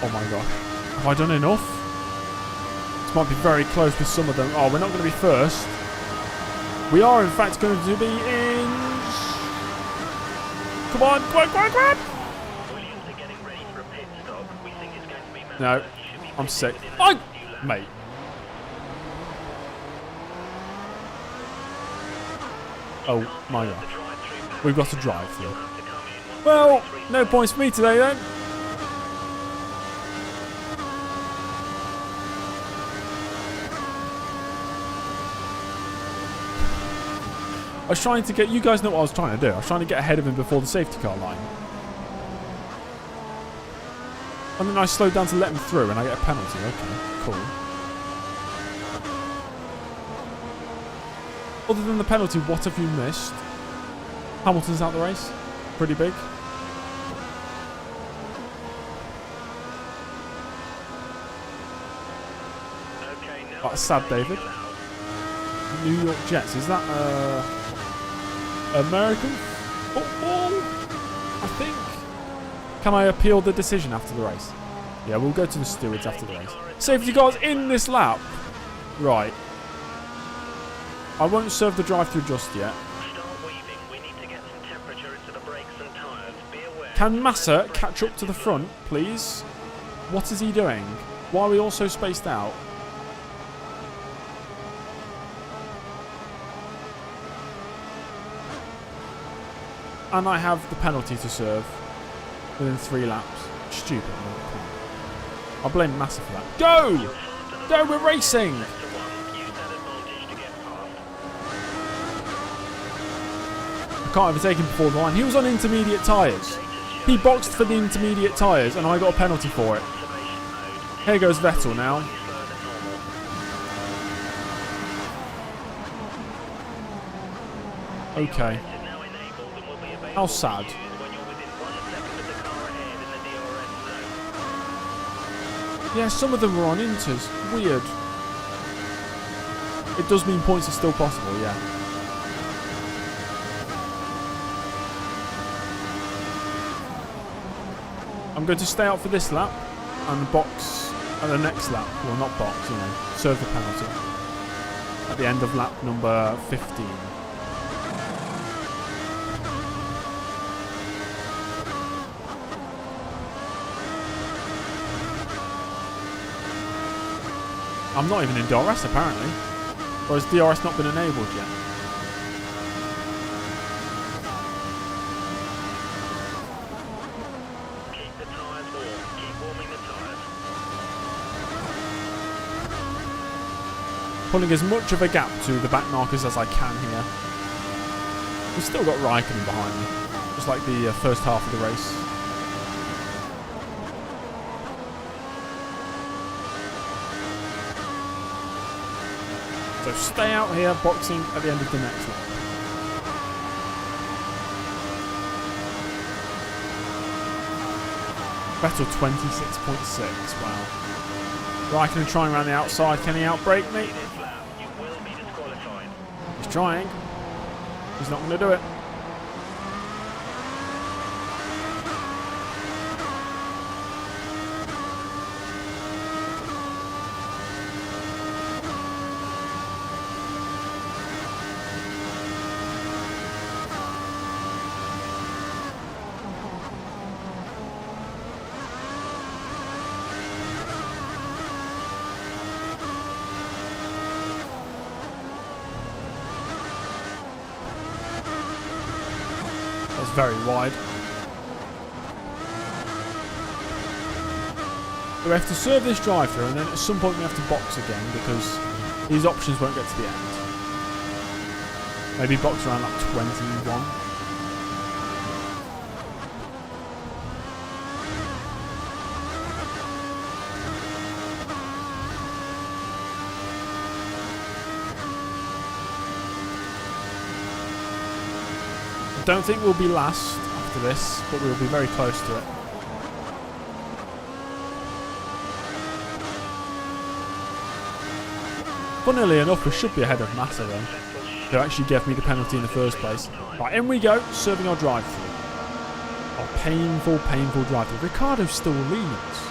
Oh my gosh. Have I done enough? This might be very close with some of them. Oh, we're not going to be first. We are in fact going to be in... Come on, come on, come on, come on! No, I'm sick. Oh, mate. Oh my god. We've got to drive through. Well, no points for me today then. I was trying to get... You guys know what I was trying to do. I was trying to get ahead of him before the safety car line. And then I slowed down to let him through and I get a penalty. Okay, cool. Other than the penalty, what have you missed? Hamilton's out the race. Pretty big. Oh, that's sad, David. New York Jets. Is that American football? I think. Can I appeal the decision after the race? Yeah, we'll go to the stewards after the race. Safety cars in this lap. Right. I won't serve the drive-through just yet. Can Massa catch up to the front, please? What is he doing? Why are we all so spaced out? And I have the penalty to serve within 3 laps. Stupid. I'll blame Massa for that. Go! Go, we're racing! I can't overtake him before the line. He was on intermediate tyres. He boxed for the intermediate tyres and I got a penalty for it. Here goes Vettel now. Okay. How sad. Yeah, some of them were on inters. Weird. It does mean points are still possible, yeah. I'm going to stay out for this lap and box at the next lap. Well, not box, you know, serve the penalty at the end of lap number 15. I'm not even in DRS apparently. Or has DRS not been enabled yet? Keep the tyres warm. Keep warming the tyres. Pulling as much of a gap to the back markers as I can here. We've still got Raikkonen behind me. Just like the first half of the race. So stay out here boxing at the end of the next lap. Vettel 26.6. Wow. Raikkonen trying around the outside. Can he outbrake me? He's trying. He's not going to do it. Very wide. We have to serve this drive-through, and then at some point we have to box again because these options won't get to the end. Maybe box around like 21. Don't think we'll be last after this, but we'll be very close to it. Funnily enough, we should be ahead of Massa then. Who actually gave me the penalty in the first place. Right, in we go, serving our drive-through. Oh, painful, painful drive-through. Ricciardo's still leading us.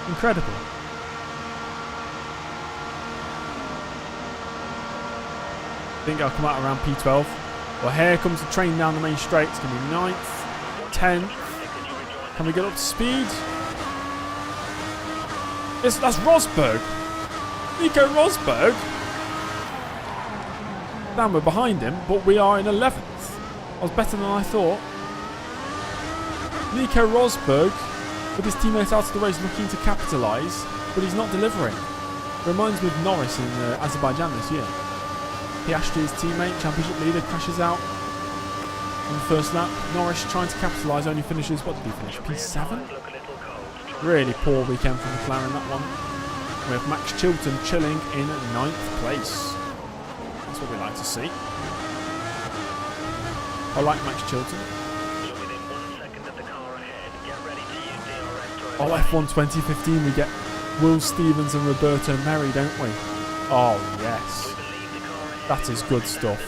Incredible. I think I'll come out around P12. Well, here comes the train down the main straight. It's going to be 9th, 10th. Can we get up to speed? That's Rosberg. Nico Rosberg. Damn, we're behind him, but we are in 11th. I was better than I thought. Nico Rosberg, with his teammates out of the race looking to capitalise, but he's not delivering. Reminds me of Norris in Azerbaijan this year. Piastri, his teammate, championship leader, crashes out on the first lap. Norris trying to capitalise, only finishes, what did he finish? P7? Really poor weekend for McLaren, that one. We have Max Chilton chilling in 9th place. That's what we like to see. I like Max Chilton. Oh, F1 2015, we get Will Stevens and Roberto Merri, don't we? Oh, yes. That is good stuff.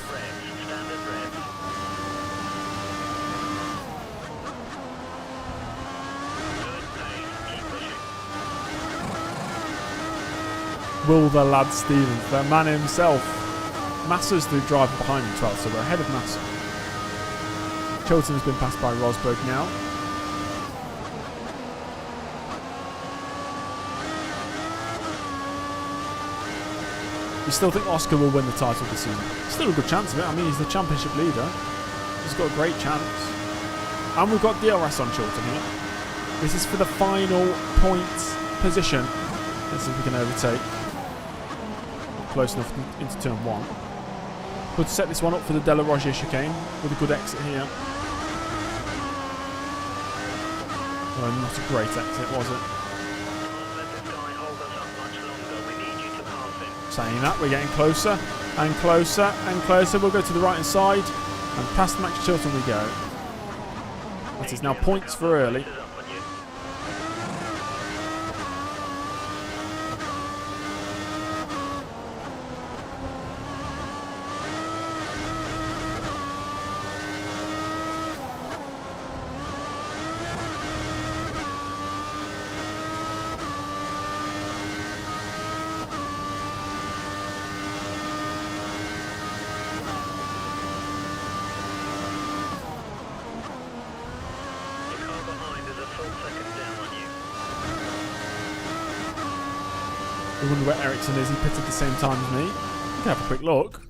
Will the lad Stevens, the man himself. Massa's the driver behind him 12th, so we're ahead of Massa. Chilton has been passed by Rosberg now. You still think Oscar will win the title this season? Still a good chance of it. I mean, he's the championship leader. He's got a great chance. And we've got DRS on Chilton here. This is for the final points position. Let's see if we can overtake. Close enough into turn 1. Could set this one up for the De La Roger chicane with a good exit here. Well, not a great exit, was it? Saying that, we're getting closer and closer and closer. We'll go to the right hand side and past Max Chilton we go. That is now points for early. I wonder where Ericsson is. He pitted at the same time as me. We can have a quick look.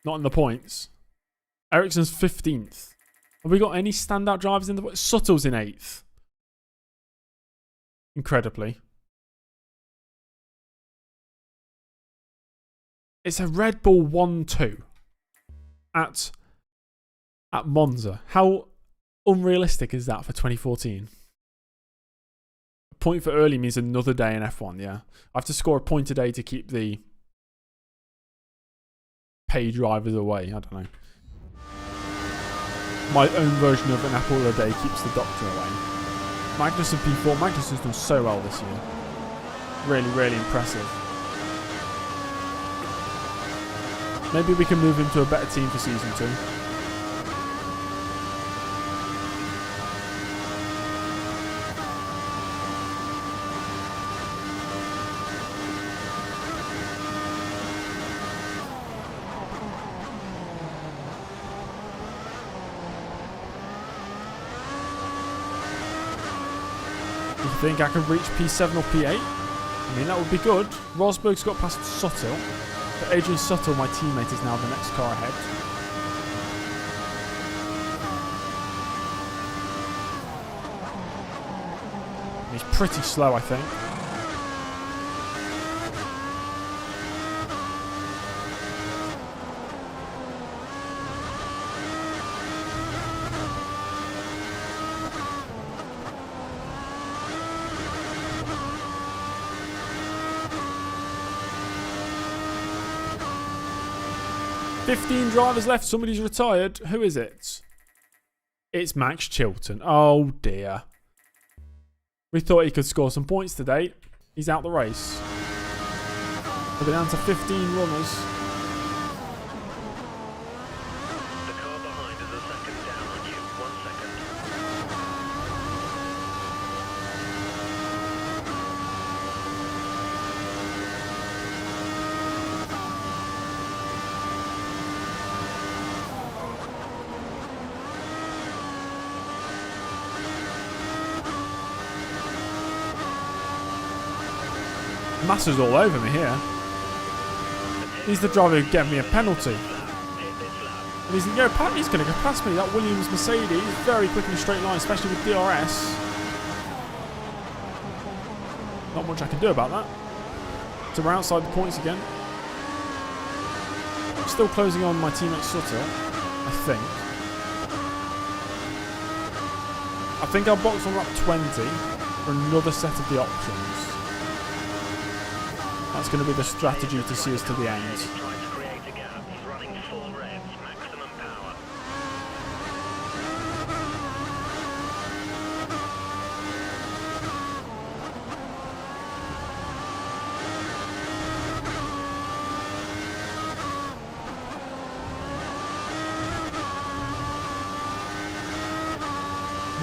Not in the points. Ericsson's 15th. Have we got any standout drivers in the... Suttle's in 8th. Incredibly. It's a Red Bull 1-2 at Monza. How unrealistic is that for 2014? point for early means another day in F1, yeah. I have to score a point a day to keep the pay drivers away. I don't know. My own version of an apple a day keeps the doctor away. Magnussen P4. Magnussen's done so well this year. Really, really impressive. Maybe we can move him to a better team for season 2. You think I could reach P7 or P8? I mean, that would be good. Rosberg's got past Suttle. But Adrian Suttle, my teammate, is now the next car ahead. He's pretty slow, I think. "15 drivers left. Somebody's retired. Who is it?" It's Max Chilton. Oh dear. We thought he could score some points today. He's out the race. We're down to 15 runners. The car behind is a second down on you. 1 second. Massa's all over me here. He's the driver who gave me a penalty. And he's going to go past me. That Williams Mercedes, very quick in a straight line, especially with DRS. Not much I can do about that. So we're outside the points again. Still closing on my teammate Sutter, I think. I think I'll box on lap 20 for another set of the options. That's going to be the strategy to see us to the end. He's trying to create a gap. He's running full revs, maximum power.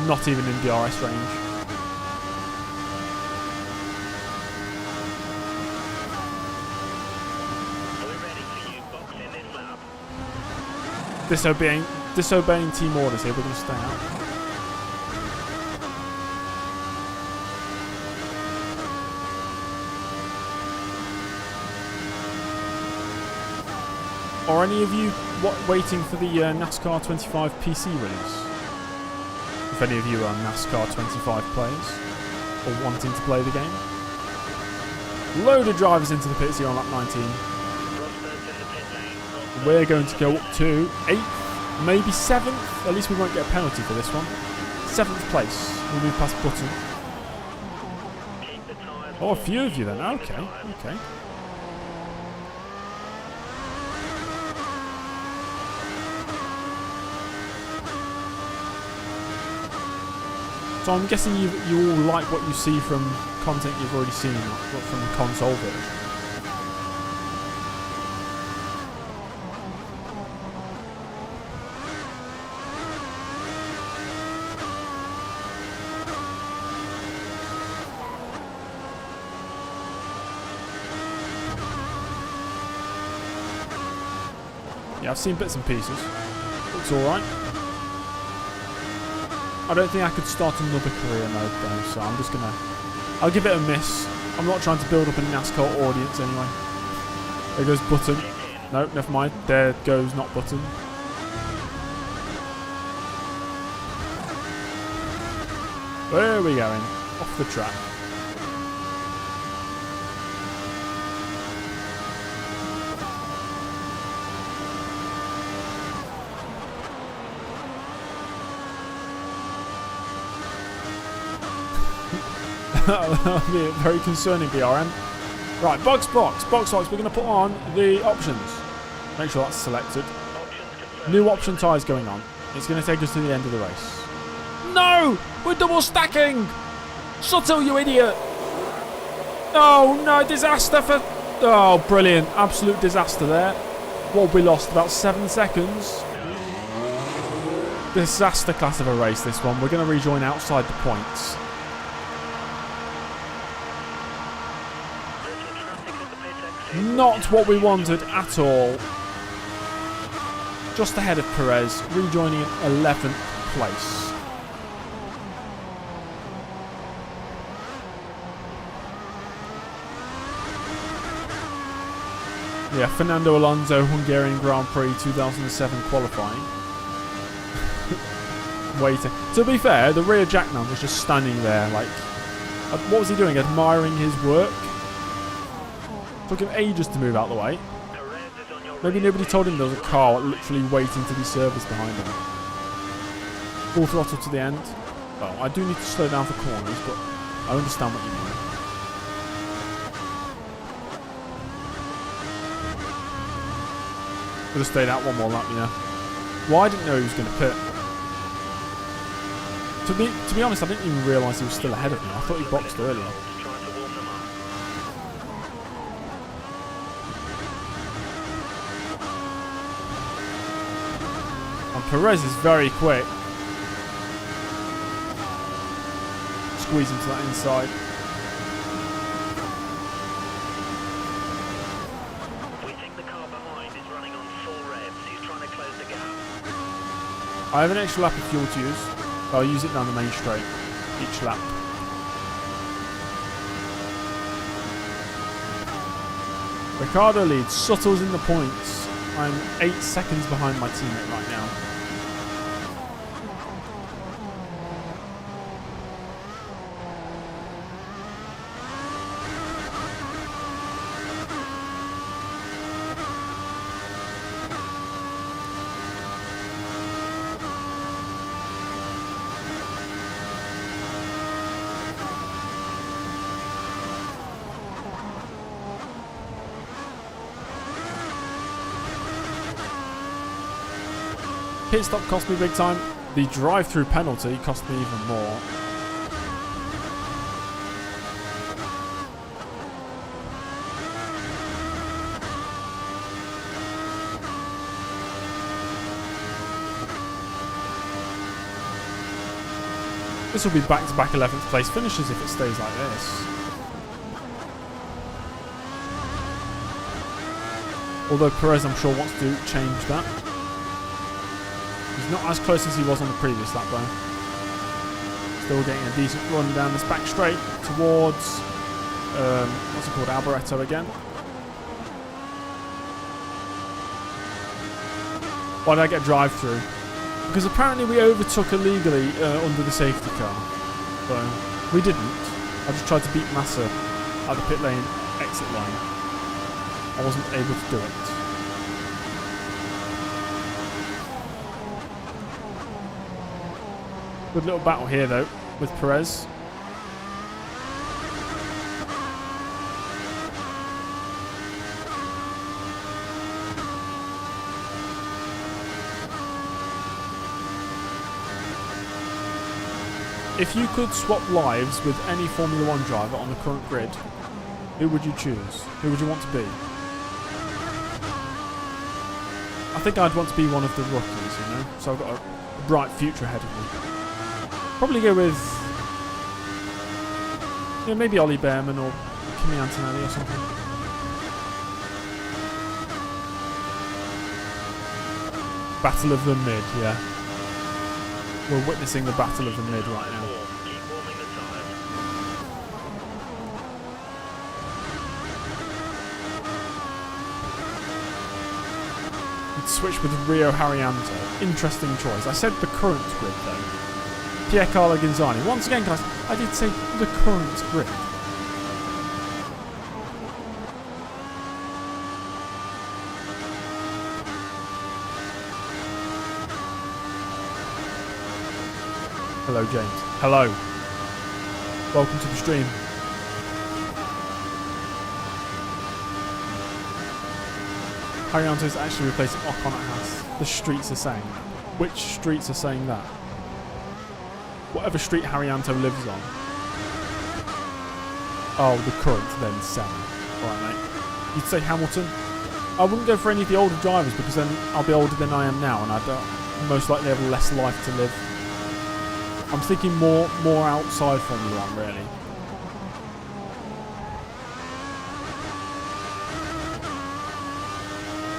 Not even in DRS range. Disobeying team orders here. We're going to stay out. Are any of you waiting for the NASCAR 25 PC release? If any of you are NASCAR 25 players or wanting to play the game. Load of drivers into the pits here on lap 19. We're going to go up to 8th, maybe 7th. At least we won't get a penalty for this one. 7th place. We'll move past Button. Oh, a few of you then. Okay, okay. So I'm guessing you all like what you see from content you've already seen, not from the console version. Yeah, I've seen bits and pieces. Looks alright. I don't think I could start another career mode though, so I'm just gonna... I'll give it a miss. I'm not trying to build up a NASCAR audience anyway. There goes Button. No, never mind. There goes not Button. Where are we going? Off the track. That'll be very concerning, BRM. Right, box. We're going to put on the options. Make sure that's selected. New option tyres going on. It's going to take us to the end of the race. No! We're double stacking! Subtle, you idiot! Oh, no, disaster for... Oh, brilliant. Absolute disaster there. What, we lost about 7 seconds. Disaster class of a race, this one. We're going to rejoin outside the points. Not what we wanted at all. Just ahead of Perez, rejoining in 11th place. Yeah, Fernando Alonso, Hungarian Grand Prix 2007 qualifying. Waiting. To be fair, the rear jackman was just standing there, like... what was he doing? Admiring his work? Took him ages to move out the way. Maybe nobody told him there was a car literally waiting to be serviced behind him. Full throttle to the end. Well, I do need to slow down for corners, but I understand what you mean. Could have stayed out one more lap, yeah. Well, I didn't know he was going to pit. To be honest, I didn't even realise he was still ahead of me. I thought he boxed earlier. And Perez is very quick. Squeeze him to that inside. I have an extra lap of fuel to use. I'll use it down the main straight each lap. Ricardo leads. Suttle's in the points. I'm 8 seconds behind my teammate right now. Pit stop cost me big time. The drive-through penalty cost me even more. This will be back-to-back 11th place finishes if it stays like this. Although Perez, I'm sure, wants to change that. He's not as close as he was on the previous lap though. Still getting a decent run down this back straight towards, what's it called, Alboreto again. Why did I get drive-through? Because apparently we overtook illegally under the safety car. So, we didn't. I just tried to beat Massa at the pit lane exit line. I wasn't able to do it. Good little battle here though, with Perez. If you could swap lives with any Formula 1 driver on the current grid, who would you choose? Who would you want to be? I think I'd want to be one of the rookies, you know? So I've got a bright future ahead of me. Probably go with, yeah, maybe Ollie Behrman or Kimi Antonelli or something. Battle of the Mid, yeah. We're witnessing the Battle of the Mid right now. We'd switch with Rio Haryanto. Interesting choice. I said the current grid though. Piercarlo Gonzani. Once again, guys, I did say the current grid. Hello, James. Hello. Welcome to the stream. Haryanto is actually replacing Ocon at Haas. The streets are saying that. Which streets are saying that? Whatever street Haryanto lives on. Oh, the current then 7. Alright, mate. You'd say Hamilton? I wouldn't go for any of the older drivers because then I'll be older than I am now and I'd most likely have less life to live. I'm thinking more outside Formula 1, really.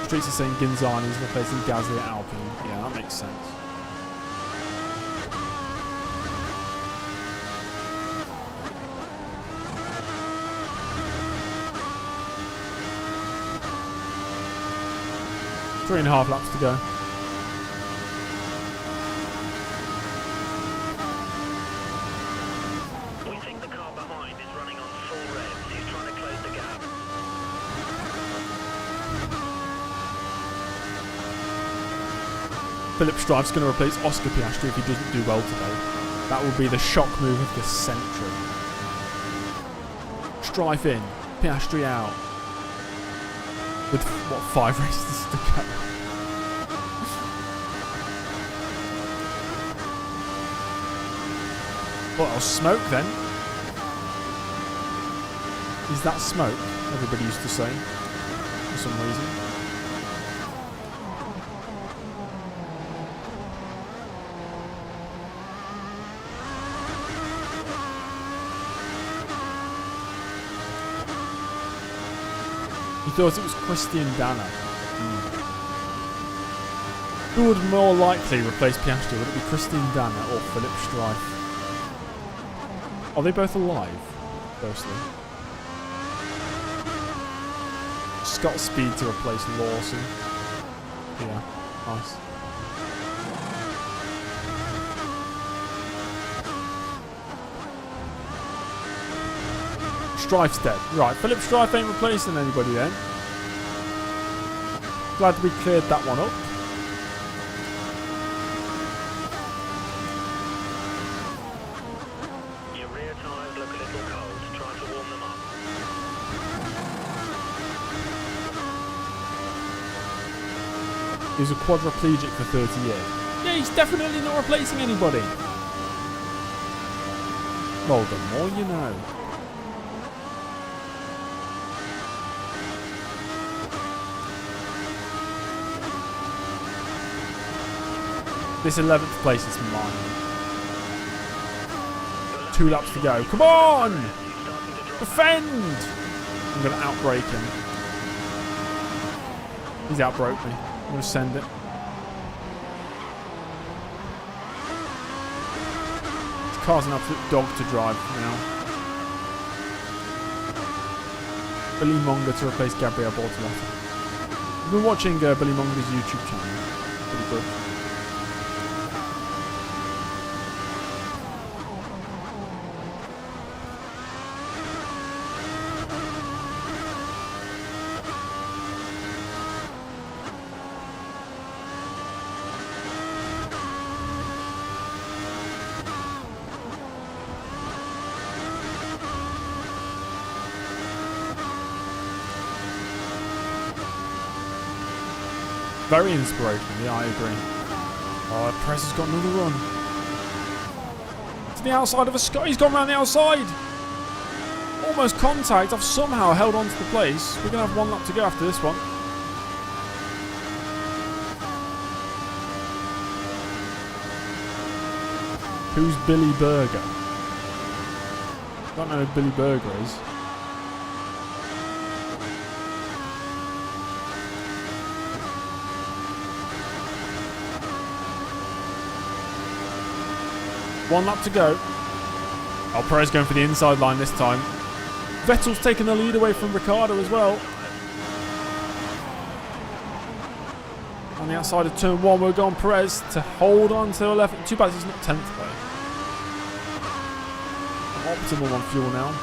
Streets are saying Ginzani's replacing Gasly at Alpine. Yeah, that makes sense. Three and a half laps to go. We think the car behind is running on full revs. He's trying to close the gap. Philip Strive's going to replace Oscar Piastri if he doesn't do well today. That will be the shock move of the century. Strive in, Piastri out. With, what, 5 races to go? Well, I'll smoke then. Is that smoke? Everybody used to say. For some reason. You thought it was Christian Danner. Who would more likely replace Piastri? Would it be Christian Danner or Philip Strife? Are they both alive? Firstly. Scott Speed to replace Lawson. Yeah, nice. Strife's dead. Right, Philip Strife ain't replacing anybody then. Glad we cleared that one up. Your rear tyres look a little cold. Try to warm them up. He's a quadriplegic for 30 years. Yeah, he's definitely not replacing anybody. Well, the more you know. This 11th place is mine. 2 laps to go. Come on! Defend! I'm going to outbrake him. He's outbroke me. I'm going to send it. This car's an absolute dog to drive now. Billy Monger to replace Gabriel Bortolotti. I've been watching Billy Monger's YouTube channel. Pretty good. Very inspirational, yeah, I agree. Oh, Perez has got another run. To the outside of a Scott. He's gone around the outside. Almost contact. I've somehow held on to the place. We're going to have 1 lap to go after this one. Who's Billy Berger? I don't know who Billy Berger is. One lap to go. Oh, Perez going for the inside line this time. Vettel's taking the lead away from Ricciardo as well. On the outside of turn 1, we're going Perez to hold on to 11th. Too bad he's not 10th though. Optimal on fuel now.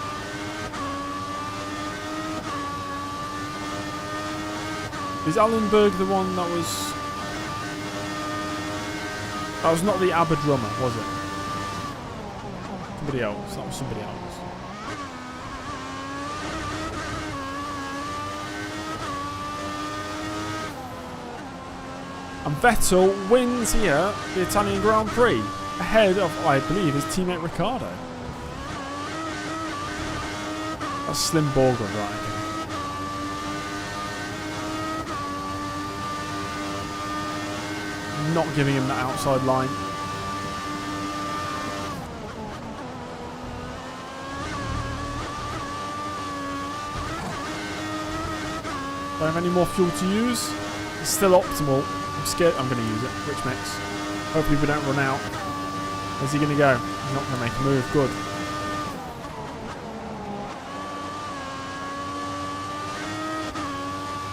Is Allenberg the one that was... That was not the ABBA drummer, was it? somebody else. That was somebody else. And Vettel wins here the Italian Grand Prix ahead of, I believe, his teammate Ricciardo. That's Slim Borger, right? Not giving him that outside line. Don't have any more fuel to use. It's still optimal. I'm scared. I'm going to use it. Rich mix. Hopefully we don't run out. Where's he going to go? He's not going to make a move. Good.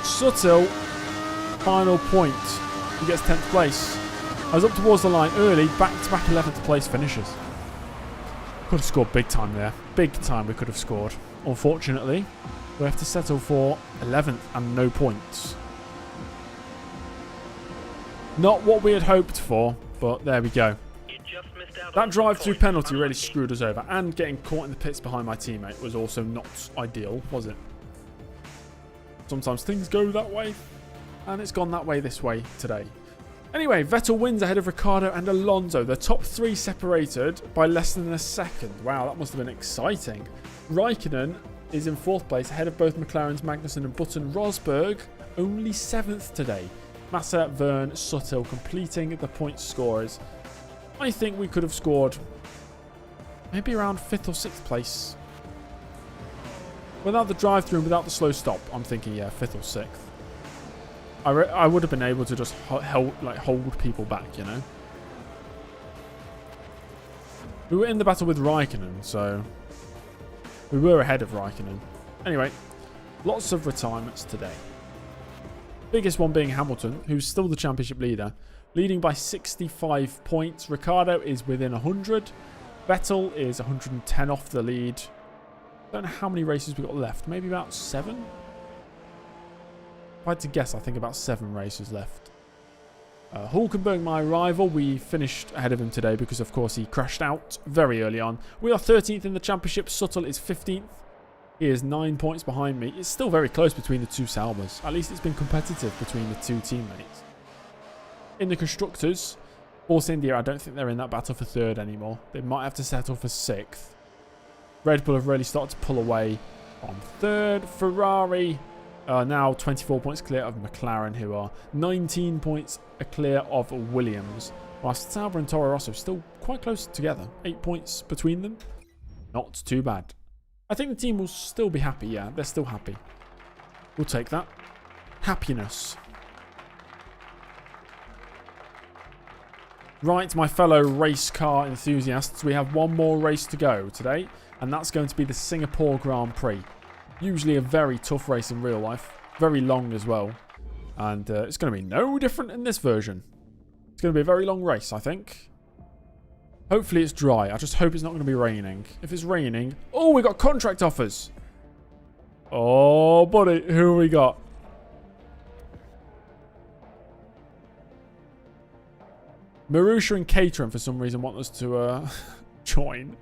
Suttil, final point. He gets 10th place. I was up towards the line early. Back-to-back 11th place finishes. Could have scored big time there. Big time we could have scored. Unfortunately, we have to settle for 11th and no points. Not what we had hoped for, but there we go. That drive-through penalty really screwed us over, and getting caught in the pits behind my teammate was also not ideal, was it? Sometimes things go that way, and it's gone that way this way today. Anyway, Vettel wins ahead of Ricciardo and Alonso. The top three separated by less than a second. Wow, that must have been exciting. Raikkonen is in 4th place ahead of both McLaren's Magnussen and Button. Rosberg only 7th today. Massa, Verne, Suttil completing the point scorers. I think we could have scored maybe around 5th or 6th place. Without the drive-through and without the slow stop, I'm thinking, yeah, 5th or 6th. I would have been able to just hold people back, you know. We were in the battle with Raikkonen, so we were ahead of Raikkonen. Anyway, lots of retirements today. Biggest one being Hamilton, who's still the championship leader, leading by 65 points. Ricciardo is within 100. Vettel is 110 off the lead. Don't know how many races we've got left. Maybe about 7? If I had to guess, I think about 7 races left. Hulkenberg, my rival, we finished ahead of him today because, of course, he crashed out very early on. We are 13th in the championship. Suttil is 15th. He is 9 points behind me. It's still very close between the two Saubers. At least it's been competitive between the two teammates. In the Constructors, Force India, I don't think they're in that battle for 3rd anymore. They might have to settle for 6th. Red Bull have really started to pull away on 3rd. Ferrari are now 24 points clear of McLaren, who are 19 points clear of Williams. Whilst Sauber and Toro Rosso still quite close together. 8 points between them. Not too bad. I think the team will still be happy. Yeah, they're still happy. We'll take that. Happiness. Right, my fellow race car enthusiasts, we have one more race to go today, and that's going to be the Singapore Grand Prix. Usually a very tough race in real life, very long as well, and it's going to be no different in this version. It's going to be a very long race, I think. Hopefully it's dry. I just hope it's not going to be raining. If it's raining... Oh, we got contract offers. Oh, buddy. Who have we got? Marussia and Caterham, for some reason, want us to join.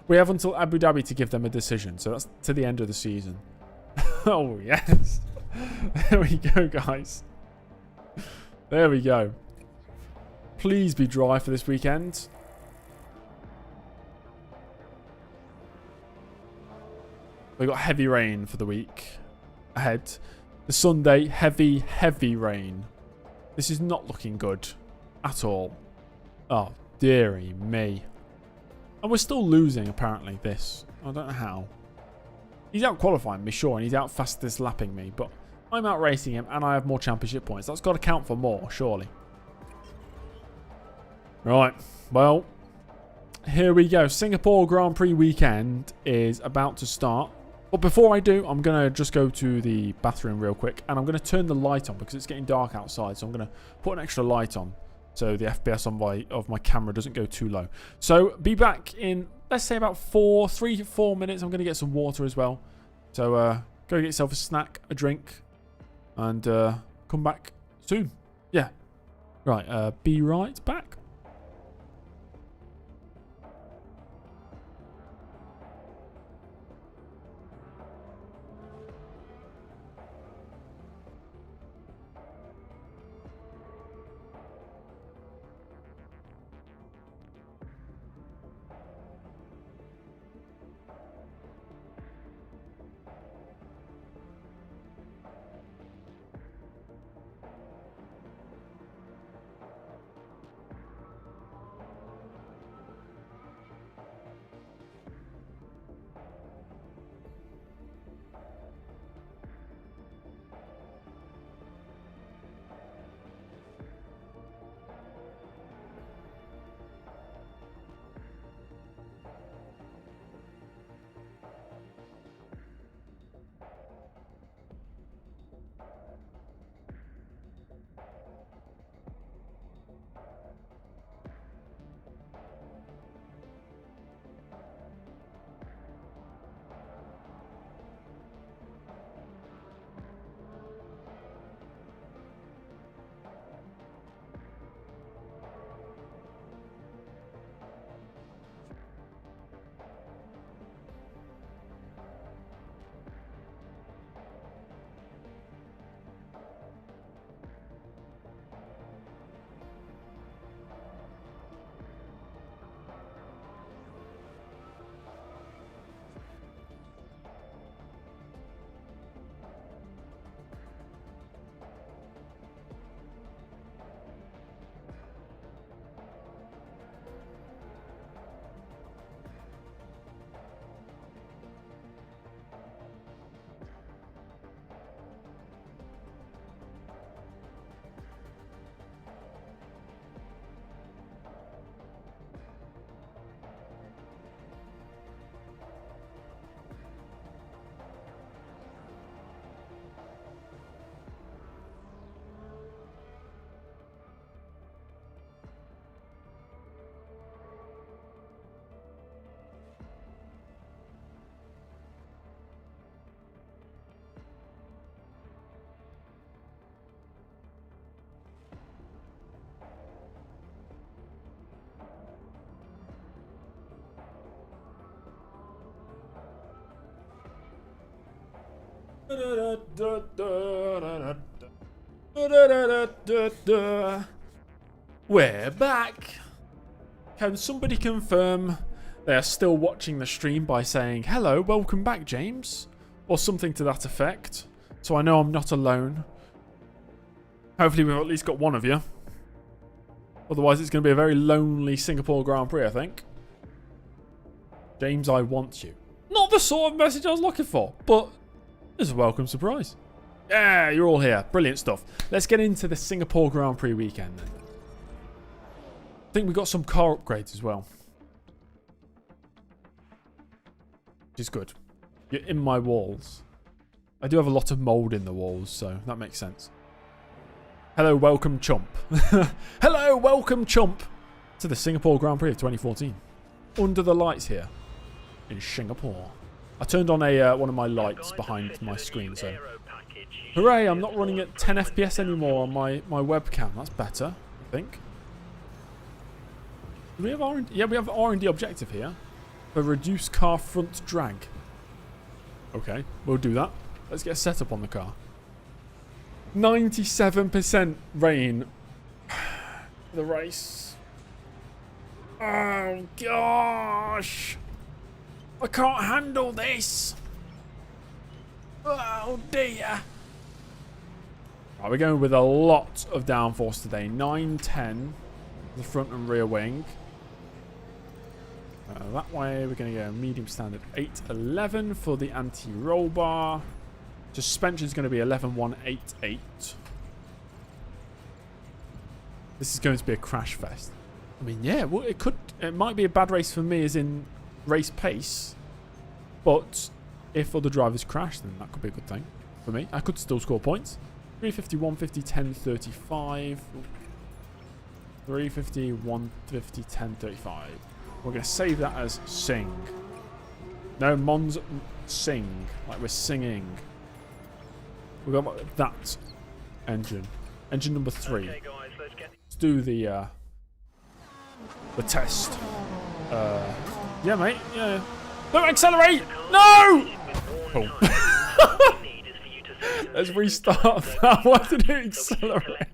We have until Abu Dhabi to give them a decision. So that's to the end of the season. Oh, yes. There we go, guys. There we go. Please be dry for this weekend. We've got heavy rain for the week ahead. The Sunday, heavy, heavy rain. This is not looking good at all. Oh, dearie me. And we're still losing, apparently, this. I don't know how. He's out qualifying me, sure, and he's out fastest lapping me, but I'm out racing him and I have more championship points. That's got to count for more, surely. Right, well, here we go. Singapore Grand Prix weekend is about to start. But before I do, I'm going to just go to the bathroom real quick. And I'm going to turn the light on because it's getting dark outside. So I'm going to put an extra light on so the FPS of my camera doesn't go too low. So be back in, let's say, about 3 to 4 minutes. I'm going to get some water as well. So go get yourself a snack, a drink, and come back soon. Yeah. Right, be right back. We're back. Can somebody confirm they are still watching the stream by saying, hello, welcome back, James? Or something to that effect. So I know I'm not alone. Hopefully we've at least got one of you. Otherwise it's going to be a very lonely Singapore Grand Prix, I think. James, I want you. Not the sort of message I was looking for, but it's a welcome surprise. Yeah, you're all here. Brilliant stuff. Let's get into the Singapore Grand Prix weekend then. I think we got some car upgrades as well. Which is good. You're in my walls. I do have a lot of mould in the walls, so that makes sense. Hello, welcome, chump. Hello, welcome, chump, to the Singapore Grand Prix of 2014. Under the lights here in Singapore. I turned on a one of my lights behind my screen, so hooray! I'm not running at 10 FPS anymore on my webcam. That's better, I think. Do we have R&D? Yeah, we have R&D objective here for reduced car front drag. Okay, we'll do that. Let's get a setup on the car. 97% rain for the race. Oh gosh, I can't handle this. Oh dear. Right, we're going with a lot of downforce today. 910 the front and rear wing. That way we're going to go medium standard 811 for the anti-roll bar. Suspension is going to be 11188. This is going to be a crash fest. I mean, yeah, well, it might be a bad race for me as in race pace, but if other drivers crash, then that could be a good thing for me. I could still score points. 350, 150, 10, 35. 350, 150, 10, 35. We're going to save that as sing. No, Monza, sing. Like we're singing. We've got that engine. Engine number 3. Okay, guys, let's do the test. Yeah, mate. Yeah. Don't accelerate! No! Cool. Let's restart that. Why did it accelerate?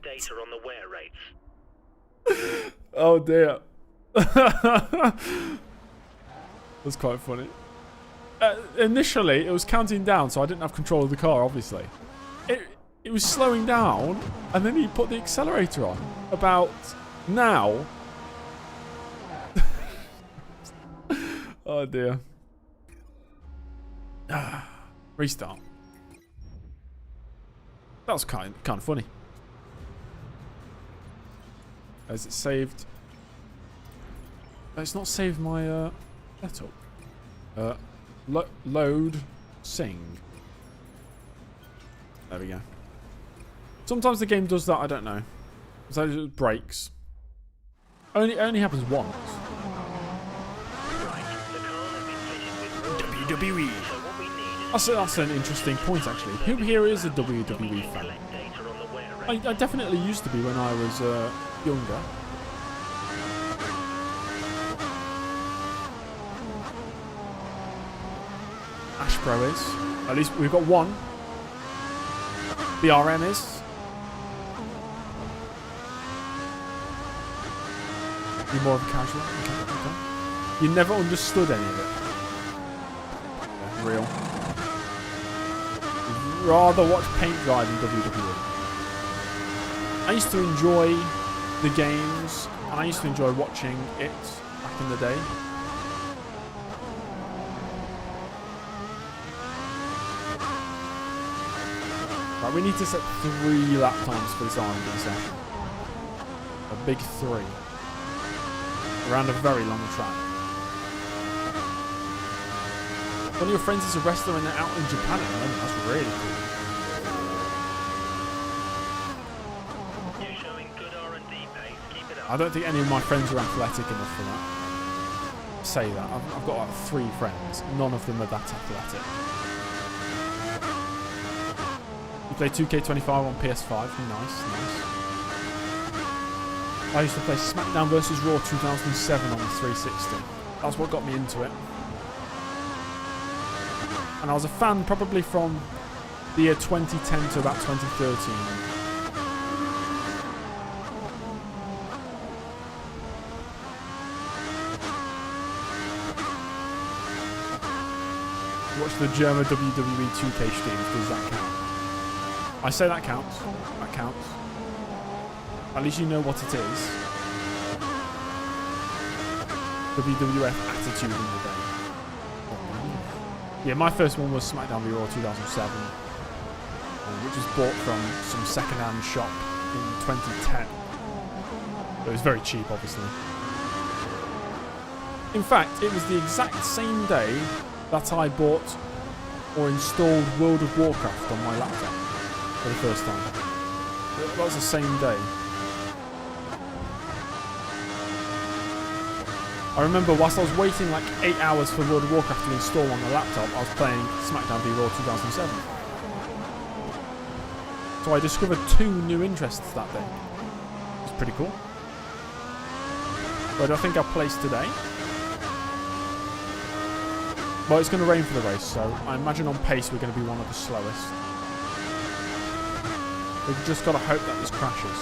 Oh dear. That's quite funny. Initially, it was counting down, so I didn't have control of the car, obviously. It was slowing down, and then he put the accelerator on. About now. Oh dear. Restart. That was kind of funny. Has it saved? It's not saved my setup. Load, sing. There we go. Sometimes the game does that. I don't know. So it just breaks. It only happens once. WWE. That's an interesting point, actually. Who here is a WWE fan? I definitely used to be when I was younger. Ash Pro is. At least we've got one. BRM is. You're more of a casual. Okay. You never understood any of it. Yeah, real. You'd rather watch paint dry than WWE. I used to enjoy the games, and I used to enjoy watching it back in the day. Right, we need to set 3 lap times for this R&D session. A big 3. Around a very long track. One of your friends is a wrestler and they're out in Japan at the moment. That's really cool. You're showing good R&D pace. Keep it up. I don't think any of my friends are athletic enough for that. Say that. I've got like 3 friends. None of them are that athletic. You play 2K25 on PS5. Nice. I used to play SmackDown vs. Raw 2007 on the 360. That's what got me into it. And I was a fan probably from the year 2010 to about 2013. Watch the German WWE 2K streams. Does that count? I say that counts. That counts. At least you know what it is. WWF Attitude in the day. Yeah, my first one was SmackDown v Raw 2007, which was bought from some second-hand shop in 2010. It was very cheap, obviously. In fact, it was the exact same day that I bought or installed World of Warcraft on my laptop for the first time. That was the same day. I remember whilst I was waiting like 8 hours for World of Warcraft to install on the laptop, I was playing SmackDown v Raw 2007. So I discovered 2 new interests that day. It was pretty cool. Where do I think I'll place today? Well, it's going to rain for the race, so I imagine on pace we're going to be one of the slowest. We've just got to hope that this crashes.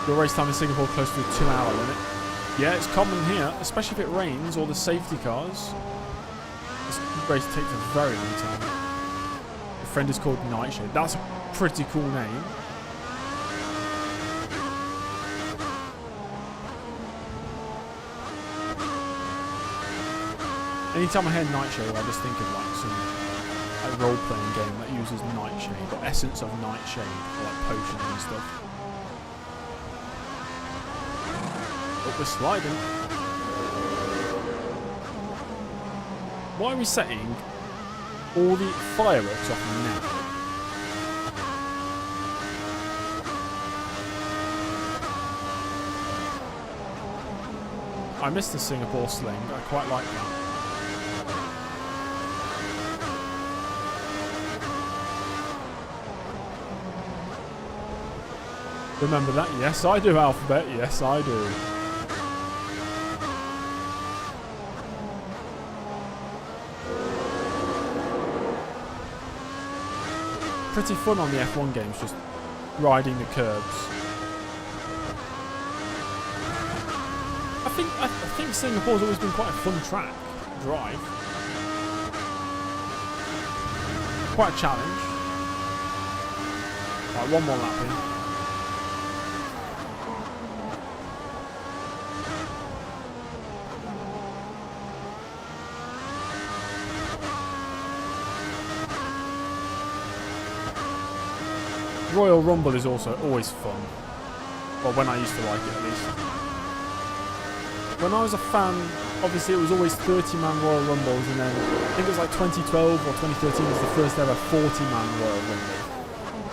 Your race time in Singapore close to the 2-hour limit. Yeah, it's common here, especially if it rains or the safety cars. This race takes a very long time. Your friend is called Nightshade. That's a pretty cool name. Anytime I hear Nightshade, I just think of like some role-playing game that uses Nightshade, or essence of Nightshade, for like potions and stuff. But we're sliding. Why are we setting all the fireworks off now? I missed the Singapore sling. I quite like that. Remember that? Yes, I do, Alphabet. Yes, I do. Pretty fun on the F1 games, just riding the curbs. I think Singapore's always been quite a fun track to drive. Quite a challenge. Right, one more lap in. Royal Rumble is also always fun. Well, when I used to like it, at least. When I was a fan, obviously it was always 30-man Royal Rumbles, and then I think it was like 2012 or 2013 was the first ever 40-man Royal Rumble.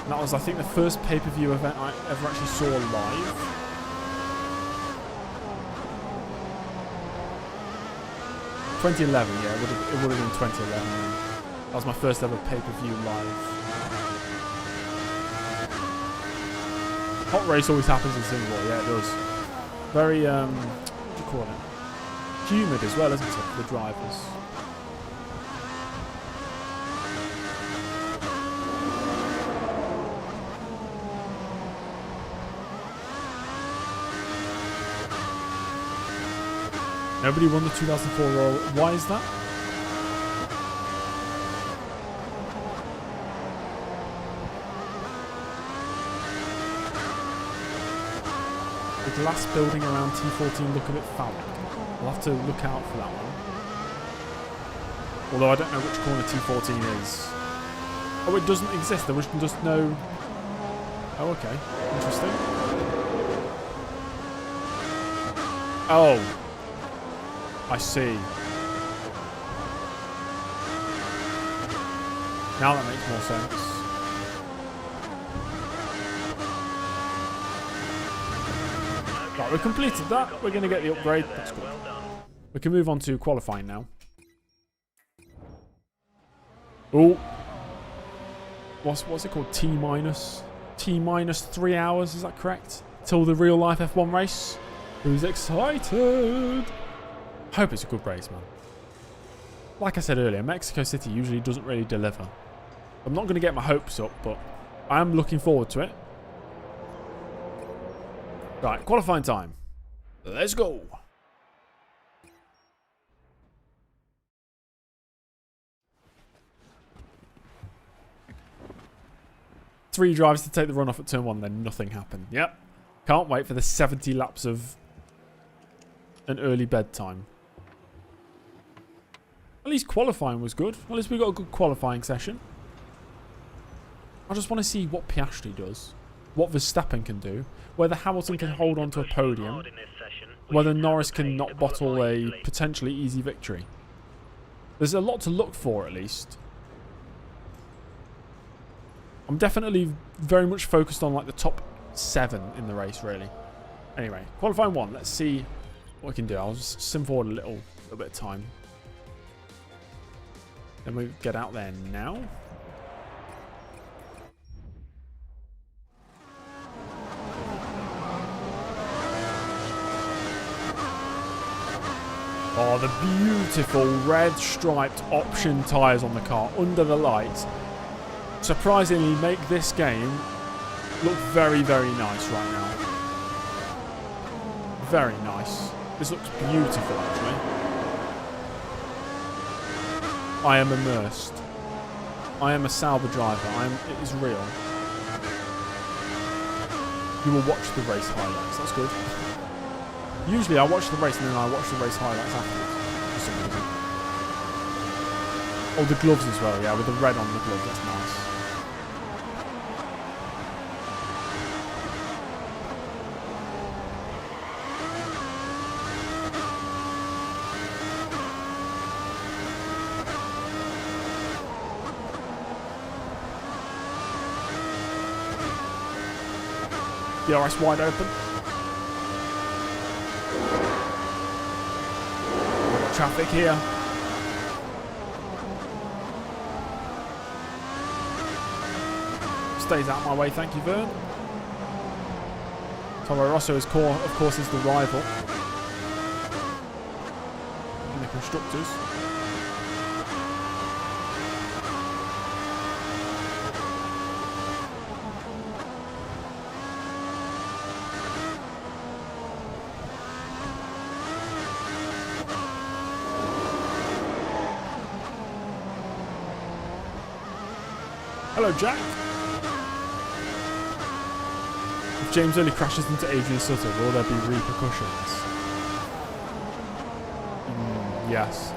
And that was, I think, the first pay-per-view event I ever actually saw live. ...2011, yeah, it would have been 2011. That was my first ever pay-per-view live. Hot race always happens in Singapore, yeah, it does. Very, what do you call it? Humid as well, isn't it, for the drivers? Nobody won the 2004 Royal. Why is that? The glass building around T14 look a bit phallic. I'll have to look out for that one. Although I don't know which corner T14 is. Oh, it doesn't exist. There was just no... Oh, okay. Interesting. Oh. I see. Now that makes more sense. Right, we completed that. We're going to get the upgrade. That's good. We can move on to qualifying now. Oh. What's it called? T-minus 3 hours, is that correct? Till the real life F1 race. Who's excited? Hope it's a good race, man. like I said earlier, Mexico City usually doesn't really deliver. I'm not going to get my hopes up, but I am looking forward to it. Right, qualifying time. Let's go. Three drivers to take the run off at turn 1, then nothing happened. Yep. Can't wait for the 70 laps of an early bedtime. At least qualifying was good. At least we got a good qualifying session. I just want to see what Piastri does, what Verstappen can do, whether Hamilton can hold on to a podium, whether Norris can not bottle a potentially easy victory. There's a lot to look for, at least. I'm definitely very much focused on like the top 7 in the race, really. Anyway, qualifying 1. Let's see what we can do. I'll just sim forward a little bit of time. Then we get out there now. Oh, the beautiful red striped option tyres on the car under the lights. Surprisingly make this game look very, very nice right now. Very nice. This looks beautiful, actually. I am immersed. I am a Sauber driver. It is real. You will watch the race highlights. That's good. Usually I watch the race and then I watch the race highlights afterwards. For some reason. Oh, the gloves as well. Yeah, with the red on the gloves. That's nice. DRS wide open. Traffic here. Stays out my way, thank you, Vern. Toro Rosso, of course, is the rival in the constructors. Hello, Jack. If James only crashes into Adrian Sutter, will there be repercussions? Yes.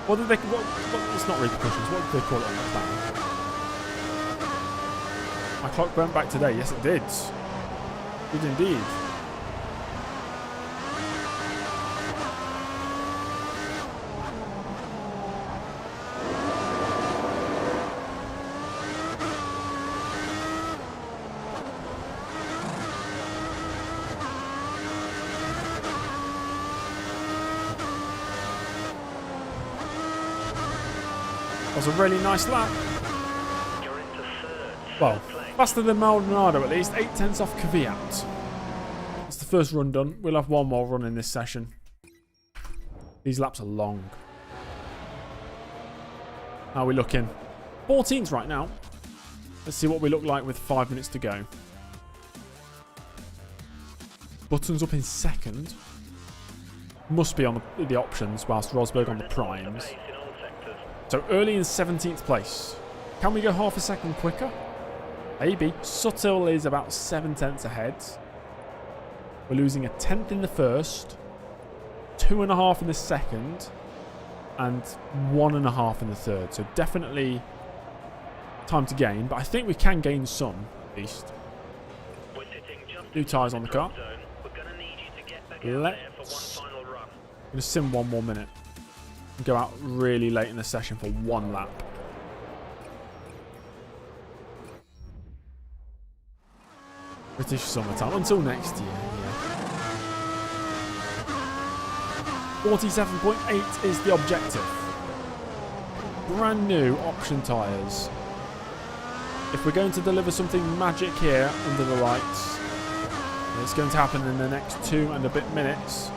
What did they? It's not repercussions. What did they call it on that plan? My clock went back today. Yes, it did. It did indeed. That was a really nice lap. Well, faster than Maldonado at least. 8 tenths off Kvyat. That's the first run done. We'll have one more run in this session. These laps are long. How are we looking? 14th right now. Let's see what we look like with 5 minutes to go. Buttons up in second. Must be on the options, whilst Rosberg on the primes. So early in 17th place. Can we go half a second quicker? Maybe. Suttle is about 7 tenths ahead. We're losing a tenth in the first, 2.5 in the second, and 1.5 in the third. So definitely time to gain, but I think we can gain some, at least. New tyres on the car. Let's I'm going to sim one more minute. And go out really late in the session for one lap. British summertime. Until next year, yeah. 47.8 is the objective. Brand new option tyres. If we're going to deliver something magic here under the lights, and it's going to happen in the next 2 and a bit minutes.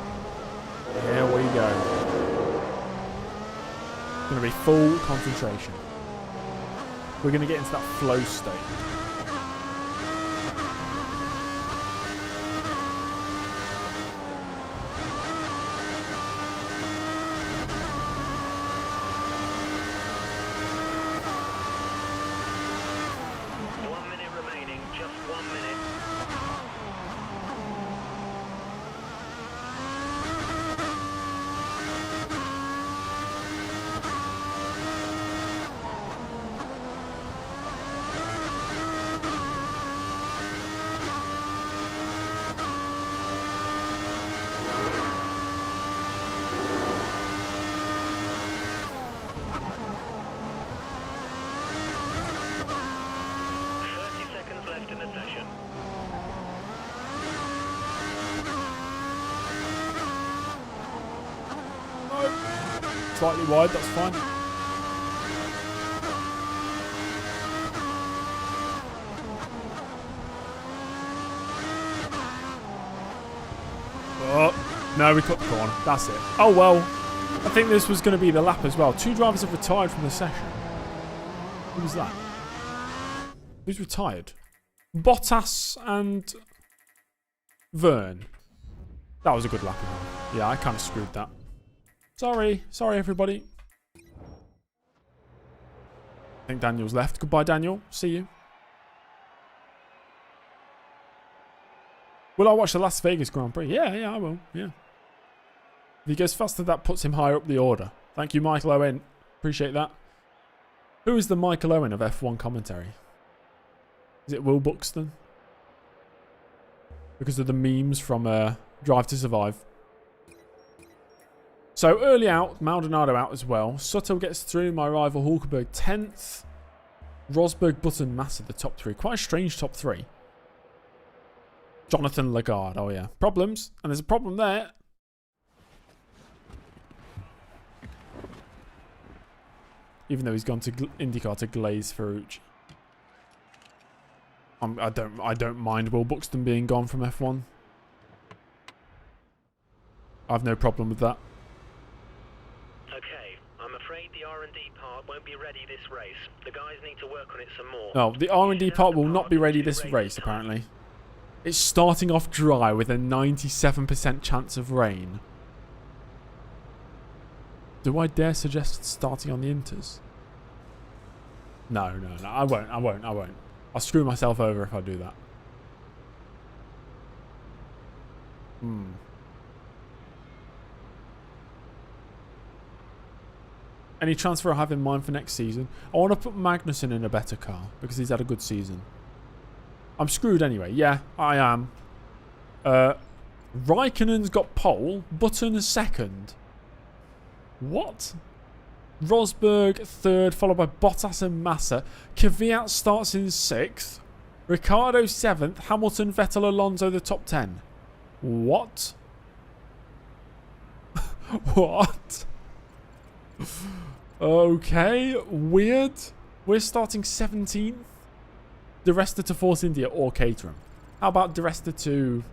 Here we go. going to be full concentration. We're going to get into that flow state. Slightly wide, that's fine. Oh, no, we cut the corner. That's it. Oh, well. I think this was going to be the lap as well. 2 drivers have retired from the session. Who was that? Who's retired? Bottas and Vern. That was a good lap. Yeah, I kind of screwed that. Sorry. Sorry, everybody. I think Daniel's left. Goodbye, Daniel. See you. Will I watch the Las Vegas Grand Prix? Yeah, I will. Yeah. If he goes faster, that puts him higher up the order. Thank you, Michael Owen. Appreciate that. Who is the Michael Owen of F1 commentary? Is it Will Buxton? Because of the memes from Drive to Survive. So early out, Maldonado out as well. Sutto gets through, my rival Hulkenberg 10th. Rosberg, Button, Massa the top 3. Quite a strange top 3. Jonathan Lagarde, oh yeah. Problems, and there's a problem there. Even though he's gone to IndyCar to glaze Ferrucci. I don't mind Will Buxton being gone from F1. I have no problem with that. Okay, I'm afraid the R&D part won't be ready this race. The guys need to work on it some more. No, the R&D part will not be ready this race, apparently. It's starting off dry with a 97% chance of rain. Do I dare suggest starting on the Inters? No, I won't. I'll screw myself over if I do that. Any transfer I have in mind for next season? I want to put Magnussen in a better car because he's had a good season. I'm screwed anyway. Yeah, I am. Raikkonen's got pole. Button is second. What? Rosberg 3rd, followed by Bottas and Massa. Kvyat starts in 6th. Ricciardo 7th. Hamilton, Vettel, Alonso the top 10. What? What? Okay, weird. We're starting 17th. De Resta to Force India or Caterham. How about De Resta to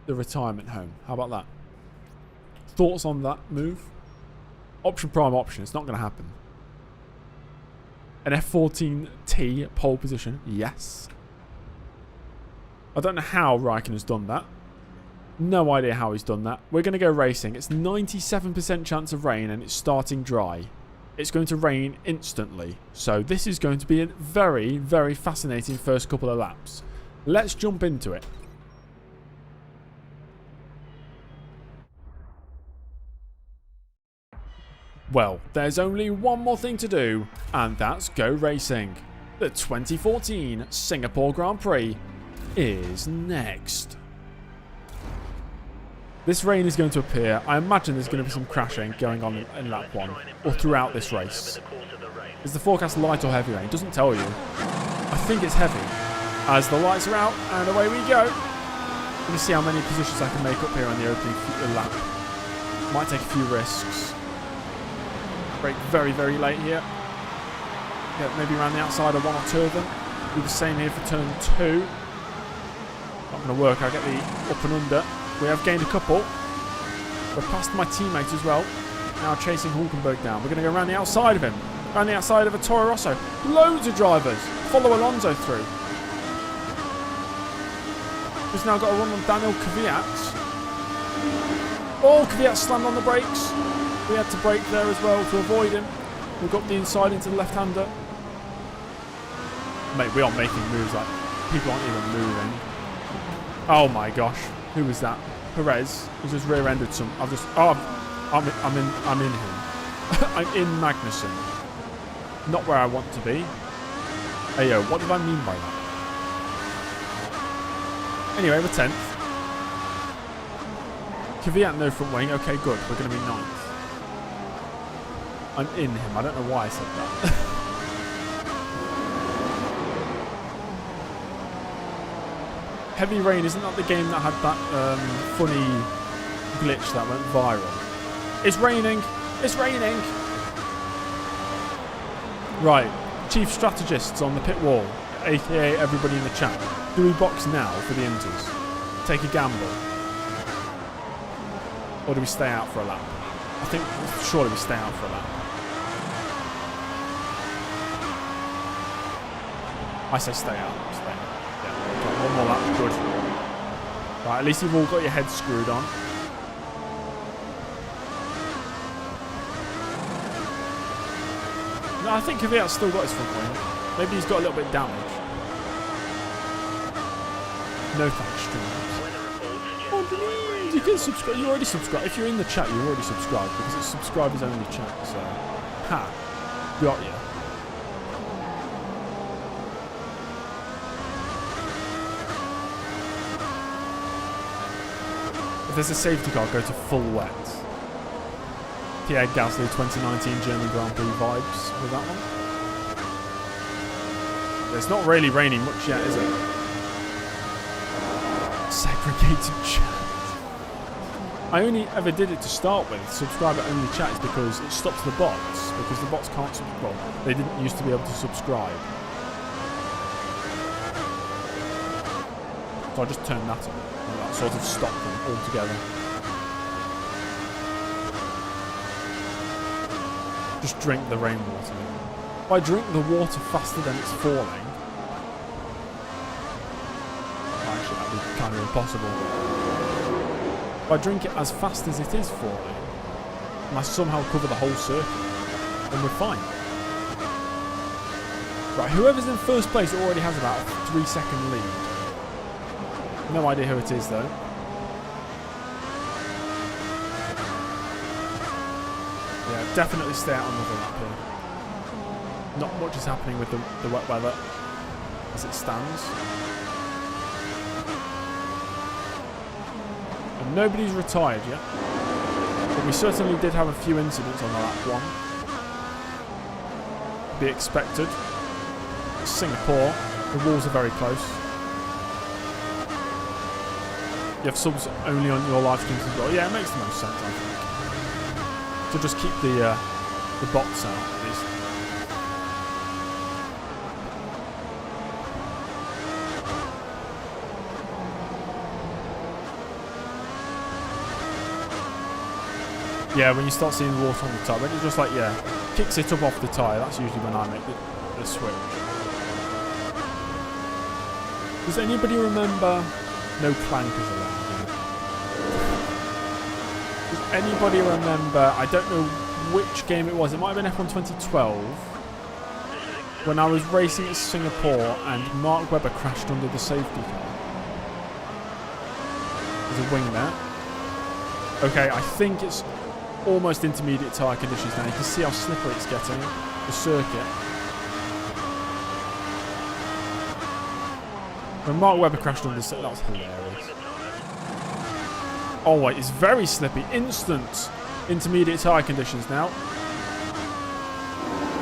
the retirement home? How about that? Thoughts on that move? Option prime option. It's not going to happen. An F14T pole position. Yes. I don't know how Raikkonen has done that. No idea how he's done that. We're going to go racing. It's 97% chance of rain and it's starting dry. It's going to rain instantly. So this is going to be a very, very fascinating first couple of laps. Let's jump into it. Well, there's only one more thing to do, and that's go racing. The 2014 Singapore Grand Prix is next. This rain is going to appear. I imagine there's going to be some crashing going on in lap 1 or throughout this race. Is the forecast light or heavy rain? It doesn't tell you. I think it's heavy. As the lights are out and away we go. Let me see how many positions I can make up here on the opening lap. Might take a few risks. Brake very, very late here. Yeah, maybe around the outside of 1 or 2 of them. Do the same here for turn 2. Not going to work. I'll get the up and under. We have gained a couple. We're past my teammate as well. now chasing Hulkenberg down. We're going to go around the outside of him. Around the outside of a Toro Rosso. Loads of drivers. Follow Alonso through. Who's now got a run on Daniel Kvyat. Oh, Kvyat slammed on the brakes. We had to brake there as well to avoid him. We got the inside into the left-hander. Mate, we are making moves like people aren't even moving. Oh my gosh. Who was that? Perez. He's just rear-ended some. I'm in him. I'm in Magnussen. Not where I want to be. Hey yo, what did I mean by that? Anyway, we're 10th. Kvyat no front wing. Okay, good. We're going to be 9th. I'm in him. I don't know why I said that. Heavy Rain, isn't that the game that had that funny glitch that went viral? It's raining. It's raining. Right. Chief strategists on the pit wall, aka everybody in the chat. Do we box now for the inters? Take a gamble? Or do we stay out for a lap? I think surely we stay out for a lap. I say stay out. Stay out. Yeah. Okay, one more lap. Good. Right, at least you've all got your heads screwed on. No, I think Kvyat's still got his front wing. Maybe he's got a little bit damaged. No thanks, streamers. Oh, please, you can subscribe. You already subscribed. If you're in the chat, you already subscribed because it's subscribers only chat. So, ha, got you. If there's a safety car, go to full wet. Pierre Gasly 2019 German Grand Prix vibes with that one. It's not really raining much yet, is it? Segregated chat. I only ever did it to start with, subscriber only chat, is because it stops the bots. Because the bots can't, well, they didn't used to be able to subscribe. So I just turned that on. And that sort of stopped them altogether. Just drink the rainwater. If I drink the water faster than it's falling, actually that'd be kind of impossible. If I drink it as fast as it is falling, and I somehow cover the whole circuit, then we're fine. Right, whoever's in first place already has about a 3-second lead. No idea who it is though. Yeah, definitely stay out another lap here. Not much is happening with the wet weather as it stands. And nobody's retired yet. But we certainly did have a few incidents on the lap 1. Be expected. Singapore, the walls are very close. You have subs only on your live streams as well. Yeah, it makes the most sense, I think. To just keep the bots out, at least. Yeah, when you start seeing the water on the tyre, when it just like, yeah, kicks it up off the tyre, that's usually when I make the switch. Does anybody remember... No clankers allowed. Does anybody remember, I don't know which game it was, it might have been F1 2012, when I was racing at Singapore and Mark Webber crashed under the safety car. There's a wing there. Okay, I think it's almost intermediate tyre conditions now. You can see how slippery it's getting, the circuit. When Mark Webber crashed under the safety car, that was hilarious. Oh wait, it's very slippy. Instant intermediate tyre conditions now.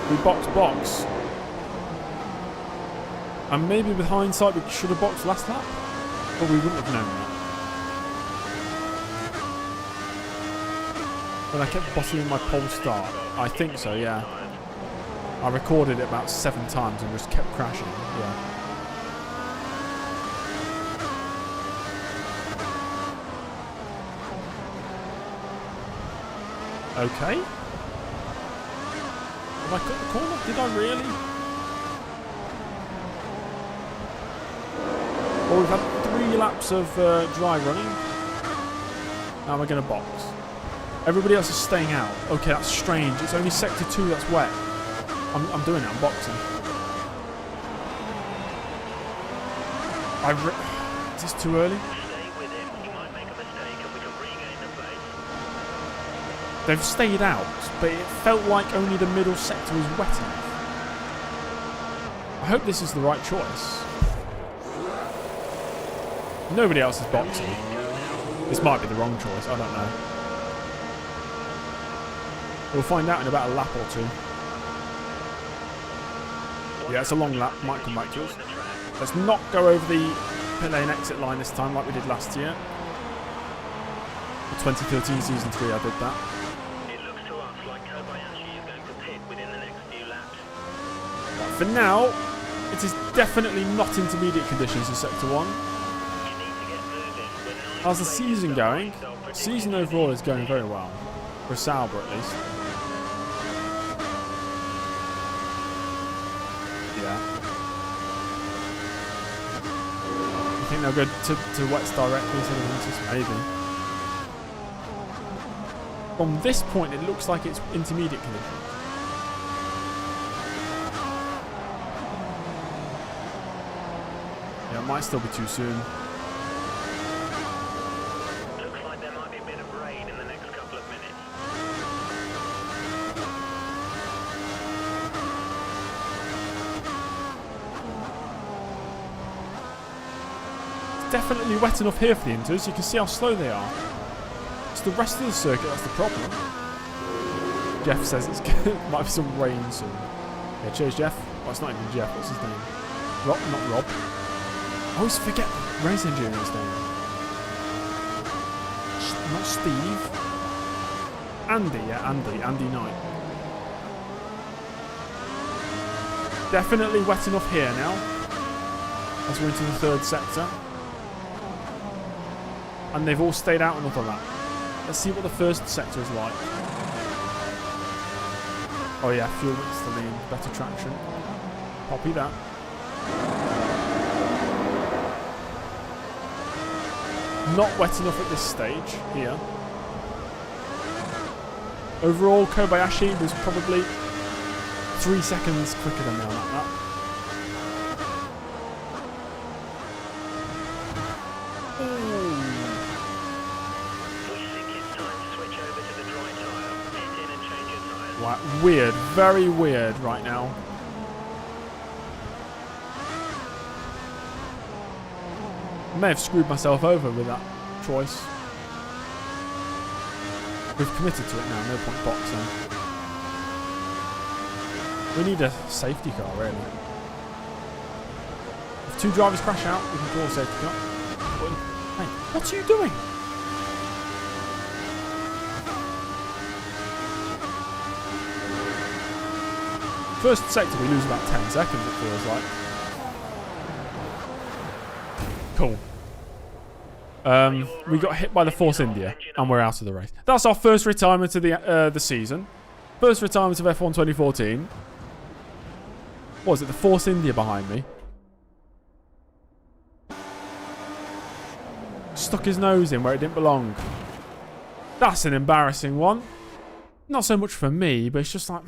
We box. And maybe with hindsight we should have boxed last lap. But we wouldn't have known that. But I kept bottling my pole start. I think so, yeah. I recorded it about 7 times and just kept crashing. Yeah. Okay. Have I cut the corner? Did I really? Well, we've had 3 laps of dry running. Now we're going to box. Everybody else is staying out. Okay, that's strange. It's only sector 2 that's wet. I'm doing it. I'm boxing. Is this too early? Stay with him. You might make a mistake and we can regain the place. They've stayed out, but it felt like only the middle sector was wet enough. I hope this is the right choice. Nobody else is boxing. This might be the wrong choice. I don't know. We'll find out in about a lap or 2. Yeah, it's a long lap. Might come back to us. Let's not go over the pit lane exit line this time like we did last year. The 2013 Season 3 I did that. It looks to us like Kobayashi is going to pit within the next few laps. For now, it is definitely not intermediate conditions in Sector 1. You need to get moving. How's the season going? Season overall is going very well. For Sauber at least. Yeah. I think they'll go to wets directly instead of Monza, maybe. From this point, it looks like it's intermediate conditions. Yeah, it might still be too soon. Looks like there might be a bit of rain in the next couple of minutes. It's definitely wet enough here for the Inters. You can see how slow they are. It's the rest of the circuit that's the problem. Jeff says it might be some rain soon. Yeah, cheers, Jeff. Oh, it's not even Jeff. What's his name? Rob, not Rob. I always forget the race engineer's name. Not Steve. Andy, yeah, Andy Knight. Definitely wet enough here now. As we're into the 3rd sector. And they've all stayed out another lap. Let's see what the 1st sector is like. Oh yeah, fuel mix the lean, better traction. Copy that. Not wet enough at this stage here. Overall, Kobayashi was probably 3 seconds quicker than me on that lap. Wow, weird, very weird right now. I may have screwed myself over with that choice. We've committed to it now, no point boxing. We need a safety car, really. If 2 drivers crash out, we can call a safety car. Hey, what are you doing? First sector, we lose about 10 seconds, it feels like. Cool. We got hit by the Force India, and we're out of the race. That's our first retirement of the season. First retirement of F1 2014. What was it? The Force India behind me. Stuck his nose in where it didn't belong. That's an embarrassing one. Not so much for me, but it's just like...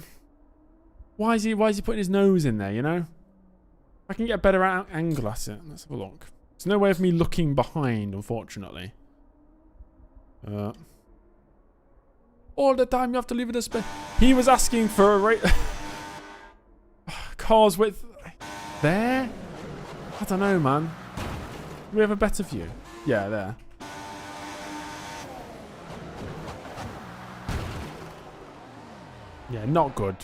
Why is he putting his nose in there, you know? I can get a better angle at it. Let's have a look. There's no way of me looking behind, unfortunately. All the time you have to leave it a spin. He was asking for a rate. Cars with... There? I don't know, man. Do we have a better view? Yeah, there. Yeah, not good.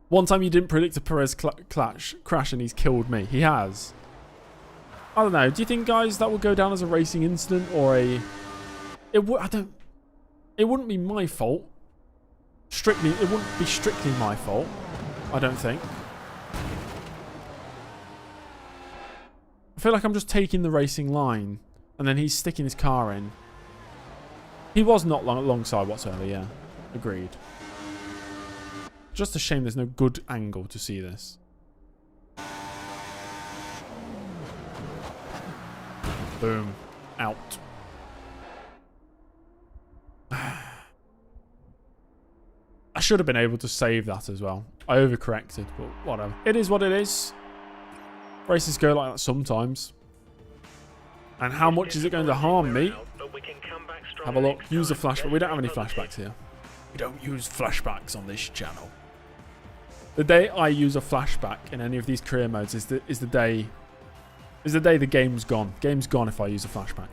One time you didn't predict a Perez crash and he's killed me. He has. I don't know. Do you think, guys, that will go down as a racing incident or a... It wouldn't be my fault. It wouldn't be strictly my fault. I don't think. I feel like I'm just taking the racing line and then he's sticking his car in. He was not alongside whatsoever, yeah. Agreed. Just a shame there's no good angle to see this. Boom. Out. I should have been able to save that as well. I overcorrected, but whatever. It is what it is. Races go like that sometimes. And how much is it going to harm me? Have a look. Use a flashback. We don't have any flashbacks here. We don't use flashbacks on this channel. The day I use a flashback in any of these career modes is the day the game's gone. Game's gone if I use a flashback.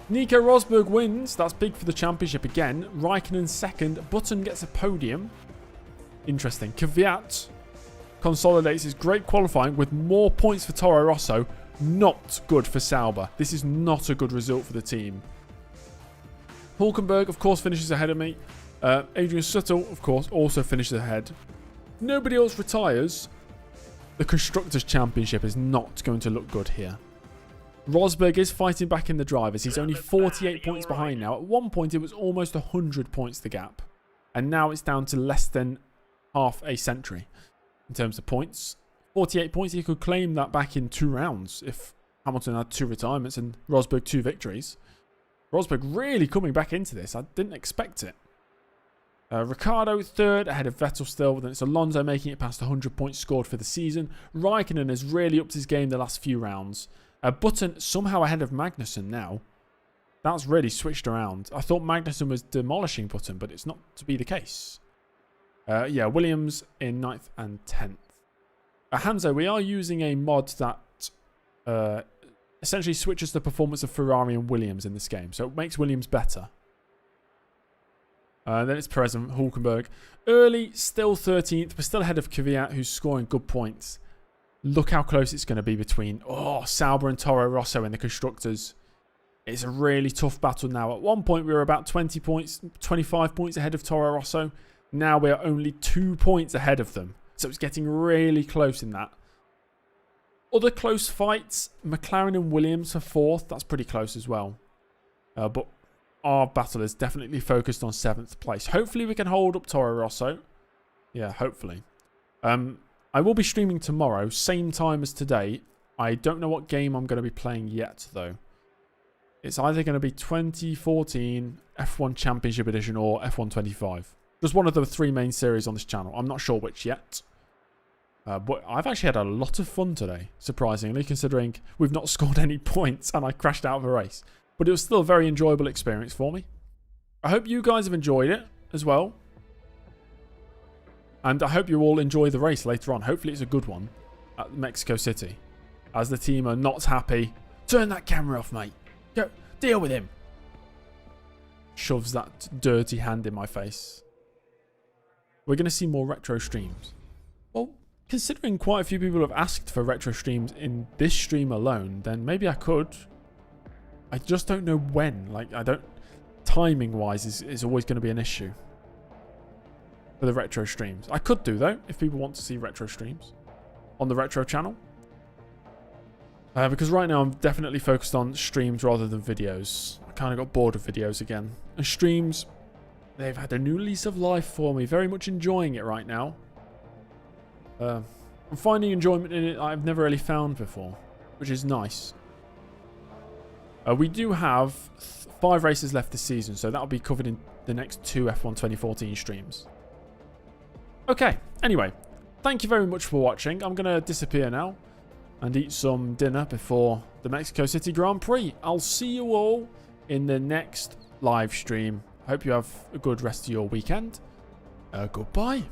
Nico Rosberg wins. That's big for the championship again. Raikkonen second. Button gets a podium. Interesting. Kvyat consolidates his great qualifying with more points for Toro Rosso. Not good for Sauber. This is not a good result for the team. Hulkenberg, of course, finishes ahead of me. Adrian Suttle, of course, also finishes ahead. Nobody else retires. The Constructors' Championship is not going to look good here. Rosberg is fighting back in the drivers. He's only 48 points behind now. At one point, it was almost 100 points the gap. And now it's down to less than half a century in terms of points. 48 points, he could claim that back in 2 rounds if Hamilton had 2 retirements and Rosberg 2 victories. Rosberg really coming back into this. I didn't expect it. Ricciardo third, ahead of Vettel still. Then it's Alonso making it past 100 points scored for the season. Raikkonen has really upped his game the last few rounds. Button somehow ahead of Magnussen now. That's really switched around. I thought Magnussen was demolishing Button, but it's not to be the case. Yeah, Williams in 9th and 10th. Hanzo, we are using a mod that essentially switches the performance of Ferrari and Williams in this game. So it makes Williams better. Then it's Perez and Hulkenberg. Early, still 13th, but still ahead of Kvyat, who's scoring good points. Look how close it's going to be between Sauber and Toro Rosso in the Constructors. It's a really tough battle now. At one point, we were about 20 points, 25 points ahead of Toro Rosso. Now we are only 2 points ahead of them. So it's getting really close in that. Other close fights, McLaren and Williams for 4th. That's pretty close as well. But our battle is definitely focused on 7th place. Hopefully we can hold up Toro Rosso. Yeah, hopefully. I will be streaming tomorrow, same time as today. I don't know what game I'm going to be playing yet, though. It's either going to be 2014 F1 Championship Edition or F1 25. Just one of the 3 main series on this channel. I'm not sure which yet. But I've actually had a lot of fun today, surprisingly, considering we've not scored any points and I crashed out of a race. But it was still a very enjoyable experience for me. I hope you guys have enjoyed it as well. And I hope you all enjoy the race later on. Hopefully it's a good one at Mexico City. As the team are not happy. Turn that camera off, mate. Go, deal with him. Shoves that dirty hand in my face. We're going to see more retro streams. Well, considering quite a few people have asked for retro streams in this stream alone, then maybe I could. I just don't know when. Like, I don't... Timing-wise is always going to be an issue for the retro streams. I could do, though, if people want to see retro streams on the retro channel. Because right now I'm definitely focused on streams rather than videos. I kind of got bored of videos again. And streams, they've had a new lease of life for me. Very much enjoying it right now. I'm finding enjoyment in it I've never really found before, which is nice. We do have 5 races left this season, so that'll be covered in the next 2 F1 2014 streams. Okay, anyway, thank you very much for watching. I'm going to disappear now and eat some dinner before the Mexico City Grand Prix. I'll see you all in the next live stream. Hope you have a good rest of your weekend. Goodbye.